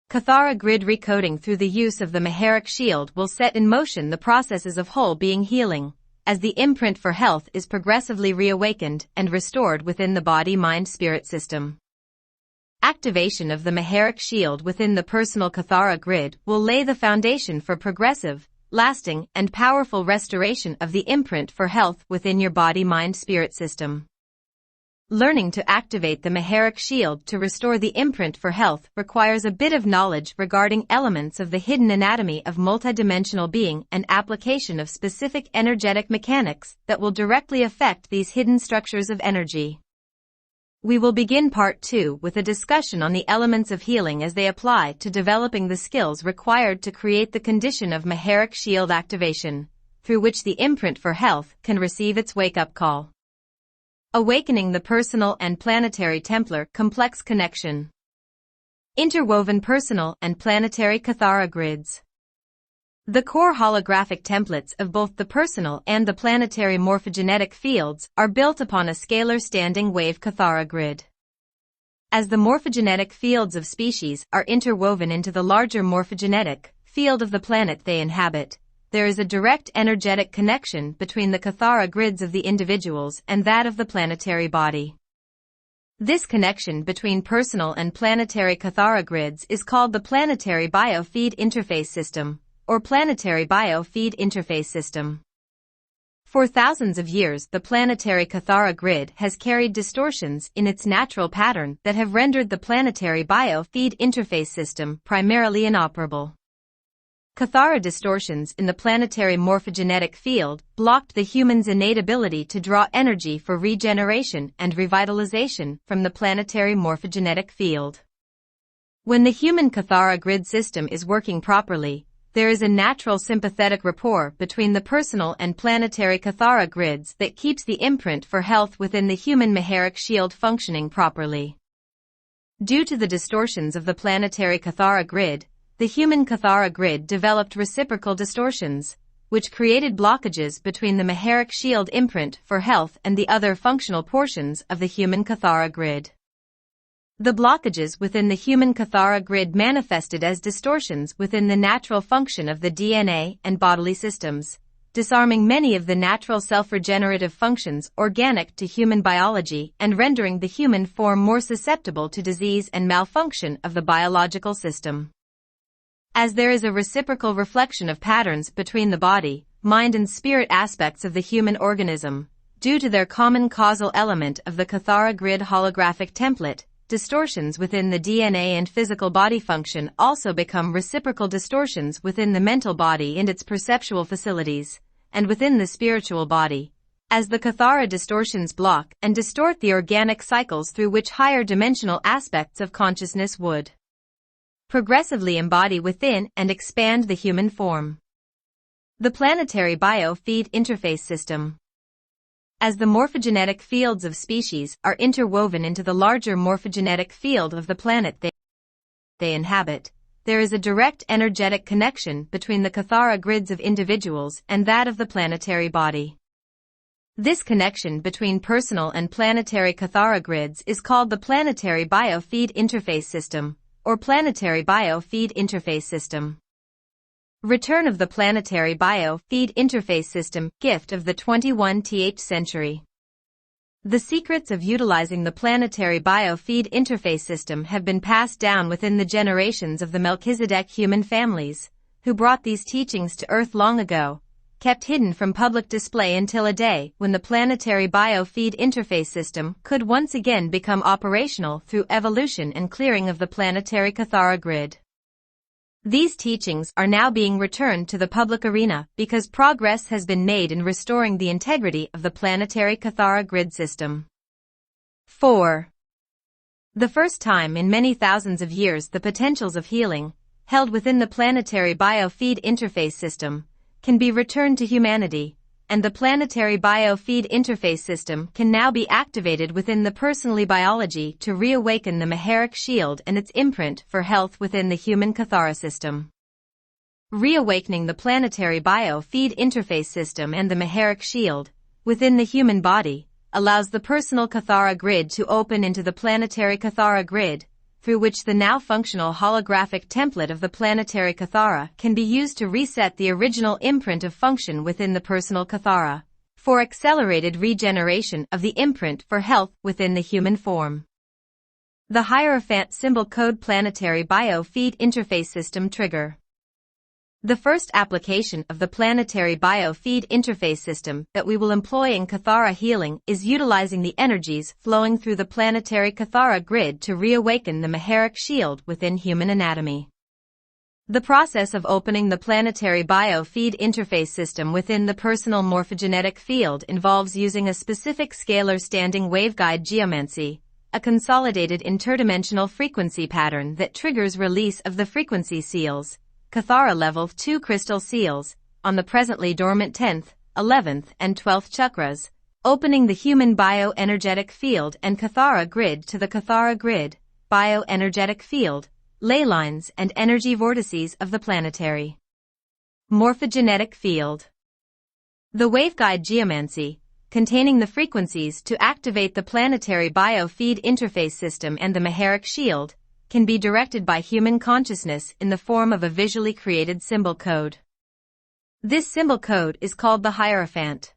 Kathara grid recoding through the use of the Maharic shield will set in motion the processes of whole being healing, as the imprint for health is progressively reawakened and restored within the body-mind-spirit system. Activation of the Maharic shield within the personal kathara grid will lay the foundation for progressive, lasting, and powerful restoration of the imprint for health within your body-mind-spirit system. Learning to activate the Maharic shield to restore the imprint for health requires a bit of knowledge regarding elements of the hidden anatomy of multidimensional being and application of specific energetic mechanics that will directly affect these hidden structures of energy. We will begin part 2 with a discussion on the elements of healing as they apply to developing the skills required to create the condition of Maharic shield activation, through which the imprint for health can receive its wake-up call. Awakening the personal and planetary Templar complex connection. Interwoven personal and planetary kathara grids. The core holographic templates of both the personal and the planetary morphogenetic fields are built upon a scalar standing wave kathara grid. As the morphogenetic fields of species are interwoven into the larger morphogenetic field of the planet they inhabit, there is a direct energetic connection between the kathara grids of the individuals and that of the planetary body. This connection between personal and planetary kathara grids is called the planetary biofeed interface system, or planetary biofeed interface system. For thousands of years, the planetary kathara grid has carried distortions in its natural pattern that have rendered the planetary biofeed interface system primarily inoperable. Kathara distortions in the planetary morphogenetic field blocked the human's innate ability to draw energy for regeneration and revitalization from the planetary morphogenetic field. When the human kathara grid system is working properly, there is a natural sympathetic rapport between the personal and planetary kathara grids that keeps the imprint for health within the human Maharic shield functioning properly. Due to the distortions of the planetary kathara grid, the human kathara grid developed reciprocal distortions, which created blockages between the Maharic shield imprint for health and the other functional portions of the human kathara grid. The blockages within the human kathara grid manifested as distortions within the natural function of the DNA and bodily systems, disarming many of the natural self-regenerative functions organic to human biology and rendering the human form more susceptible to disease and malfunction of the biological system. As there is a reciprocal reflection of patterns between the body, mind and spirit aspects of the human organism, due to their common causal element of the kathara grid holographic template, distortions within the DNA and physical body function also become reciprocal distortions within the mental body and its perceptual facilities, and within the spiritual body, as the kathara distortions block and distort the organic cycles through which higher dimensional aspects of consciousness would progressively embody within and expand the human form. The planetary biofeed interface system. As the morphogenetic fields of species are interwoven into the larger morphogenetic field of the planet they inhabit, there is a direct energetic connection between the kathara grids of individuals and that of the planetary body. This connection between personal and planetary kathara grids is called the planetary biofeed interface system, or planetary biofeed interface system. Return of the planetary biofeed interface system, gift of the 21th century. The secrets of utilizing the planetary biofeed interface system have been passed down within the generations of the Melchizedek human families, who brought these teachings to Earth long ago, kept hidden from public display until a day when the planetary biofeed interface system could once again become operational through evolution and clearing of the planetary kathara grid. These teachings are now being returned to the public arena because progress has been made in restoring the integrity of the planetary kathara grid system. 4. The first time in many thousands of years the potentials of healing, held within the planetary biofeed interface system, can be returned to humanity, and the planetary biofeed interface system can now be activated within the personally biology to reawaken the Maharic shield and its imprint for health within the human kathara system. Reawakening the planetary biofeed interface system and the Maharic shield within the human body allows the personal kathara grid to open into the planetary kathara grid, through which the now functional holographic template of the planetary kathara can be used to reset the original imprint of function within the personal kathara, for accelerated regeneration of the imprint for health within the human form. The Hierophant symbol code planetary biofeed interface system trigger. The first application of the planetary biofeed interface system that we will employ in kathara healing is utilizing the energies flowing through the planetary kathara grid to reawaken the Maharic shield within human anatomy. The process of opening the planetary biofeed interface system within the personal morphogenetic field involves using a specific scalar standing waveguide geomancy, a consolidated interdimensional frequency pattern that triggers release of the frequency seals, Kathara Level 2 crystal seals, on the presently dormant 10th, 11th and 12th chakras, opening the human bioenergetic field and Kathara grid to the Kathara grid, bioenergetic field, ley lines and energy vortices of the planetary morphogenetic field. The waveguide geomancy, containing the frequencies to activate the planetary biofeed interface system and the Maharic shield, can be directed by human consciousness in the form of a visually created symbol code. This symbol code is called the Hierophant.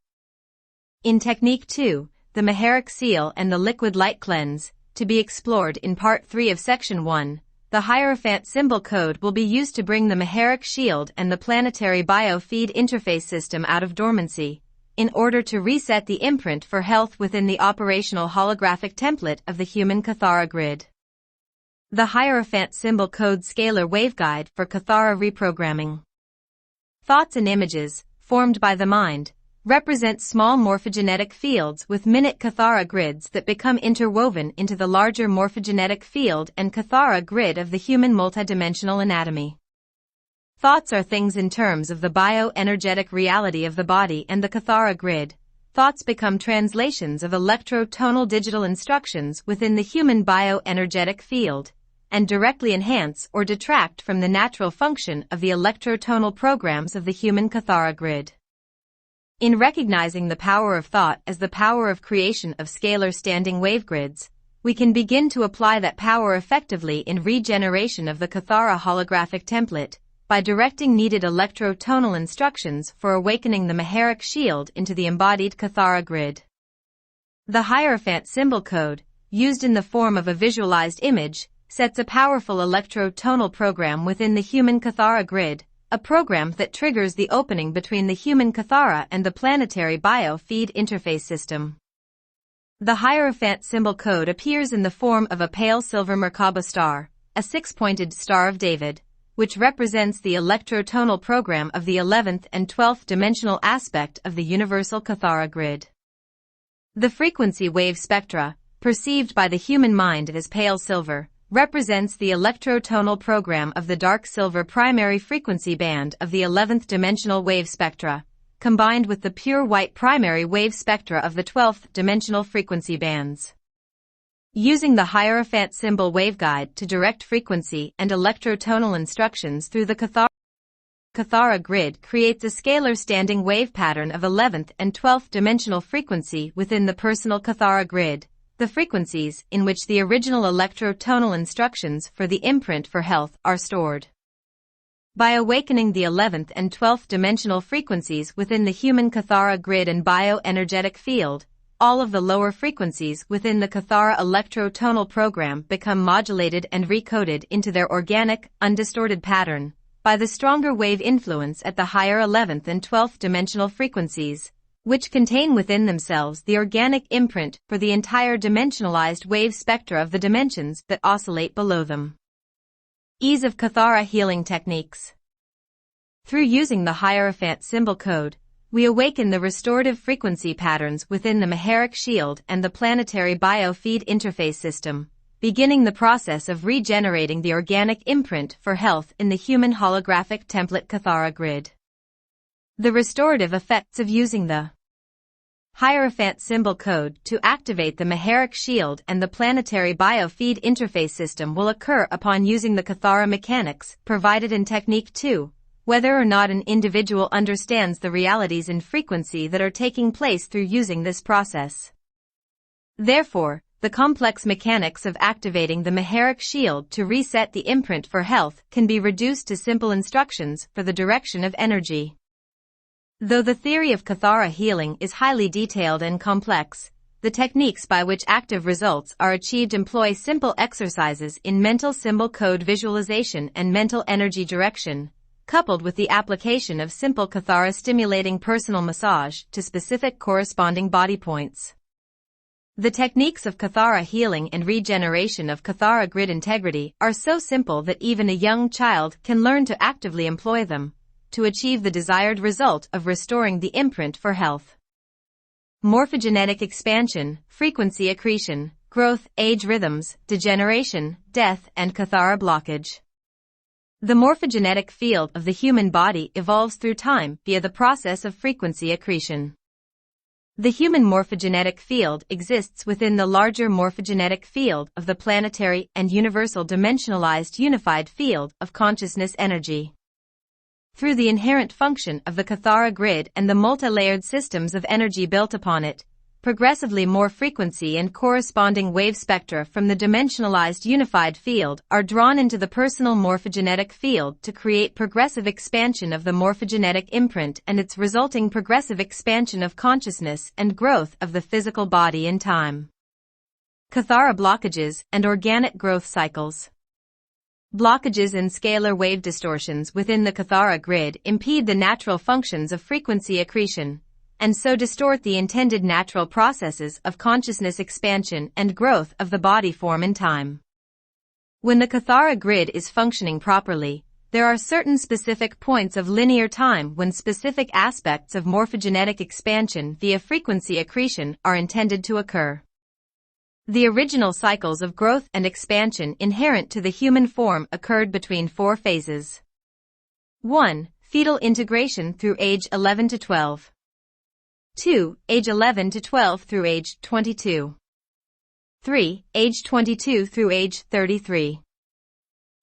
In Technique 2, the Maharic seal and the liquid light cleanse, to be explored in Part 3 of Section 1, the Hierophant symbol code will be used to bring the Maharic shield and the planetary biofeed interface system out of dormancy, in order to reset the imprint for health within the operational holographic template of the human Kathara grid. The Hierophant symbol code scalar waveguide for Kathara reprogramming. Thoughts and images, formed by the mind, represent small morphogenetic fields with minute Kathara grids that become interwoven into the larger morphogenetic field and Kathara grid of the human multidimensional anatomy. Thoughts are things in terms of the bioenergetic reality of the body and the Kathara grid. Thoughts become translations of electro-tonal digital instructions within the human bioenergetic field, and directly enhance or detract from the natural function of the electro-tonal programs of the human Kathara grid. In recognizing the power of thought as the power of creation of scalar standing wave grids, we can begin to apply that power effectively in regeneration of the Kathara holographic template, by directing needed electro-tonal instructions for awakening the Maharic shield into the embodied Kathara grid. The Hierophant symbol code, used in the form of a visualized image, sets a powerful electro-tonal program within the human Kathara grid, a program that triggers the opening between the human Kathara and the planetary biofeed interface system. The Hierophant symbol code appears in the form of a pale silver Merkaba star, a six-pointed Star of David, which represents the electro-tonal program of the 11th and 12th dimensional aspect of the universal Kathara grid. The frequency wave spectra, perceived by the human mind as pale silver, represents the electro-tonal program of the dark silver primary frequency band of the 11th dimensional wave spectra, combined with the pure white primary wave spectra of the 12th dimensional frequency bands. Using the Hierophant symbol waveguide to direct frequency and electro-tonal instructions through the Kathara grid creates a scalar standing wave pattern of 11th and 12th dimensional frequency within the personal Kathara grid, the frequencies in which the original electro-tonal instructions for the imprint for health are stored. By awakening the 11th and 12th dimensional frequencies within the human Kathara grid and bioenergetic field, all of the lower frequencies within the Kathara electro-tonal program become modulated and recoded into their organic, undistorted pattern, by the stronger wave influence at the higher 11th and 12th dimensional frequencies, which contain within themselves the organic imprint for the entire dimensionalized wave spectra of the dimensions that oscillate below them. Ease of Kathara healing techniques. Through using the Hierophant symbol code, we awaken the restorative frequency patterns within the Maharic shield and the planetary biofeed interface system, beginning the process of regenerating the organic imprint for health in the human holographic template Kathara grid. The restorative effects of using the Hierophant symbol code to activate the Maharic shield and the planetary biofeed interface system will occur upon using the Kathara mechanics provided in Technique 2, whether or not an individual understands the realities in frequency that are taking place through using this process. Therefore, the complex mechanics of activating the Maharic shield to reset the imprint for health can be reduced to simple instructions for the direction of energy. Though the theory of Kathara healing is highly detailed and complex, the techniques by which active results are achieved employ simple exercises in mental symbol code visualization and mental energy direction, coupled with the application of simple Kathara stimulating personal massage to specific corresponding body points. The techniques of Kathara healing and regeneration of Kathara grid integrity are so simple that even a young child can learn to actively employ them, to achieve the desired result of restoring the imprint for health. Morphogenetic expansion, frequency accretion, growth, age rhythms, degeneration, death, and Kathara blockage. The morphogenetic field of the human body evolves through time via the process of frequency accretion. The human morphogenetic field exists within the larger morphogenetic field of the planetary and universal dimensionalized unified field of consciousness energy. Through the inherent function of the kathara grid and the multi-layered systems of energy built upon it, progressively more frequency and corresponding wave spectra from the dimensionalized unified field are drawn into the personal morphogenetic field to create progressive expansion of the morphogenetic imprint and its resulting progressive expansion of consciousness and growth of the physical body in time. Kathara blockages and organic growth cycles. Blockages and scalar wave distortions within the kathara grid impede the natural functions of frequency accretion, and so distort the intended natural processes of consciousness expansion and growth of the body form in time. When the kathara grid is functioning properly, there are certain specific points of linear time when specific aspects of morphogenetic expansion via frequency accretion are intended to occur. The original cycles of growth and expansion inherent to the human form occurred between 4 phases. 1. Fetal integration through age 11 to 12. 2. Age 11 to 12 through age 22. 3. Age 22 through age 33.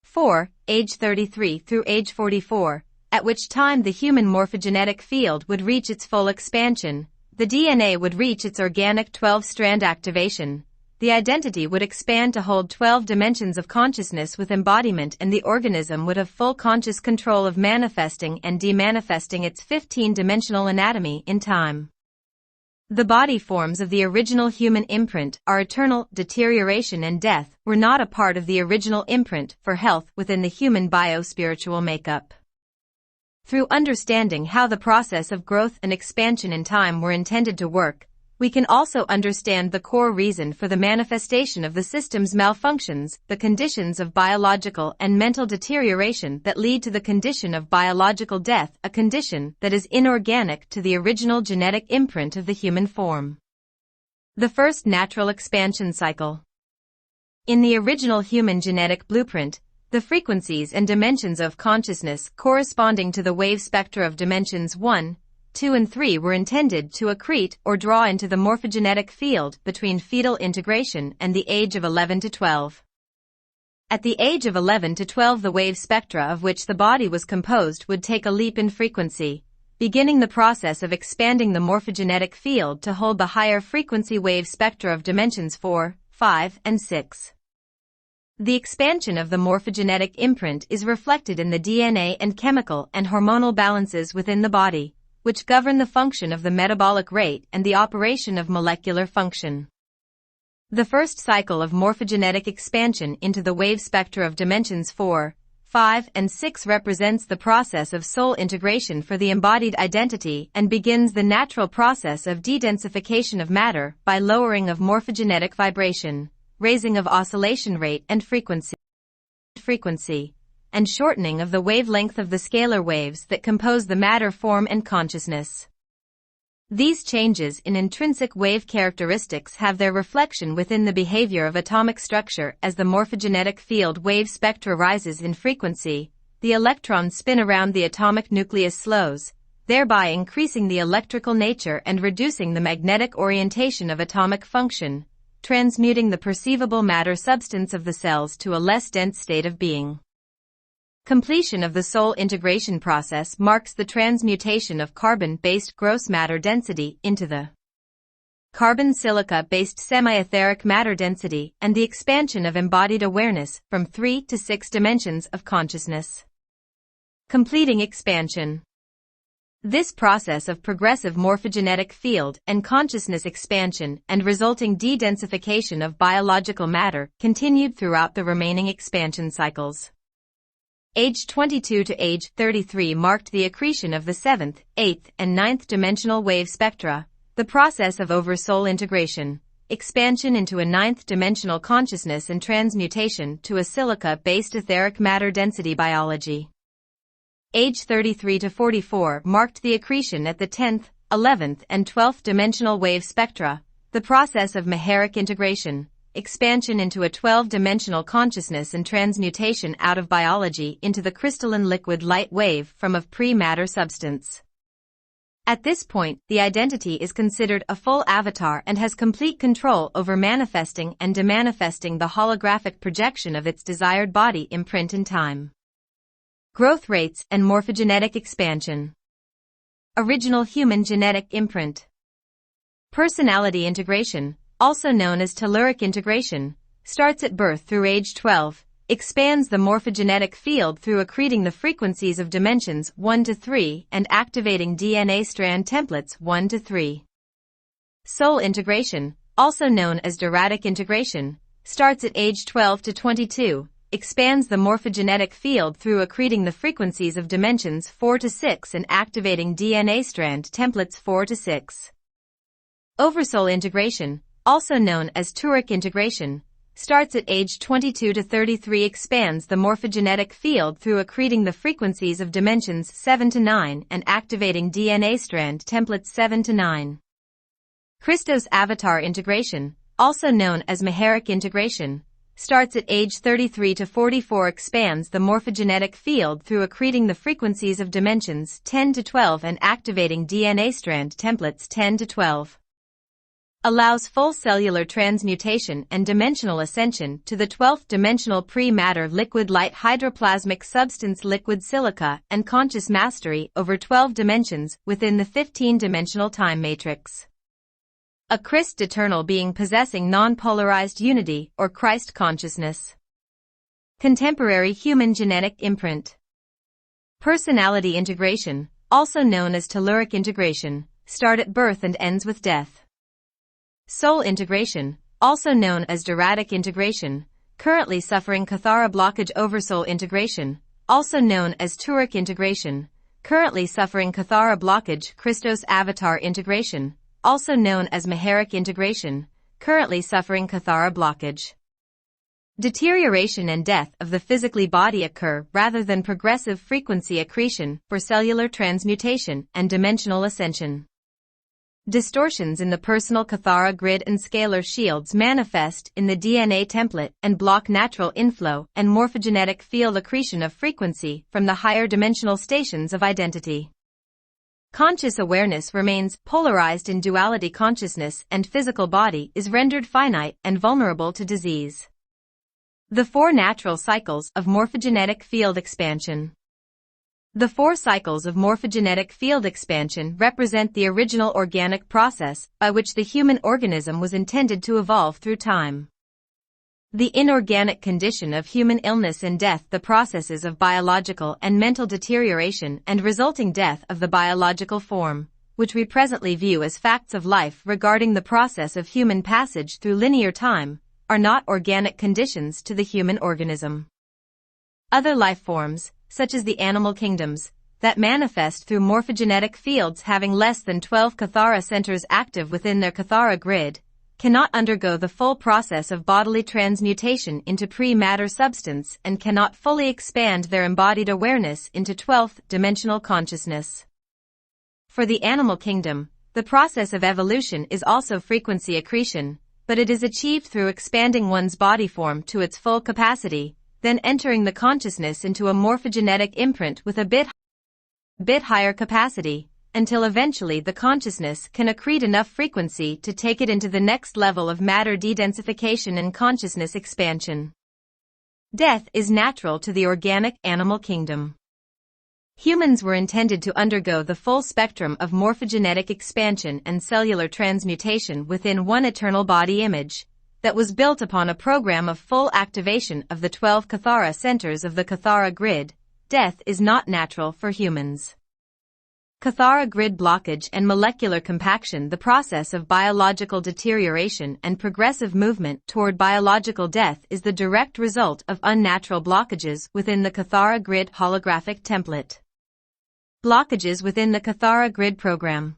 4. Age 33 through age 44, at which time the human morphogenetic field would reach its full expansion, the DNA would reach its organic 12-strand activation, the identity would expand to hold 12 dimensions of consciousness with embodiment, and the organism would have full conscious control of manifesting and demanifesting its 15-dimensional anatomy in time. The body forms of the original human imprint are eternal. Deterioration and death were not a part of the original imprint for health within the human bio-spiritual makeup. Through understanding how the process of growth and expansion in time were intended to work, we can also understand the core reason for the manifestation of the system's malfunctions, the conditions of biological and mental deterioration that lead to the condition of biological death, a condition that is inorganic to the original genetic imprint of the human form. The first natural expansion cycle. In the original human genetic blueprint, the frequencies and dimensions of consciousness corresponding to the wave spectra of dimensions 1, 2 and 3 were intended to accrete or draw into the morphogenetic field between fetal integration and the age of 11 to 12. At the age of 11 to 12, the wave spectra of which the body was composed would take a leap in frequency, beginning the process of expanding the morphogenetic field to hold the higher frequency wave spectra of dimensions 4, 5, and 6. The expansion of the morphogenetic imprint is reflected in the DNA and chemical and hormonal balances within the body, which govern the function of the metabolic rate and the operation of molecular function. The first cycle of morphogenetic expansion into the wave spectra of dimensions 4, 5, and 6 represents the process of soul integration for the embodied identity and begins the natural process of de-densification of matter by lowering of morphogenetic vibration, raising of oscillation rate and frequency, and shortening of the wavelength of the scalar waves that compose the matter form and consciousness. These changes in intrinsic wave characteristics have their reflection within the behavior of atomic structure. As the morphogenetic field wave spectra rises in frequency, the electron spin around the atomic nucleus slows, thereby increasing the electrical nature and reducing the magnetic orientation of atomic function, transmuting the perceivable matter substance of the cells to a less dense state of being. Completion of the soul integration process marks the transmutation of carbon-based gross matter density into the carbon-silica-based semi-etheric matter density and the expansion of embodied awareness from 3 to 6 dimensions of consciousness. Completing expansion. This process of progressive morphogenetic field and consciousness expansion and resulting de-densification of biological matter continued throughout the remaining expansion cycles. Age 22 to age 33 marked the accretion of the 7th, 8th, and 9th dimensional wave spectra, the process of oversoul integration, expansion into a 9th dimensional consciousness and transmutation to a silica-based etheric matter density biology. Age 33 to 44 marked the accretion at the 10th, 11th, and 12th dimensional wave spectra, the process of maharic integration, expansion into a 12-dimensional consciousness and transmutation out of biology into the crystalline liquid light wave from of pre-matter substance. At this point, the identity is considered a full avatar and has complete control over manifesting and demanifesting the holographic projection of its desired body imprint in time. Growth rates and morphogenetic expansion. Original human genetic imprint. Personality integration, also known as telluric integration, starts at birth through age 12, expands the morphogenetic field through accreting the frequencies of dimensions 1 to 3 and activating DNA strand templates 1 to 3. Soul integration, also known as dyadic integration, starts at age 12 to 22, expands the morphogenetic field through accreting the frequencies of dimensions 4 to 6 and activating DNA strand templates 4 to 6. Oversoul integration, also known as telluric integration, starts at age 22 to 33, expands the morphogenetic field through accreting the frequencies of dimensions 7 to 9 and activating DNA strand templates 7 to 9. Christos avatar integration, also known as Maharic integration, starts at age 33 to 44, expands the morphogenetic field through accreting the frequencies of dimensions 10 to 12 and activating DNA strand templates 10 to 12. Allows full cellular transmutation and dimensional ascension to the 12th dimensional pre-matter liquid light hydroplasmic substance liquid silica and conscious mastery over 12 dimensions within the 15-dimensional time matrix. A Christ eternal being possessing non-polarized unity or Christ consciousness. Contemporary human genetic imprint. Personality integration, also known as telluric integration, start at birth and ends with death. Soul integration, also known as dyadic integration, currently suffering kathara blockage. Oversoul integration, also known as telluric integration, currently suffering kathara blockage. Christos avatar integration, also known as Maharic integration, currently suffering kathara blockage. Deterioration and death of the physically body occur rather than progressive frequency accretion for cellular transmutation and dimensional ascension. Distortions in the personal kathara grid and scalar shields manifest in the DNA template and block natural inflow and morphogenetic field accretion of frequency from the higher dimensional stations of identity. Conscious awareness remains polarized in duality. Consciousness and physical body is rendered finite and vulnerable to disease. The 4 natural cycles of morphogenetic field expansion. The 4 cycles of morphogenetic field expansion represent the original organic process by which the human organism was intended to evolve through time. The inorganic condition of human illness and death, the processes of biological and mental deterioration and resulting death of the biological form, which we presently view as facts of life regarding the process of human passage through linear time, are not organic conditions to the human organism. Other life forms, such as the animal kingdoms, that manifest through morphogenetic fields having less than 12 kathara centers active within their kathara grid, cannot undergo the full process of bodily transmutation into pre-matter substance and cannot fully expand their embodied awareness into 12th dimensional consciousness. For the animal kingdom, the process of evolution is also frequency accretion, but it is achieved through expanding one's body form to its full capacity, then entering the consciousness into a morphogenetic imprint with a bit higher capacity, until eventually the consciousness can accrete enough frequency to take it into the next level of matter de-densification and consciousness expansion. Death is natural to the organic animal kingdom. Humans were intended to undergo the full spectrum of morphogenetic expansion and cellular transmutation within one eternal body image, that was built upon a program of full activation of the 12 kathara centers of the kathara grid. Death is not natural for humans. Kathara grid blockage and molecular compaction. The process of biological deterioration and progressive movement toward biological death is the direct result of unnatural blockages within the kathara grid holographic template. Blockages within the kathara grid program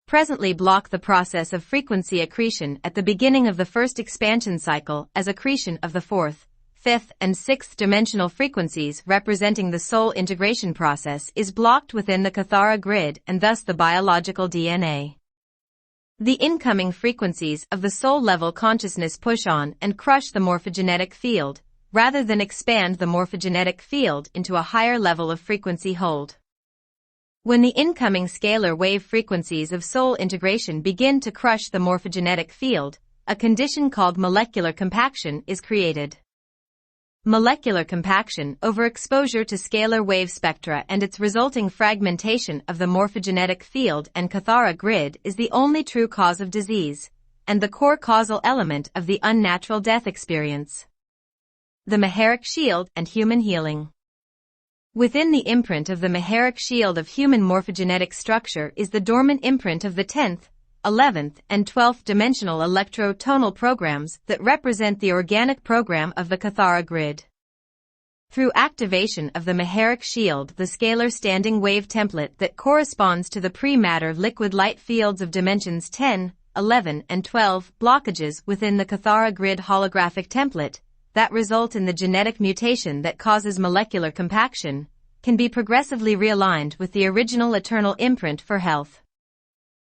presently block the process of frequency accretion at the beginning of the first expansion cycle, as accretion of the 4th, 5th and 6th dimensional frequencies representing the soul integration process is blocked within the kathara grid and thus the biological DNA. The incoming frequencies of the soul level consciousness push on and crush the morphogenetic field, rather than expand the morphogenetic field into a higher level of frequency hold. When the incoming scalar wave frequencies of soul integration begin to crush the morphogenetic field, a condition called molecular compaction is created. Molecular compaction, overexposure to scalar wave spectra and its resulting fragmentation of the morphogenetic field and kathara grid is the only true cause of disease, and the core causal element of the unnatural death experience. The Maharic Shield and Human Healing. Within the imprint of the Maharic Shield of human morphogenetic structure is the dormant imprint of the 10th, 11th, and 12th dimensional electro-tonal programs that represent the organic program of the kathara grid. Through activation of the Maharic Shield, the scalar standing wave template that corresponds to the pre-matter liquid light fields of dimensions 10, 11, and 12 blockages within the kathara grid holographic template that result in the genetic mutation that causes molecular compaction, can be progressively realigned with the original eternal imprint for health.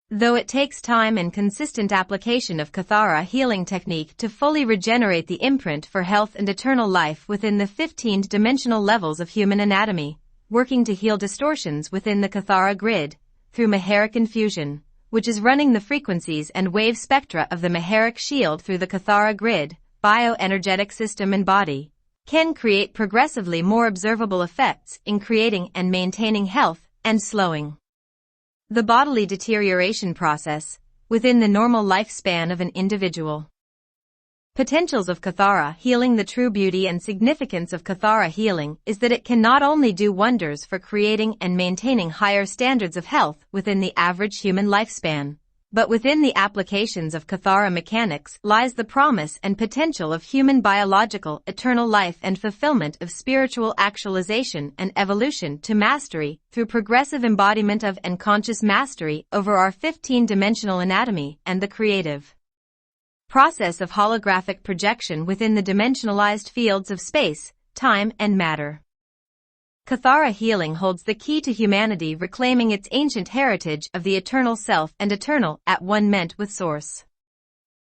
Though it takes time and consistent application of kathara healing technique to fully regenerate the imprint for health and eternal life within the 15-dimensional levels of human anatomy, working to heal distortions within the kathara grid, through Maharic infusion, which is running the frequencies and wave spectra of the Maharic Shield through the kathara grid, bioenergetic system and body, can create progressively more observable effects in creating and maintaining health and slowing the bodily deterioration process within the normal lifespan of an individual. Potentials of kathara healing. The true beauty and significance of kathara healing is that it can not only do wonders for creating and maintaining higher standards of health within the average human lifespan, but within the applications of kathara mechanics lies the promise and potential of human biological eternal life and fulfillment of spiritual actualization and evolution to mastery through progressive embodiment of and conscious mastery over our 15-dimensional anatomy and the creative process of holographic projection within the dimensionalized fields of space, time, and matter. Kathara healing holds the key to humanity reclaiming its ancient heritage of the eternal self and eternal at one-ment with Source.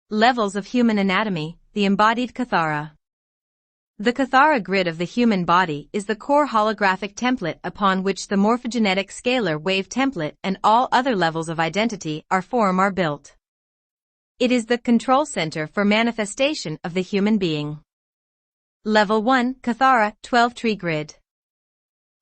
Levels of human anatomy, the embodied kathara. The kathara grid of the human body is the core holographic template upon which the morphogenetic scalar wave template and all other levels of identity are built. It is the control center for manifestation of the human being. Level 1 Kathara 12-tree grid.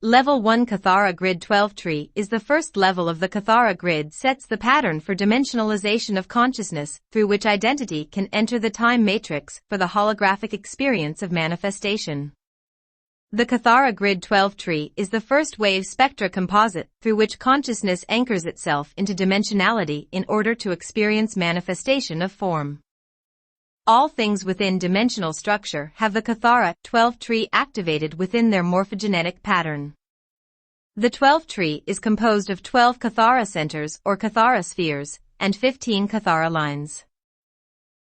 Level 1 Kathara Grid 12 Tree is the first level of the Kathara Grid, sets the pattern for dimensionalization of consciousness through which identity can enter the time matrix for the holographic experience of manifestation. The Kathara Grid 12 Tree is the first wave spectra composite through which consciousness anchors itself into dimensionality in order to experience manifestation of form. All things within dimensional structure have the Kathara 12 tree activated within their morphogenetic pattern. The 12 tree is composed of 12 Kathara centers or Kathara spheres and 15 Kathara lines.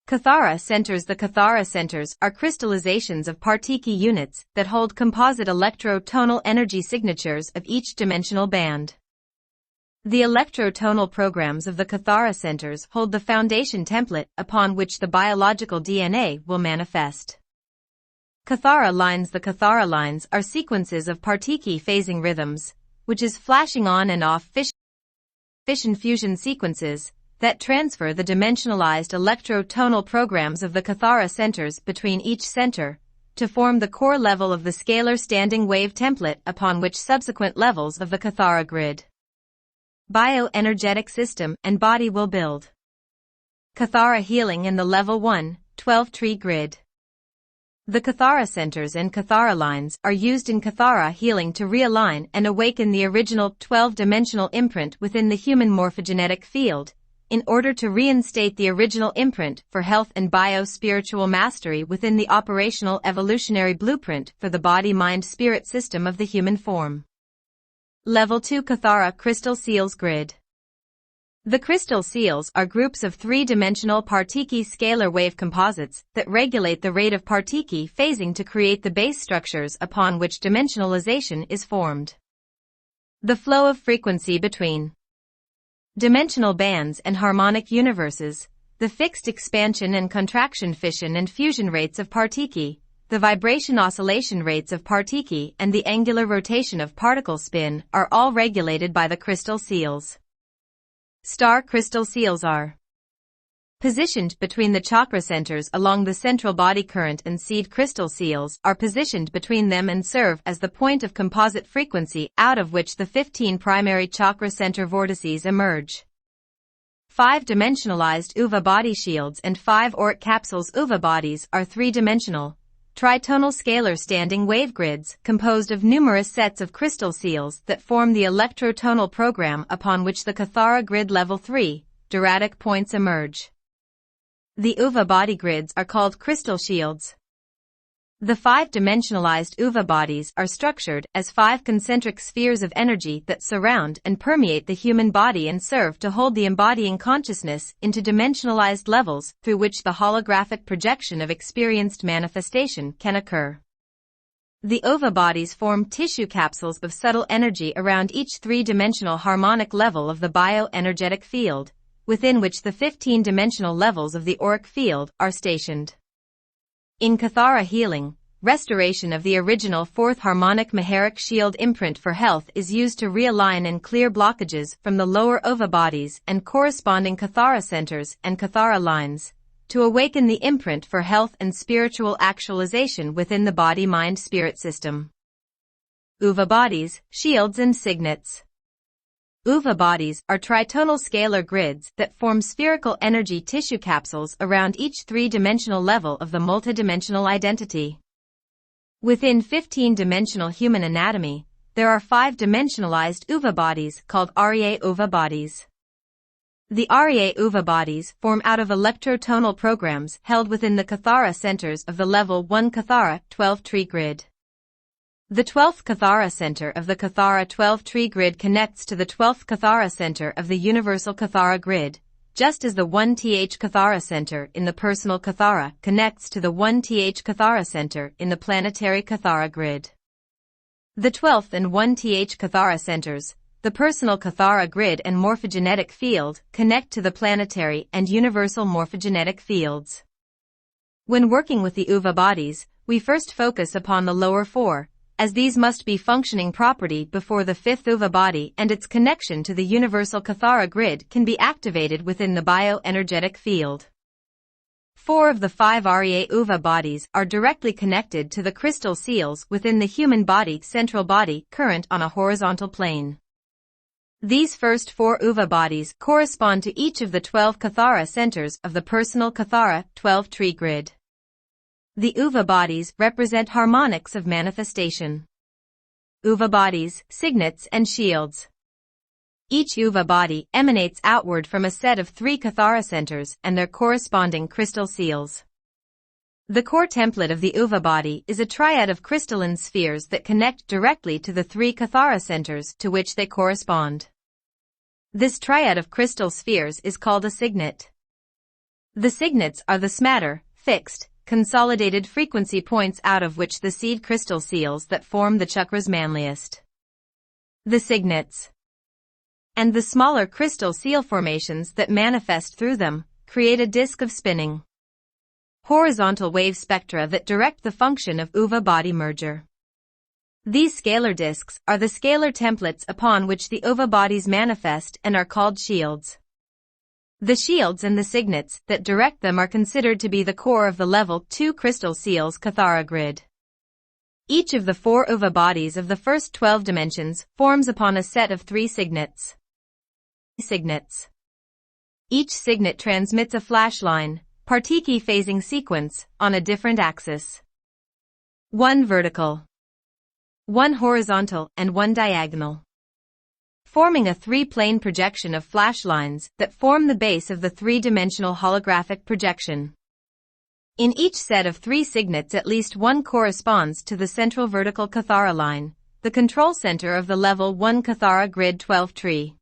Kathara centers. The Kathara centers are crystallizations of partiki units that hold composite electro-tonal energy signatures of each dimensional band. The electro-tonal programs of the Kathara centers hold the foundation template upon which the biological DNA will manifest. Kathara lines. The Kathara lines are sequences of partiki phasing rhythms, which is flashing on and off fission fusion sequences that transfer the dimensionalized electro-tonal programs of the Kathara centers between each center to form the core level of the scalar standing wave template upon which subsequent levels of the Kathara grid, bioenergetic system, and body will build. Kathara healing in the Level 1, 12-tree grid. The Kathara centers and Kathara lines are used in Kathara healing to realign and awaken the original 12-dimensional imprint within the human morphogenetic field, in order to reinstate the original imprint for health and bio-spiritual mastery within the operational evolutionary blueprint for the body-mind-spirit system of the human form. Level 2 Kathara Crystal Seals Grid. The crystal seals are groups of three-dimensional partiki scalar wave composites that regulate the rate of partiki phasing to create the base structures upon which dimensionalization is formed. The flow of frequency between dimensional bands and harmonic universes, the fixed expansion and contraction fission and fusion rates of partiki, the vibration oscillation rates of partiki and the angular rotation of particle spin are all regulated by the crystal seals. Star crystal seals are positioned between the chakra centers along the central body current, and seed crystal seals are positioned between them and serve as the point of composite frequency out of which the 15 primary chakra center vortices emerge. 5-dimensionalized UVA body shields and 5 auric capsules. UVA bodies are 3-dimensional, tritonal scalar standing wave grids composed of numerous sets of crystal seals that form the electrotonal program upon which the kathara grid level 3 duratic points emerge. The UVA body grids are called crystal shields. The 5-dimensionalized UVA bodies are structured as 5 concentric spheres of energy that surround and permeate the human body and serve to hold the embodying consciousness into dimensionalized levels through which the holographic projection of experienced manifestation can occur. The UVA bodies form tissue capsules of subtle energy around each 3-dimensional harmonic level of the bioenergetic field, within which the 15-dimensional levels of the auric field are stationed. In kathara healing, restoration of the original 4th harmonic maharic shield imprint for health is used to realign and clear blockages from the lower UVA bodies and corresponding kathara centers and kathara lines, to awaken the imprint for health and spiritual actualization within the body-mind-spirit system. UVA bodies, shields and signets. UVA bodies are tritonal scalar grids that form spherical energy tissue capsules around each 3-dimensional level of the multidimensional identity. Within 15-dimensional human anatomy, there are 5-dimensionalized UVA bodies called REA UVA bodies. The REA UVA bodies form out of electrotonal programs held within the kathara centers of the level 1 kathara 12 tree grid. The 12th kathara center of the kathara 12 tree grid connects to the 12th kathara center of the universal kathara grid, just as the 1th kathara center in the personal kathara connects to the 1th kathara center in the planetary kathara grid. The 12th and 1th kathara centers, the personal kathara grid and morphogenetic field, connect to the planetary and universal morphogenetic fields. When working with the UVA bodies, we first focus upon the lower 4, as these must be functioning properly before the 5th UVA body and its connection to the universal kathara grid can be activated within the bioenergetic field. 4 of the 5 REA UVA bodies are directly connected to the crystal seals within the human body central body current on a horizontal plane. These first 4 UVA bodies correspond to each of the 12 kathara centers of the personal kathara 12 tree grid. The UVA bodies represent harmonics of manifestation. UVA bodies, signets and shields. Each UVA body emanates outward from a set of 3 kathara centers and their corresponding crystal seals. The core template of the UVA body is a triad of crystalline spheres that connect directly to the 3 kathara centers to which they correspond. This triad of crystal spheres is called a signet. The signets are the smatter, fixed, consolidated frequency points out of which the seed crystal seals that form the chakra's manliest. The signets and the smaller crystal seal formations that manifest through them create a disk of spinning horizontal wave spectra that direct the function of UVA body merger. These scalar disks are the scalar templates upon which the UVA bodies manifest and are called shields. The shields and the signets that direct them are considered to be the core of the level 2 crystal seals kathara grid. Each of the 4 UVA bodies of the first 12 dimensions forms upon a set of 3 signets. Signets. Each signet transmits a flash line, partiki phasing sequence, on a different axis. 1 vertical, 1 horizontal and 1 diagonal, forming a 3-plane projection of flash lines that form the base of the 3-dimensional holographic projection. In each set of 3 signets at least one corresponds to the central vertical kathara line, the control center of the level 1 kathara grid 12 tree.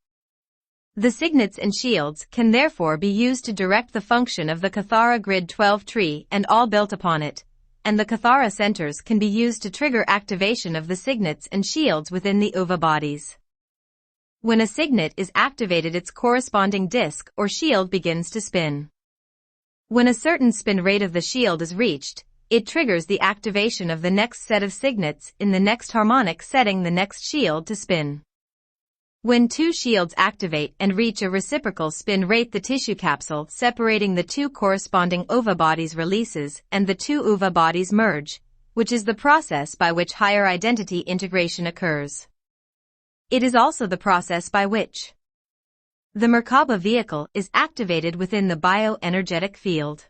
The signets and shields can therefore be used to direct the function of the kathara grid 12 tree and all built upon it, and the kathara centers can be used to trigger activation of the signets and shields within the UVA bodies. When a signet is activated, its corresponding disk or shield begins to spin. When a certain spin rate of the shield is reached, it triggers the activation of the next set of signets in the next harmonic, setting the next shield to spin. When two shields activate and reach a reciprocal spin rate, the tissue capsule separating the two corresponding ovabodies releases and the two ovabodies merge, which is the process by which higher identity integration occurs. It is also the process by which the Merkaba vehicle is activated within the bioenergetic field.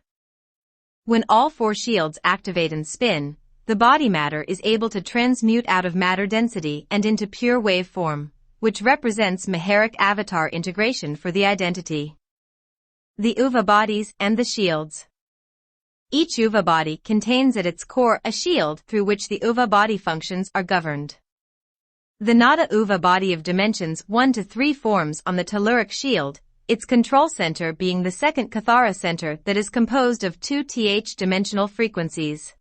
When all four shields activate and spin, the body matter is able to transmute out of matter density and into pure wave form, which represents Maharic avatar integration for the identity. The Uva bodies and the shields. Each Uva body contains at its core a shield through which the Uva body functions are governed. The Nada Uva body of dimensions 1 to 3 forms on the telluric shield, its control center being the second kathara center that is composed of 2 dimensional frequencies.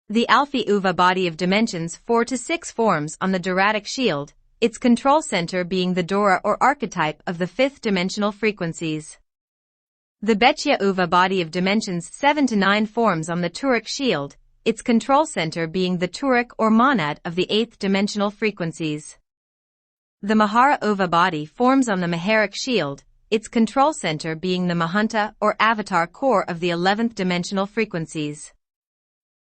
The Alpha Uva body of dimensions 4 to 6 forms on the Doratic shield, its control center being the Dora or archetype of the 5th dimensional frequencies. The Betchia Uva body of dimensions 7 to 9 forms on the Turic shield, its control center being the Turic or monad of the 8th dimensional frequencies. The Mahara Uva body forms on the Maharic shield, its control center being the Mahanta or avatar core of the 11th dimensional frequencies.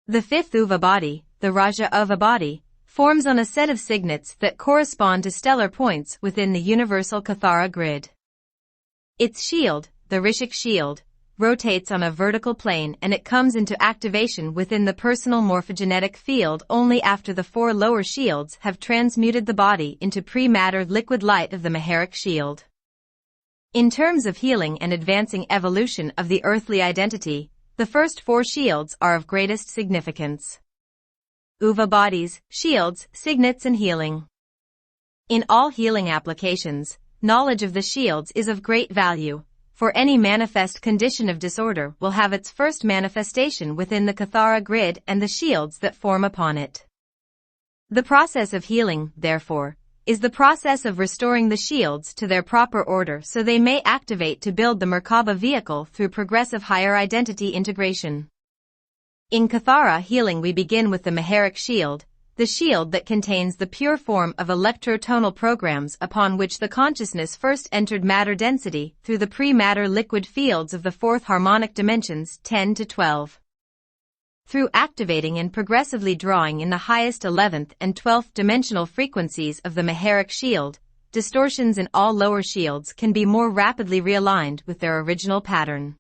The 5th Uva body, the Raja Uva body, forms on a set of signets that correspond to stellar points within the universal kathara grid. Its shield, the Rishik shield, rotates on a vertical plane and it comes into activation within the personal morphogenetic field only after the 4 lower shields have transmuted the body into pre-matter liquid light of the Maharic shield. In terms of healing and advancing evolution of the earthly identity, the first 4 shields are of greatest significance. Uva bodies, shields, signets and healing. In all healing applications, knowledge of the shields is of great value, for any manifest condition of disorder will have its first manifestation within the kathara grid and the shields that form upon it. The process of healing, therefore, is the process of restoring the shields to their proper order so they may activate to build the Merkaba vehicle through progressive higher identity integration. In Kathara healing we begin with the Maharic shield, the shield that contains the pure form of electrotonal programs upon which the consciousness first entered matter density through the pre-matter liquid fields of the 4th harmonic dimensions 10 to 12. Through activating and progressively drawing in the highest 11th and 12th dimensional frequencies of the Maharic shield, distortions in all lower shields can be more rapidly realigned with their original pattern.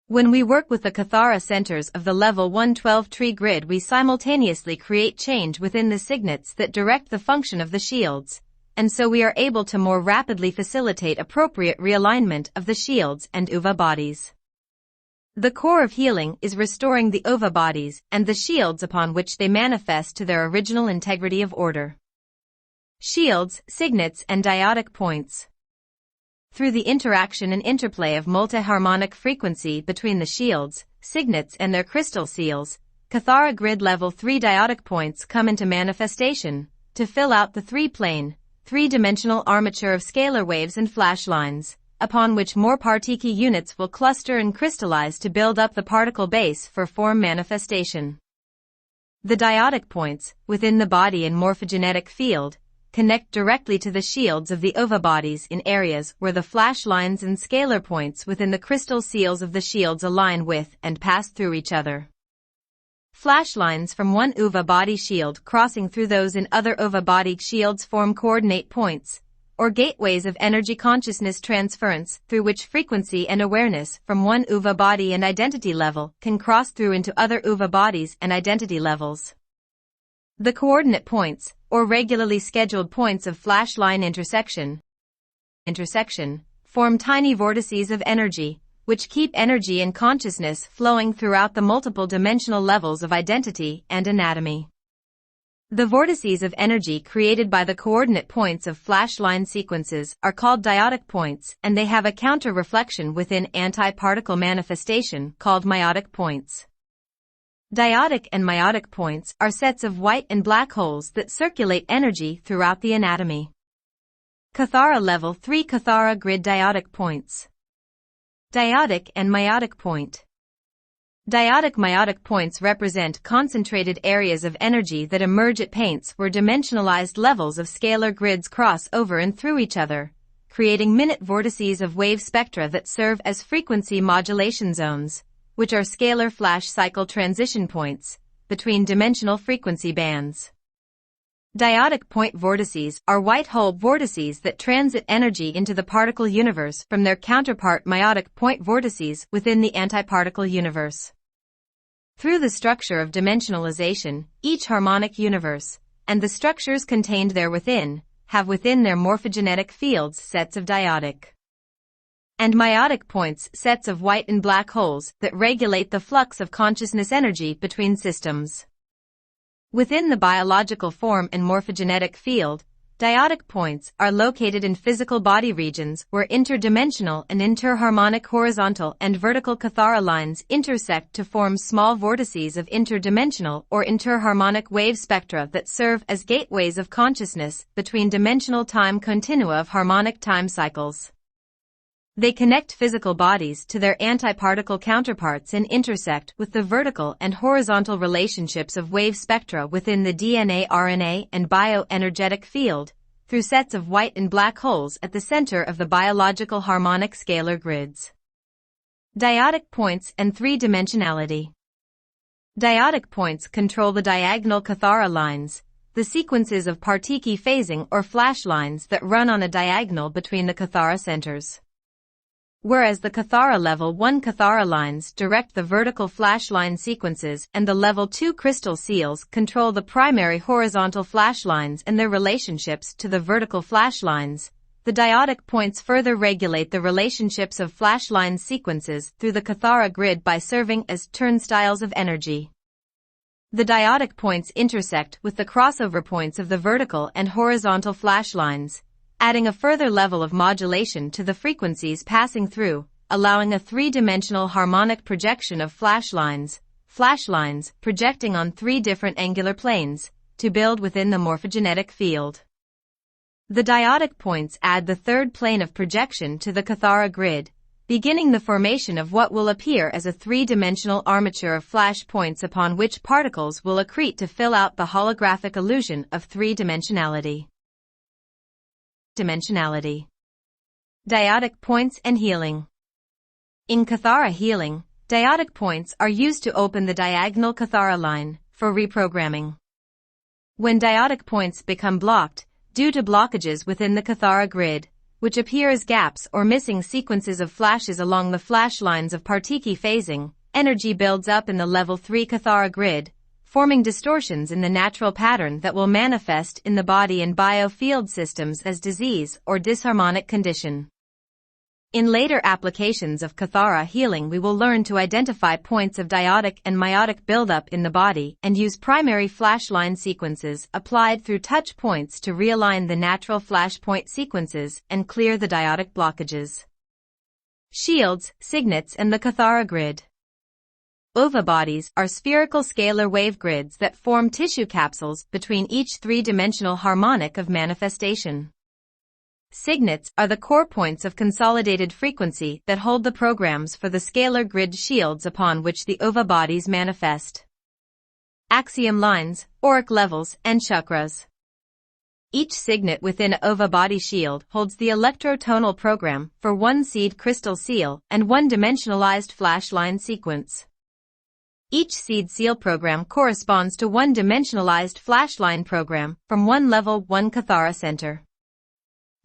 When we work with the Kathara centers of the level 112 tree grid, we simultaneously create change within the signets that direct the function of the shields, and so we are able to more rapidly facilitate appropriate realignment of the shields and Uva bodies. The core of healing is restoring the Uva bodies and the shields upon which they manifest to their original integrity of order. Shields, signets and dyadic points. Through the interaction and interplay of multi-harmonic frequency between the shields, signets and their crystal seals, Kathara grid level 3 dyadic points come into manifestation to fill out the 3-plane, 3-dimensional armature of scalar waves and flash lines, upon which more partiki units will cluster and crystallize to build up the particle base for form manifestation. The dyadic points, within the body and morphogenetic field, connect directly to the shields of the Uva bodies in areas where the flash lines and scalar points within the crystal seals of the shields align with and pass through each other. Flash lines from one Uva body shield crossing through those in other Uva bodied shields form coordinate points, or gateways of energy consciousness transference through which frequency and awareness from one Uva body and identity level can cross through into other Uva bodies and identity levels. The coordinate points, or regularly scheduled points of flash line intersection, form tiny vortices of energy, which keep energy and consciousness flowing throughout the multiple dimensional levels of identity and anatomy. The vortices of energy created by the coordinate points of flash line sequences are called dyadic points, and they have a counter-reflection within anti-particle manifestation called meiotic points. Dyadic and meiotic points are sets of white and black holes that circulate energy throughout the anatomy. Kathara level 3 Kathara grid dyadic points. Dyadic and meiotic point. Diotic-meiotic points represent concentrated areas of energy that emerge at points where dimensionalized levels of scalar grids cross over and through each other, creating minute vortices of wave spectra that serve as frequency modulation zones, which are scalar flash cycle transition points between dimensional frequency bands. Diotic point vortices are white-hole vortices that transit energy into the particle universe from their counterpart meiotic point vortices within the antiparticle universe. Through the structure of dimensionalization, each harmonic universe, and the structures contained therewithin, have within their morphogenetic fields sets of diotic and meiotic points, sets of white and black holes that regulate the flux of consciousness energy between systems. Within the biological form and morphogenetic field, diotic points are located in physical body regions where interdimensional and interharmonic horizontal and vertical kathara lines intersect to form small vortices of interdimensional or interharmonic wave spectra that serve as gateways of consciousness between dimensional time continua of harmonic time cycles. They connect physical bodies to their antiparticle counterparts and intersect with the vertical and horizontal relationships of wave spectra within the DNA, RNA, and bioenergetic field, through sets of white and black holes at the center of the biological harmonic scalar grids. Diotic points and three-dimensionality. Diotic points control the diagonal kathara lines, the sequences of Partiki phasing or flash lines that run on a diagonal between the kathara centers. Whereas the kathara level 1 kathara lines direct the vertical flash line sequences and the level 2 crystal seals control the primary horizontal flash lines and their relationships to the vertical flash lines, the diotic points further regulate the relationships of flash line sequences through the kathara grid by serving as turnstiles of energy. The diotic points intersect with the crossover points of the vertical and horizontal flash lines, adding a further level of modulation to the frequencies passing through, allowing a three-dimensional harmonic projection of flash lines projecting on three different angular planes, to build within the morphogenetic field. The diotic points add the third plane of projection to the kathara grid, beginning the formation of what will appear as a three-dimensional armature of flash points upon which particles will accrete to fill out the holographic illusion of three-dimensionality. Dimensionality. Diotic points and healing. In kathara healing, diotic points are used to open the diagonal kathara line for reprogramming. When diotic points become blocked due to blockages within the kathara grid, which appear as gaps or missing sequences of flashes along the flash lines of Partiki phasing, energy builds up in the level 3 kathara grid, forming distortions in the natural pattern that will manifest in the body and biofield systems as disease or disharmonic condition. In later applications of kathara healing, we will learn to identify points of diotic and meiotic buildup in the body and use primary flash line sequences applied through touch points to realign the natural flash point sequences and clear the diotic blockages. Shields, signets, and the kathara grid. OVA bodies are spherical scalar wave grids that form tissue capsules between each three-dimensional harmonic of manifestation. Signets are the core points of consolidated frequency that hold the programs for the scalar grid shields upon which the OVA bodies manifest. Axiom lines, auric levels, and chakras. Each signet within a OVA body shield holds the electrotonal program for one seed crystal seal and one dimensionalized flash line sequence. Each seed seal program corresponds to one dimensionalized flashline program from one level 1 kathara center.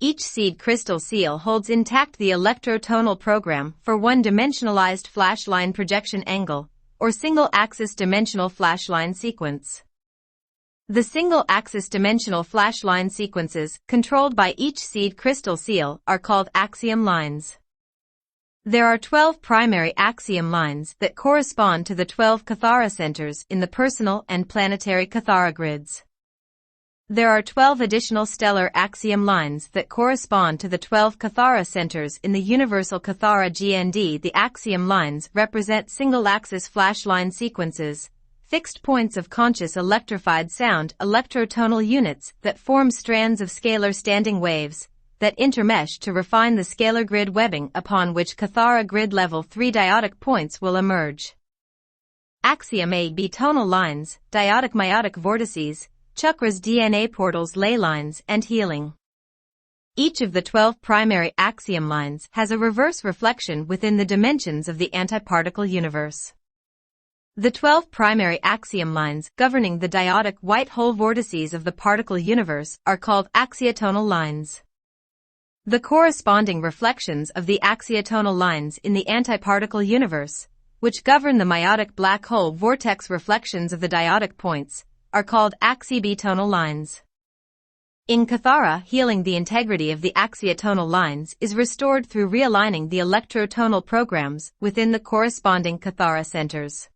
Each seed crystal seal holds intact the electrotonal program for one dimensionalized flashline projection angle, or single-axis dimensional flashline sequence. The single-axis dimensional flashline sequences controlled by each seed crystal seal are called axiom lines. There are 12 primary axiom lines that correspond to the 12 kathara centers in the personal and planetary kathara grids. There are 12 additional stellar axiom lines that correspond to the 12 kathara centers in the universal kathara GND. The axiom lines represent single-axis flashline sequences, fixed points of conscious electrified sound electrotonal units that form strands of scalar standing waves that intermesh to refine the scalar grid webbing upon which kathara grid level 3 diotic points will emerge. axiom A-B tonal lines, diotic-meiotic vortices, chakras, DNA portals, ley lines, and healing. Each of the 12 primary axiom lines has a reverse reflection within the dimensions of the antiparticle universe. The 12 primary axiom lines governing the diotic white hole vortices of the particle universe are called axiotonal lines. The corresponding reflections of the axiotonal lines in the antiparticle universe, which govern the meiotic black hole vortex reflections of the diotic points, are called axi-B-tonal lines. In kathara, healing, the integrity of the axiotonal lines is restored through realigning the electrotonal programs within the corresponding kathara centers.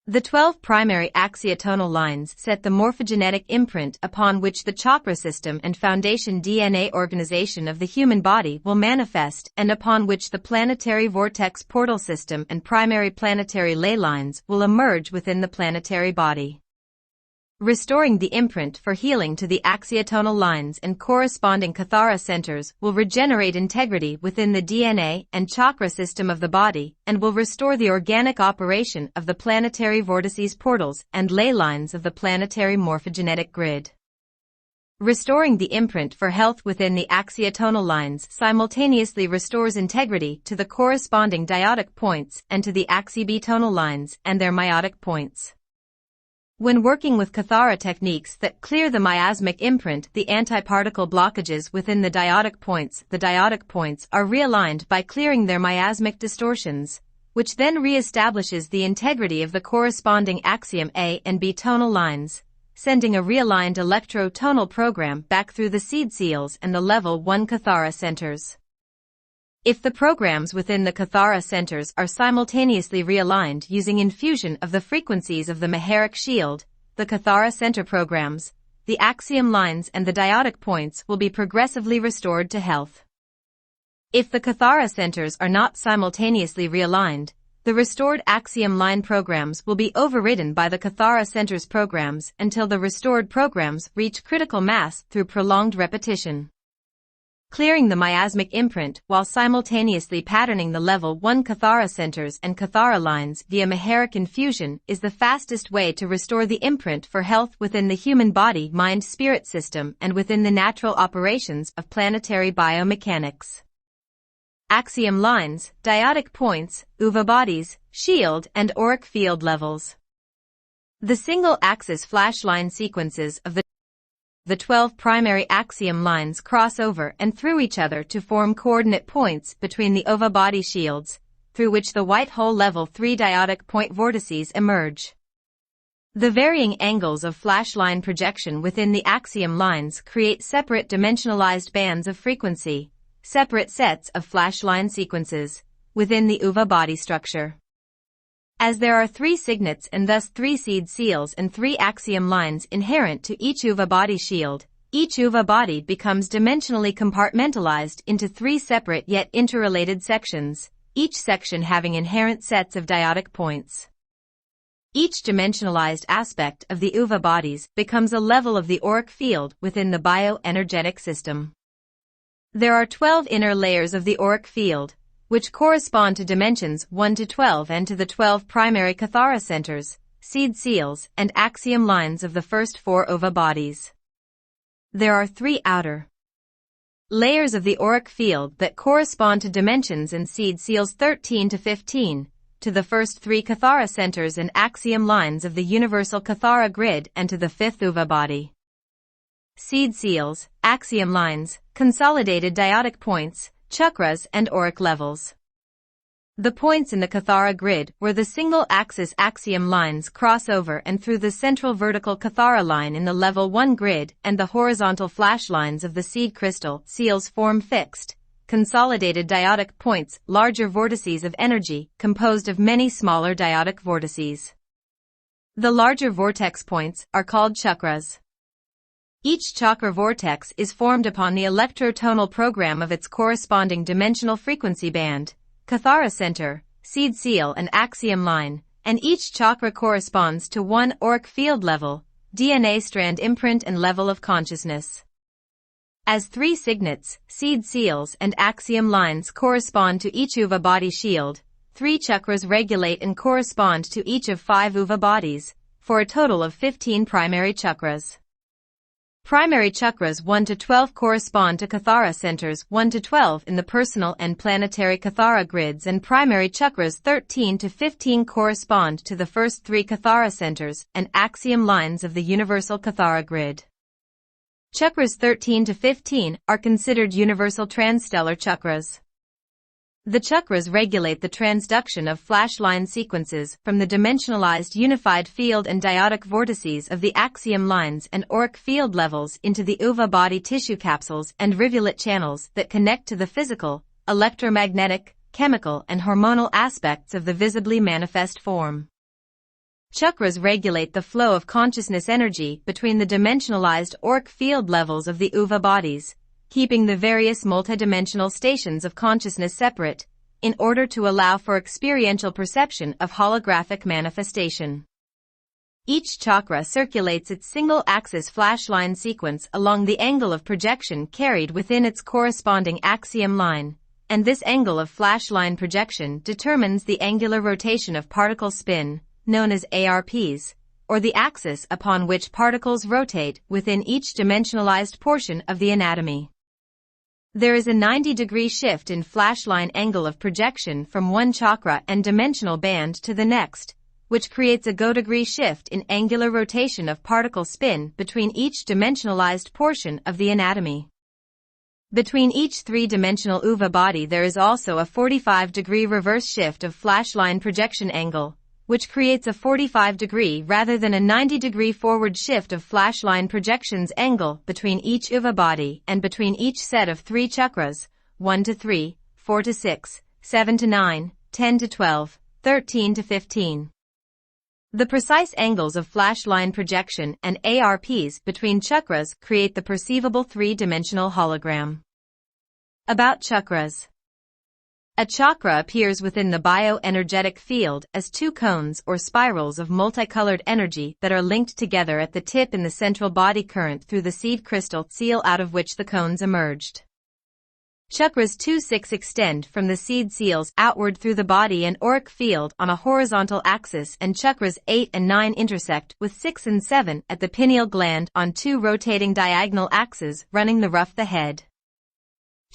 The 12 primary axiotonal lines set the morphogenetic imprint upon which the chakra system and foundation DNA organization of the human body will manifest, and upon which the planetary vortex portal system and primary planetary ley lines will emerge within the planetary body. Restoring the imprint for healing to the axiotonal lines and corresponding kathara centers will regenerate integrity within the DNA and chakra system of the body and will restore the organic operation of the planetary vortices portals and ley lines of the planetary morphogenetic grid. Restoring the imprint for health within the axiotonal lines simultaneously restores integrity to the corresponding diotic points and to the axi-B-tonal lines and their meiotic points. When working with kathara techniques that clear the miasmic imprint, the antiparticle blockages within the diotic points are realigned by clearing their miasmic distortions, which then re-establishes the integrity of the corresponding axiom A and B tonal lines, sending a realigned electrotonal program back through the seed seals and the level 1 kathara centers. If the programs within the kathara centers are simultaneously realigned using infusion of the frequencies of the Maharic shield, the kathara center programs, the axiom lines and the diotic points will be progressively restored to health. If the kathara centers are not simultaneously realigned, the restored axiom line programs will be overridden by the kathara centers programs until the restored programs reach critical mass through prolonged repetition. Clearing the miasmic imprint while simultaneously patterning the level 1 kathara centers and kathara lines via Maharic infusion is the fastest way to restore the imprint for health within the human body, mind-spirit system and within the natural operations of planetary biomechanics. Axiom lines, diotic points, UVA bodies, shield and auric field levels. The single-axis flash line sequences of the 12 primary axiom lines cross over and through each other to form coordinate points between the UVA body shields, through which the white hole level 3 diotic point vortices emerge. The varying angles of flash line projection within the axiom lines create separate dimensionalized bands of frequency, separate sets of flash line sequences, within the UVA body structure. As there are 3 signets and thus 3 seed seals and 3 axiom lines inherent to each UVA body shield, each UVA body becomes dimensionally compartmentalized into 3 separate yet interrelated sections, each section having inherent sets of diotic points. Each dimensionalized aspect of the UVA bodies becomes a level of the auric field within the bioenergetic system. There are 12 inner layers of the auric field, which correspond to dimensions 1 to 12 and to the 12 primary kathara centers, seed seals, and axiom lines of the first 4 UVA bodies. There are 3 outer layers of the auric field that correspond to dimensions and seed seals 13 to 15, to the first 3 kathara centers and axiom lines of the universal kathara grid and to the 5th UVA body. Seed seals, axiom lines, consolidated diotic points, chakras and auric levels. The points in the kathara grid where the single-axis axiom lines cross over and through the central vertical kathara line in the level 1 grid and the horizontal flash lines of the seed crystal seals form fixed, consolidated diotic points, larger vortices of energy composed of many smaller diotic vortices. The larger vortex points are called chakras. Each chakra vortex is formed upon the electrotonal program of its corresponding dimensional frequency band, kathara center, seed seal and axiom line, and each chakra corresponds to one auric field level, DNA strand imprint and level of consciousness. As 3 signets, seed seals and axiom lines correspond to each UVA body shield, 3 chakras regulate and correspond to each of 5 uva bodies, for a total of 15 primary chakras. Primary chakras 1 to 12 correspond to kathara centers 1 to 12 in the personal and planetary kathara grids, and primary chakras 13 to 15 correspond to the first 3 kathara centers and axiom lines of the universal kathara grid. Chakras 13 to 15 are considered universal transstellar chakras. The chakras regulate the transduction of flash line sequences from the dimensionalized unified field and dyadic vortices of the axiom lines and auric field levels into the uva body tissue capsules and rivulet channels that connect to the physical, electromagnetic, chemical and hormonal aspects of the visibly manifest form. Chakras regulate the flow of consciousness energy between the dimensionalized auric field levels of the uva bodies, keeping the various multidimensional stations of consciousness separate, in order to allow for experiential perception of holographic manifestation. Each chakra circulates its single-axis flash line sequence along the angle of projection carried within its corresponding axiom line, and this angle of flash line projection determines the angular rotation of particle spin, known as ARPs, or the axis upon which particles rotate within each dimensionalized portion of the anatomy. There is a 90-degree shift in flash line angle of projection from one chakra and dimensional band to the next, which creates a go-degree shift in angular rotation of particle spin between each dimensionalized portion of the anatomy. Between each three-dimensional uva body there is also a 45-degree reverse shift of flash line projection angle, which creates a 45-degree rather than a 90-degree forward shift of flash line projections angle between each uva body and between each set of 3 chakras, 1 to 3, 4 to 6, 7 to 9, 10 to 12, 13 to 15. The precise angles of flash line projection and ARPs between chakras create the perceivable three-dimensional hologram. About chakras. A chakra appears within the bioenergetic field as 2 cones or spirals of multicolored energy that are linked together at the tip in the central body current through the seed crystal seal out of which the cones emerged. Chakras 2-6 extend from the seed seals outward through the body and auric field on a horizontal axis, and chakras 8 and 9 intersect with 6 and 7 at the pineal gland on 2 rotating diagonal axes running the rough the head.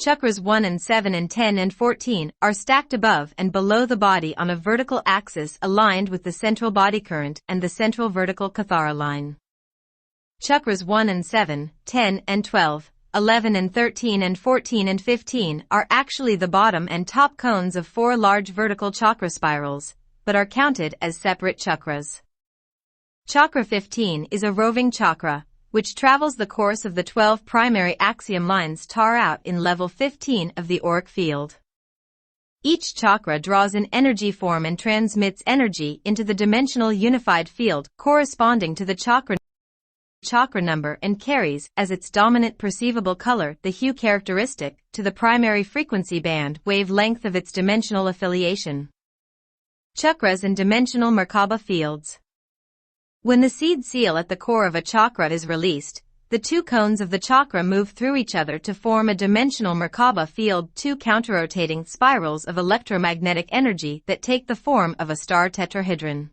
Chakras 1 and 7 and 10 and 14 are stacked above and below the body on a vertical axis aligned with the central body current and the central vertical kathara line. Chakras 1 and 7, 10 and 12, 11 and 13 and 14 and 15 are actually the bottom and top cones of 4 large vertical chakra spirals, but are counted as separate chakras. Chakra 15 is a roving chakra, which travels the course of the 12 primary axiom lines tar out in level 15 of the auric field. Each chakra draws in energy form and transmits energy into the dimensional unified field corresponding to the chakra number, and carries as its dominant perceivable color the hue characteristic to the primary frequency band wavelength of its dimensional affiliation. Chakras and dimensional Merkaba fields. When the seed seal at the core of a chakra is released, the 2 cones of the chakra move through each other to form a dimensional Merkaba field, 2 counterrotating spirals of electromagnetic energy that take the form of a star tetrahedron.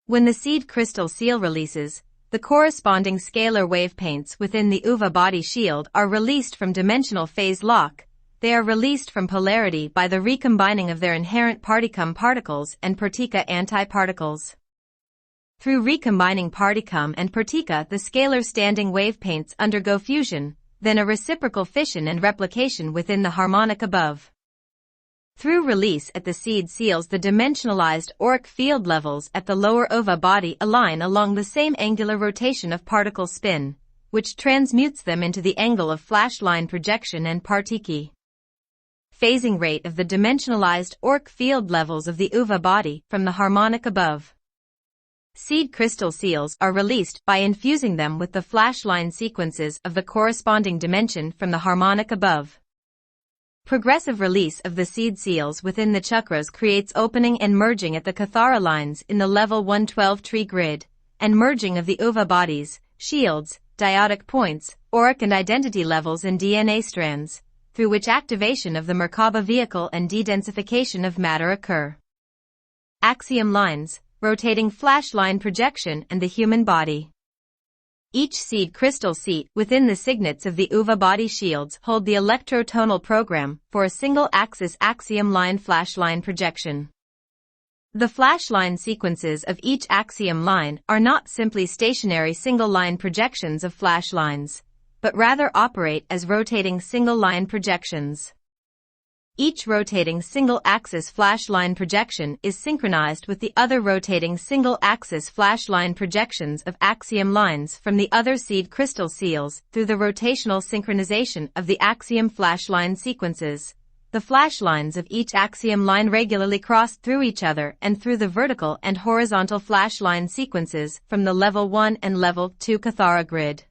When the seed crystal seal releases, the corresponding scalar wave paints within the uva body shield are released from dimensional phase lock. They are released from polarity by the recombining of their inherent particum particles and partika antiparticles. Through recombining particum and partika, the scalar standing wave paints undergo fusion, then a reciprocal fission and replication within the harmonic above. Through release at the seed seals, the dimensionalized auric field levels at the lower uva body align along the same angular rotation of particle spin, which transmutes them into the angle of flash line projection and partiki. Phasing rate of the dimensionalized auric field levels of the uva body from the harmonic above. Seed crystal seals are released by infusing them with the flash line sequences of the corresponding dimension from the harmonic above. Progressive release of the seed seals within the chakras creates opening and merging at the kathara lines in the level 112 tree grid, and merging of the uva bodies, shields, dyadic points, auric and identity levels and DNA strands. through which activation of the Merkaba vehicle and de-densification of matter occur. Axiom lines, rotating flash line projection and the human body. Each seed crystal seat within the signets of the UVA body shields hold the electrotonal program for a single-axis axiom line flash line projection. The flash line sequences of each axiom line are not simply stationary single-line projections of flash lines, but rather operate as rotating single-line projections. Each rotating single-axis flash line projection is synchronized with the other rotating single-axis flash line projections of axiom lines from the other seed crystal seals through the rotational synchronization of the axiom flash line sequences. The flash lines of each axiom line regularly cross through each other and through the vertical and horizontal flash line sequences from the Level 1 and Level 2 kathara grid.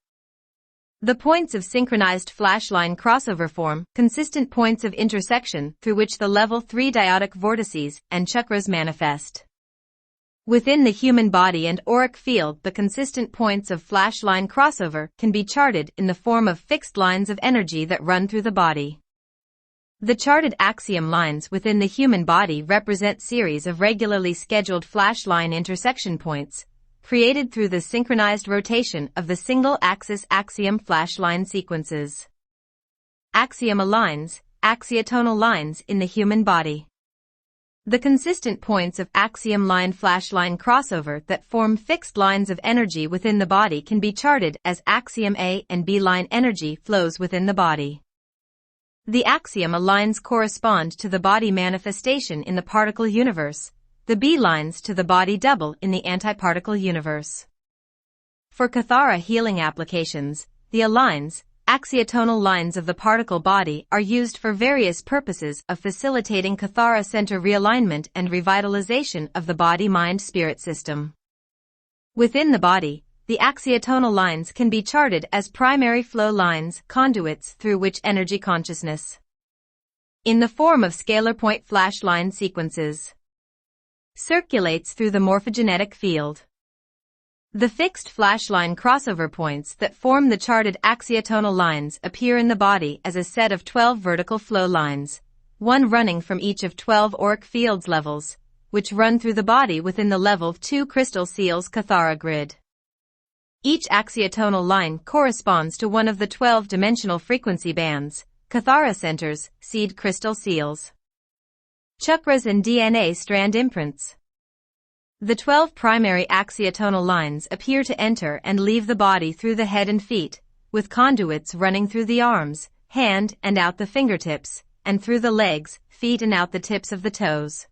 The points of synchronized flash line crossover form consistent points of intersection through which the Level 3 dyadic vortices and chakras manifest. Within the human body and auric field, the consistent points of flash line crossover can be charted in the form of fixed lines of energy that run through the body. The charted axiom lines within the human body represent series of regularly scheduled flash line intersection points, created through the synchronized rotation of the single-axis axiom flash line sequences. Axioma lines, axiotonal lines in the human body. The consistent points of axiom line flash line crossover that form fixed lines of energy within the body can be charted as axiom A and B line energy flows within the body. The axioma lines correspond to the body manifestation in the particle universe, the B lines to the body double in the antiparticle universe. For kathara healing applications, the alines, axiotonal lines of the particle body are used for various purposes of facilitating kathara center realignment and revitalization of the body-mind-spirit system. Within the body, the axiotonal lines can be charted as primary flow lines, conduits through which energy consciousness, in the form of scalar point flash line sequences, circulates through the morphogenetic field. The fixed flash line crossover points that form the charted axiotonal lines appear in the body as a set of 12 vertical flow lines, one running from each of 12 auric fields levels, which run through the body within the Level 2 crystal seals kathara grid. Each axiotonal line corresponds to one of the 12-dimensional frequency bands, kathara centers, seed crystal seals, chakras and DNA strand imprints. The 12 primary axiotonal lines appear to enter and leave the body through the head and feet, with conduits running through the arms, hand and out the fingertips, and through the legs, feet and out the tips of the toes.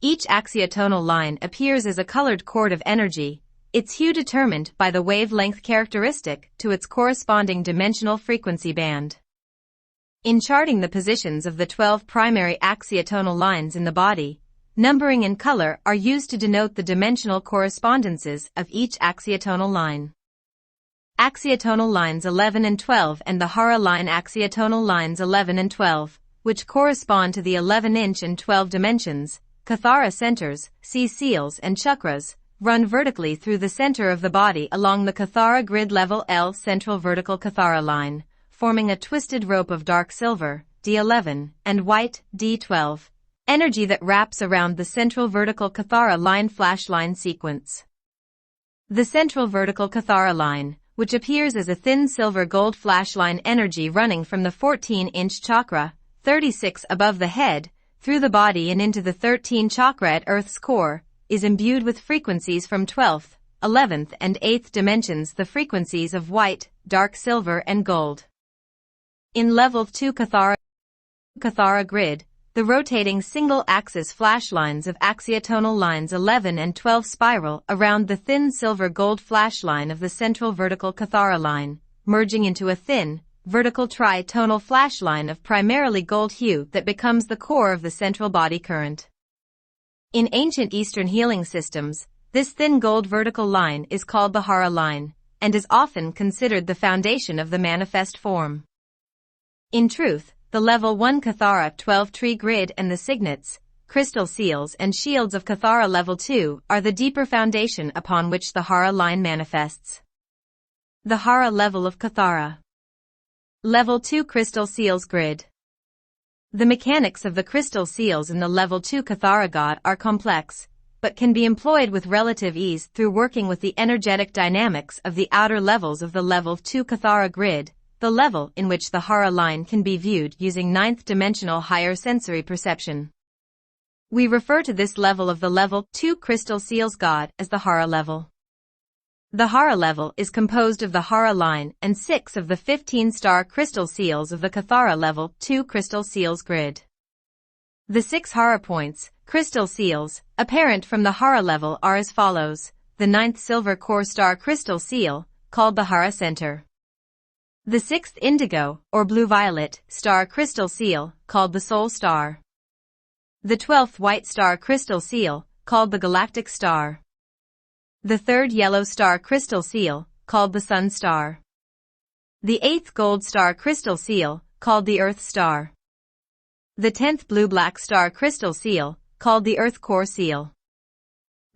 Each axiotonal line appears as a colored cord of energy, its hue determined by the wavelength characteristic to its corresponding dimensional frequency band. In charting the positions of the 12 primary axiotonal lines in the body, numbering and color are used to denote the dimensional correspondences of each axiotonal line. Axiotonal lines 11 and 12 and the hara line axiotonal lines 11 and 12, which correspond to the 11-inch and 12 dimensions, kathara centers, sea seals and chakras, run vertically through the center of the body along the kathara grid level L central vertical kathara line, forming a twisted rope of dark silver, D11, and white, D12, energy that wraps around the central vertical kathara line flash line sequence. The central vertical kathara line, which appears as a thin silver-gold flash line energy running from the 14-inch chakra, 36 above the head, through the body and into the 13 chakra at Earth's core, is imbued with frequencies from 12th, 11th and 8th dimensions, the frequencies of white, dark silver and gold. In Level 2 kathara grid, the rotating single-axis flash lines of axiotonal lines 11 and 12 spiral around the thin silver-gold flash line of the central vertical kathara line, merging into a thin, vertical tri-tonal flash line of primarily gold hue that becomes the core of the central body current. In ancient Eastern healing systems, this thin gold vertical line is called the hara line, and is often considered the foundation of the manifest form. In truth, the Level 1 kathara 12-tree grid and the signets, crystal seals and shields of kathara Level 2 are the deeper foundation upon which the hara line manifests. The hara level of kathara. Level 2 Crystal Seals Grid. The mechanics of the crystal seals in the Level 2 Kathara God are complex, but can be employed with relative ease through working with the energetic dynamics of the outer levels of the Level 2 Kathara Grid, the level in which the Hara line can be viewed using ninth-dimensional higher sensory perception. We refer to this level of the Level 2 Crystal Seals God as the Hara level. The Hara level is composed of the Hara line and 6 of the 15-star crystal seals of the Kathara Level 2 Crystal Seals Grid. The 6 Hara points, crystal seals, apparent from the Hara level are as follows: the 9th Silver Core Star Crystal Seal, called the Hara Center. The 6th Indigo, or Blue-Violet, Star Crystal Seal, called the Soul Star. The 12th White Star Crystal Seal, called the Galactic Star. The 3rd Yellow Star Crystal Seal, called the Sun Star. The 8th Gold Star Crystal Seal, called the Earth Star. The 10th Blue-Black Star Crystal Seal, called the Earth Core Seal.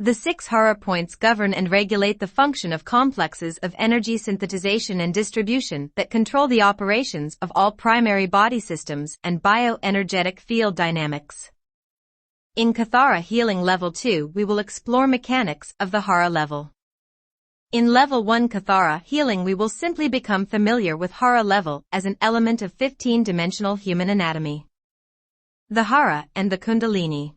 The 6 Hara points govern and regulate the function of complexes of energy synthesization and distribution that control the operations of all primary body systems and bioenergetic field dynamics. In Kathara Healing Level 2 we will explore mechanics of the Hara level. In Level 1 Kathara Healing we will simply become familiar with Hara level as an element of 15-dimensional human anatomy. The Hara and the Kundalini.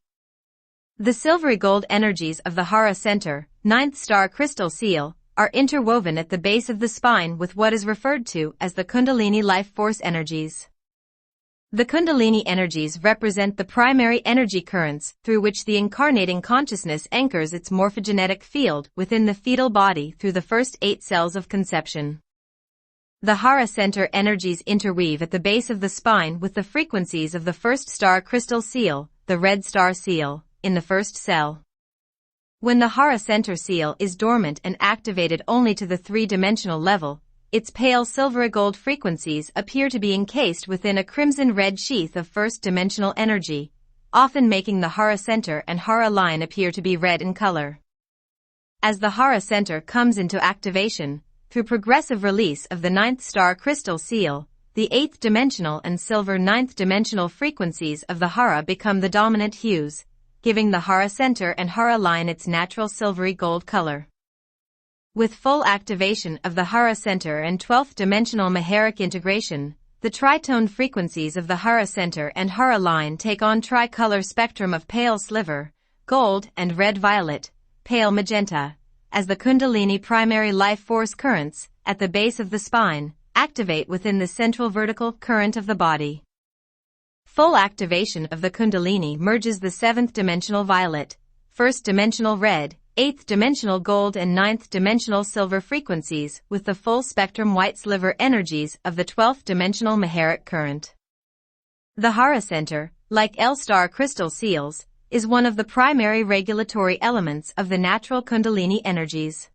The silvery gold energies of the Hara Center, 9th Star Crystal Seal, are interwoven at the base of the spine with what is referred to as the Kundalini life force energies. The Kundalini energies represent the primary energy currents through which the incarnating consciousness anchors its morphogenetic field within the fetal body through the first 8 cells of conception. The Hara Center energies interweave at the base of the spine with the frequencies of the first star crystal seal, the red star seal, in the first cell. When the Hara Center seal is dormant and activated only to the 3-dimensional level, its pale silvery gold frequencies appear to be encased within a crimson-red sheath of first-dimensional energy, often making the Hara Center and Hara line appear to be red in color. As the Hara Center comes into activation, through progressive release of the 9th star crystal seal, the 8th-dimensional and silver 9th-dimensional frequencies of the Hara become the dominant hues, giving the Hara Center and Hara line its natural silvery gold color. With full activation of the Hara Center and 12th-dimensional Maharic integration, the tritone frequencies of the Hara Center and Hara line take on tricolor spectrum of pale sliver, gold and red-violet, pale magenta, as the Kundalini primary life force currents, at the base of the spine, activate within the central vertical current of the body. Full activation of the Kundalini merges the 7th-dimensional violet, 1st-dimensional red, 8th-dimensional gold and 9th-dimensional silver frequencies with the full-spectrum white sliver energies of the 12th-dimensional Maharic current. The Hara Center, like L-star crystal seals, is one of the primary regulatory elements of the natural Kundalini energies.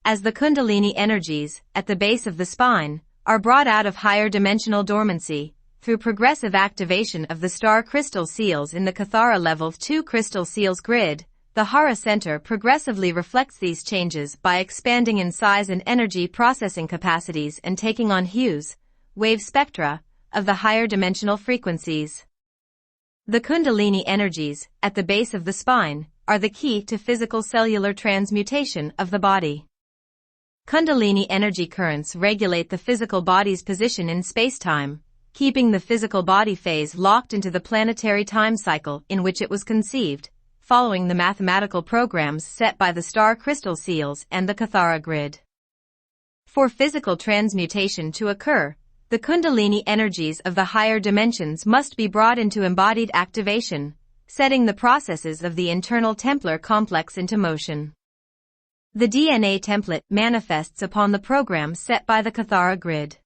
As the Kundalini energies, at the base of the spine, are brought out of higher dimensional dormancy, through progressive activation of the star crystal seals in the Kathara Level 2 Crystal Seals Grid, the Hara Center progressively reflects these changes by expanding in size and energy processing capacities and taking on hues, wave spectra, of the higher dimensional frequencies. The Kundalini energies, at the base of the spine, are the key to physical cellular transmutation of the body. Kundalini energy currents regulate the physical body's position in space-time, keeping the physical body phase locked into the planetary time cycle in which it was conceived, following the mathematical programs set by the star crystal seals and the Kathara grid. For physical transmutation to occur, the Kundalini energies of the higher dimensions must be brought into embodied activation, setting the processes of the internal Templar complex into motion. The DNA template manifests upon the program set by the Kathara grid.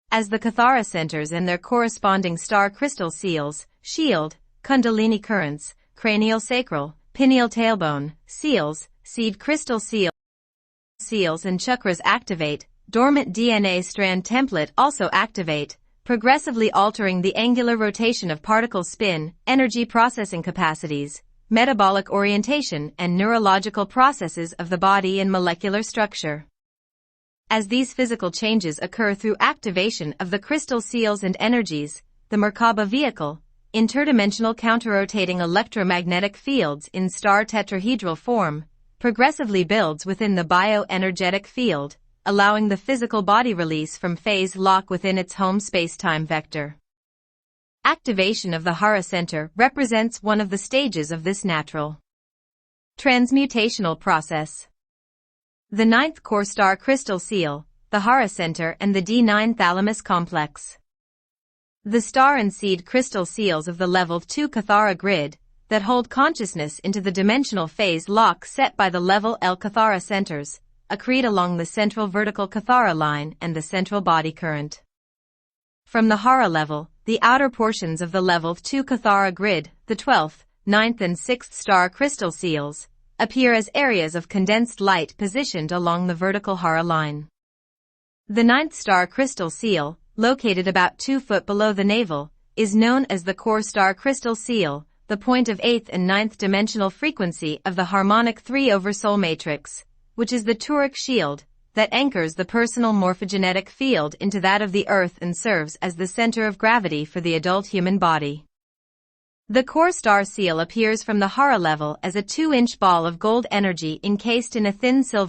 As the Kathara centers and their corresponding star crystal seals, shield, Kundalini currents, cranial sacral, pineal tailbone, seals, seed crystal seals and chakras activate, dormant DNA strand template also activate, progressively altering the angular rotation of particle spin, energy processing capacities, metabolic orientation and neurological processes of the body and molecular structure. As these physical changes occur through activation of the crystal seals and energies, the Merkaba vehicle, interdimensional counterrotating electromagnetic fields in star tetrahedral form, progressively builds within the bioenergetic field, allowing the physical body release from phase lock within its home spacetime vector. Activation of the Hara center represents one of the stages of this natural transmutational process. The ninth core star crystal seal, the Hara center and the D9 thalamus complex. The star and seed crystal seals of the level 2 kathara grid that hold consciousness into the dimensional phase lock set by the level L kathara centers, accrete along the central vertical kathara line and the central body current. From the Hara level, the outer portions of the level 2 kathara grid, the 12th, 9th and 6th star crystal seals, appear as areas of condensed light positioned along the vertical Hara line. The 9th star crystal seal, located about 2 foot below the navel, is known as the core star crystal seal, the point of 8th and 9th dimensional frequency of the harmonic 3/soul matrix, which is the toric shield that anchors the personal morphogenetic field into that of the earth and serves as the center of gravity for the adult human body. The core star seal appears from the Hara level as a 2-inch ball of gold energy encased in a thin silver